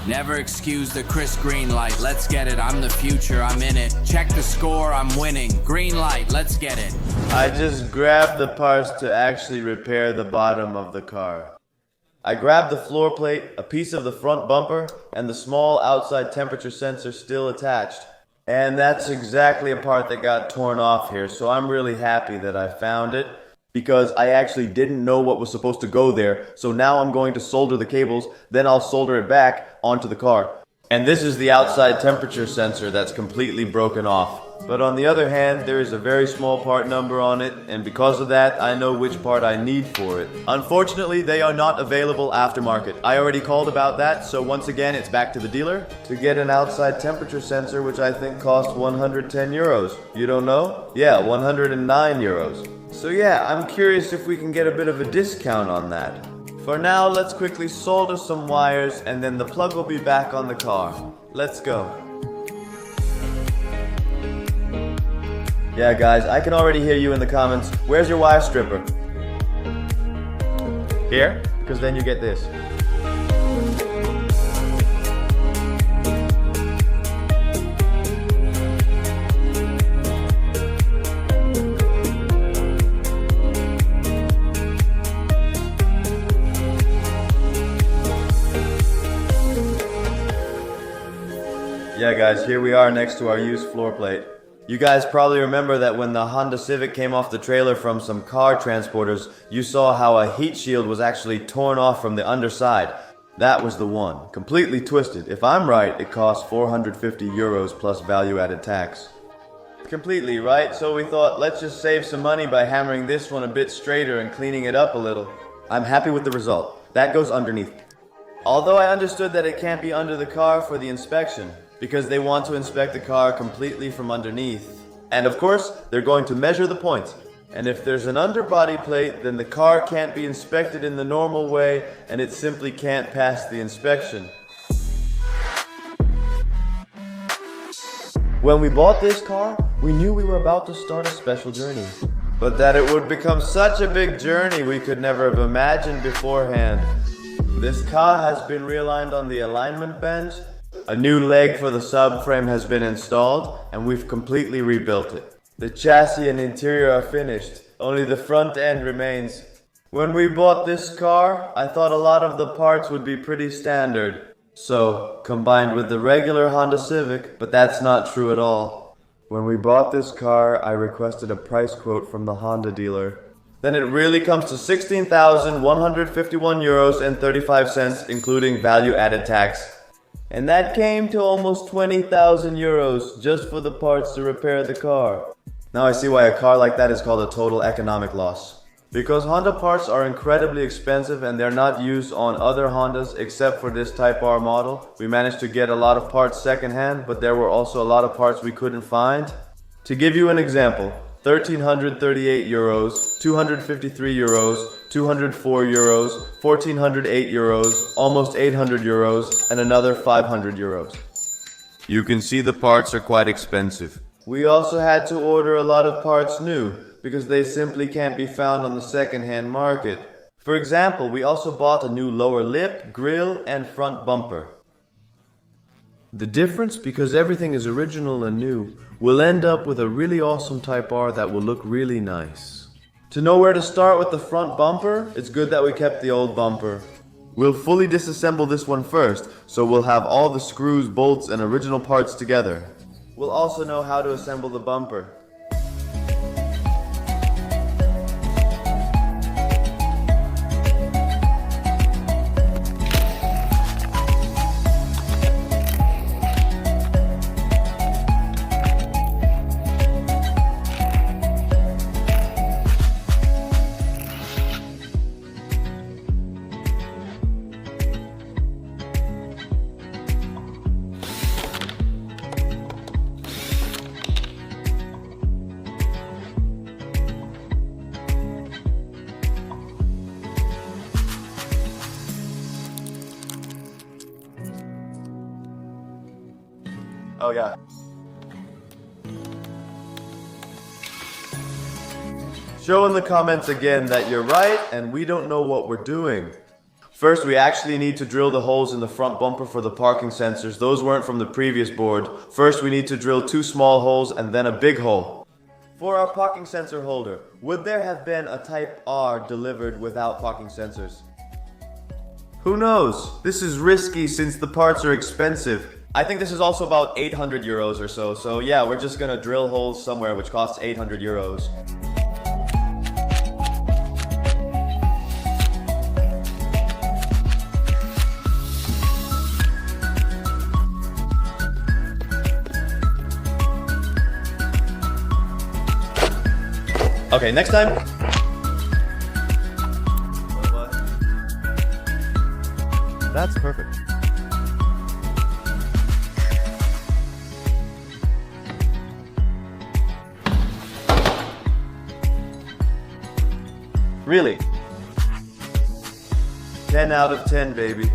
Never excuse the Chris green light. Let's get it. I'm the future. I'm in it. Check the score. I'm winning. Green light. Let's get it. I just grabbed the parts to actually repair the bottom of the car. I grabbed the floor plate, a piece of the front bumper, and the small outside temperature sensor still attached. And that's exactly a part that got torn off here, so I'm really happy that I found it, because I actually didn't know what was supposed to go there, so now I'm going to solder the cables, then I'll solder it back onto the car. And this is the outside temperature sensor that's completely broken off. But on the other hand, there is a very small part number on it, and because of that, I know which part I need for it. Unfortunately, they are not available aftermarket. I already called about that, so once again, it's back to the dealer to get an outside temperature sensor, which I think cost 110 euros. You don't know? Yeah, 109 euros. So yeah, I'm curious if we can get a bit of a discount on that. For now, let's quickly solder some wires, and then the plug will be back on the car. Let's go. Yeah, guys, I can already hear you in the comments. Where's your wire stripper? Here? Because then you get this. Yeah, guys, here we are next to our used floor plate. You guys probably remember that when the Honda Civic came off the trailer from some car transporters, you saw how a heat shield was actually torn off from the underside. That was the one, completely twisted. If I'm right, it cost 450 euros plus value-added tax. Completely, right? So we thought, let's just save some money by hammering this one a bit straighter and cleaning it up a little. I'm happy with the result. That goes underneath. Although I understood that it can't be under the car for the inspection, because they want to inspect the car completely from underneath. And of course, they're going to measure the points. And if there's an underbody plate, then the car can't be inspected in the normal way, and it simply can't pass the inspection. When we bought this car, we knew we were about to start a special journey. But that it would become such a big journey we could never have imagined beforehand. This car has been realigned on the alignment bench. A new leg for the subframe has been installed, and we've completely rebuilt it. The chassis and interior are finished, only the front end remains. When we bought this car, I thought a lot of the parts would be pretty standard. So, combined with the regular Honda Civic, but that's not true at all. When we bought this car, I requested a price quote from the Honda dealer. Then it really comes to 16,151 euros and 35 cents, including value-added tax. And that came to almost 20,000 euros just for the parts to repair the car. Now I see why a car like that is called a total economic loss. Because Honda parts are incredibly expensive and they're not used on other Hondas except for this Type R model, we managed to get a lot of parts secondhand, but there were also a lot of parts we couldn't find. To give you an example, 1338 euros, 253 euros, 204 euros, 1408 euros, almost 800 euros, and another 500 euros. You can see the parts are quite expensive. We also had to order a lot of parts new, because they simply can't be found on the second-hand market. For example, we also bought a new lower lip, grille, and front bumper. The difference, because everything is original and new, we'll end up with a really awesome Type R that will look really nice. To know where to start with the front bumper, it's good that we kept the old bumper. We'll fully disassemble this one first, so we'll have all the screws, bolts, and original parts together. We'll also know how to assemble the bumper. Oh yeah. Show in the comments again that you're right and we don't know what we're doing. First, we actually need to drill the holes in the front bumper for the parking sensors. Those weren't from the previous board. First, we need to drill 2 small holes and then a big hole. For our parking sensor holder, would there have been a Type R delivered without parking sensors? Who knows? This is risky since the parts are expensive. I think this is also about 800 euros or so. So yeah, we're just gonna drill holes somewhere which costs 800 euros. Okay, next time. That's perfect. Really? 10 out of 10, baby.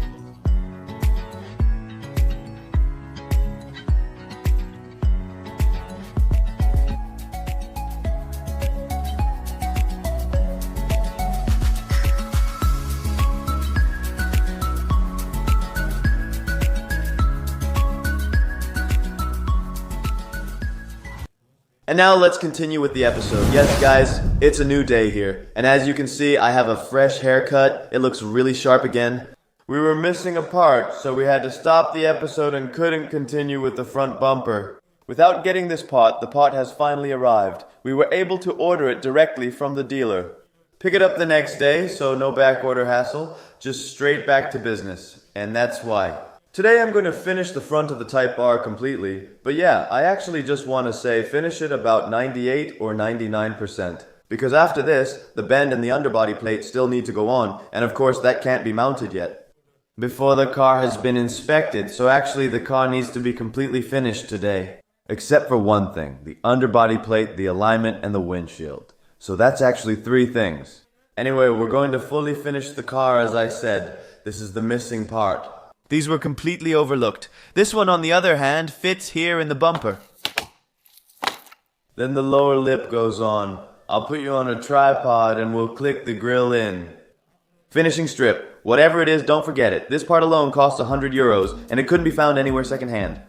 And now let's continue with the episode. Yes guys, it's a new day here. And as you can see, I have a fresh haircut. It looks really sharp again. We were missing a part, so we had to stop the episode and couldn't continue with the front bumper. Without getting this part, the part has finally arrived. We were able to order it directly from the dealer. Pick it up the next day, so no back order hassle, just straight back to business. And that's why. Today I'm going to finish the front of the Type R completely, but yeah, I actually just want to say finish it about 98 or 99%. Because after this, the bend and the underbody plate still need to go on, and of course that can't be mounted yet. Before the car has been inspected, so actually the car needs to be completely finished today. Except for one thing, the underbody plate, the alignment, and the windshield. So that's actually 3 things. Anyway, we're going to fully finish the car as I said. This is the missing part. These were completely overlooked. This one, on the other hand, fits here in the bumper. Then the lower lip goes on. I'll put you on a tripod and we'll click the grill in. Finishing strip. Whatever it is, don't forget it. This part alone costs 100 euros, and it couldn't be found anywhere secondhand.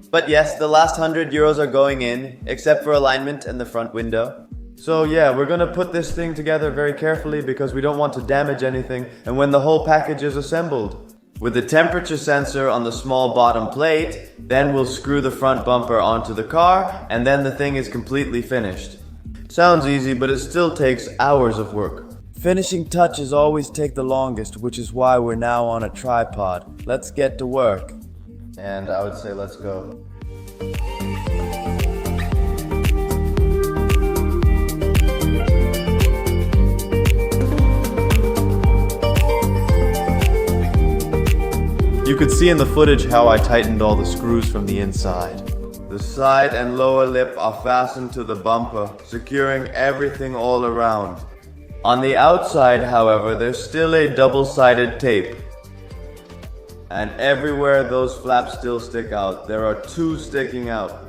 But yes, the last 100 euros are going in, except for alignment and the front window. So yeah, we're gonna put this thing together very carefully because we don't want to damage anything, and when the whole package is assembled. With the temperature sensor on the small bottom plate, then we'll screw the front bumper onto the car, and then the thing is completely finished. It sounds easy, but it still takes hours of work. Finishing touches always take the longest, which is why we're now on a tripod. Let's get to work. And I would say let's go. could see in the footage how I tightened all the screws from the inside. The side and lower lip are fastened to the bumper, securing everything all around. On the outside, however, there's still a double-sided tape. And everywhere those flaps still stick out, there are two sticking out.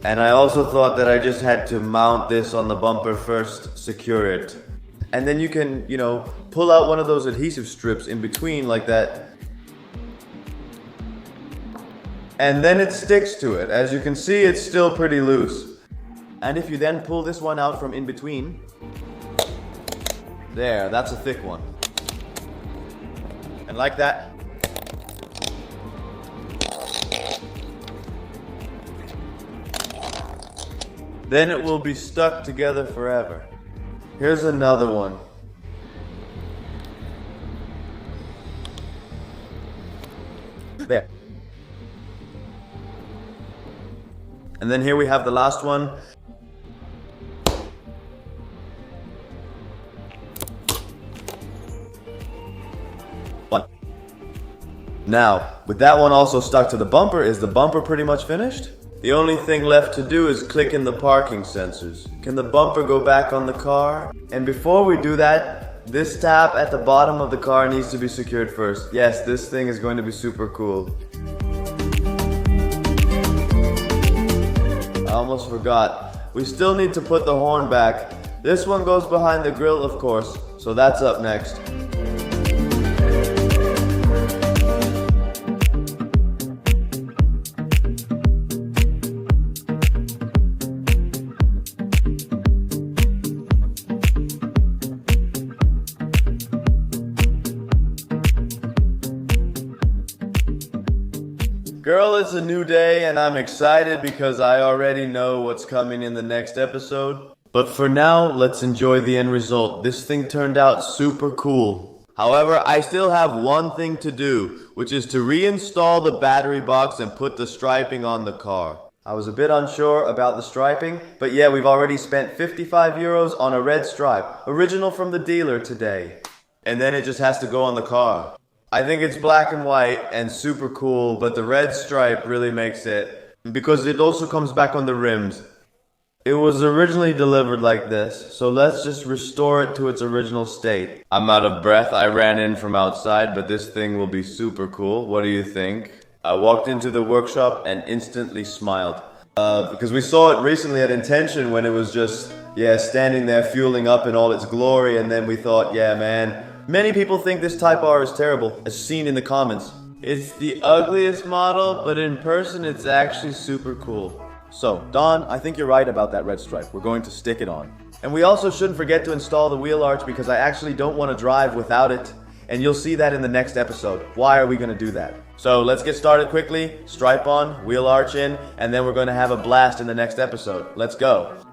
And I also thought that I just had to mount this on the bumper first, secure it. And then you can, pull out one of those adhesive strips in between like that. And then it sticks to it. As you can see, it's still pretty loose. And if you then pull this one out from in between, there, that's a thick one. And like that, then it will be stuck together forever. Here's another one. There. And then here we have the last one. Now, with that one also stuck to the bumper, is the bumper pretty much finished? The only thing left to do is click in the parking sensors. Can the bumper go back on the car? And before we do that, this tab at the bottom of the car needs to be secured first. Yes, this thing is going to be super cool. I almost forgot. We still need to put the horn back. This one goes behind the grille, of course, so that's up next. Girl, it's a new day and I'm excited because I already know what's coming in the next episode. But for now, let's enjoy the end result. This thing turned out super cool. However, I still have one thing to do, which is to reinstall the battery box and put the striping on the car. I was a bit unsure about the striping, but yeah, we've already spent 55 euros on a red stripe, original from the dealer today. And then it just has to go on the car. I think it's black and white and super cool, but the red stripe really makes it, because it also comes back on the rims. It was originally delivered like this, so let's just restore it to its original state. I'm out of breath, I ran in from outside, but this thing will be super cool. What do you think? I walked into the workshop and instantly smiled. Because we saw it recently at Intention when it was just, standing there fueling up in all its glory, and then we thought, man, many people think this Type R is terrible, as seen in the comments. It's the ugliest model, but in person it's actually super cool. So, Don, I think you're right about that red stripe. We're going to stick it on. And we also shouldn't forget to install the wheel arch because I actually don't want to drive without it. And you'll see that in the next episode. Why are we going to do that? So let's get started quickly. Stripe on, wheel arch in, and then we're going to have a blast in the next episode. Let's go.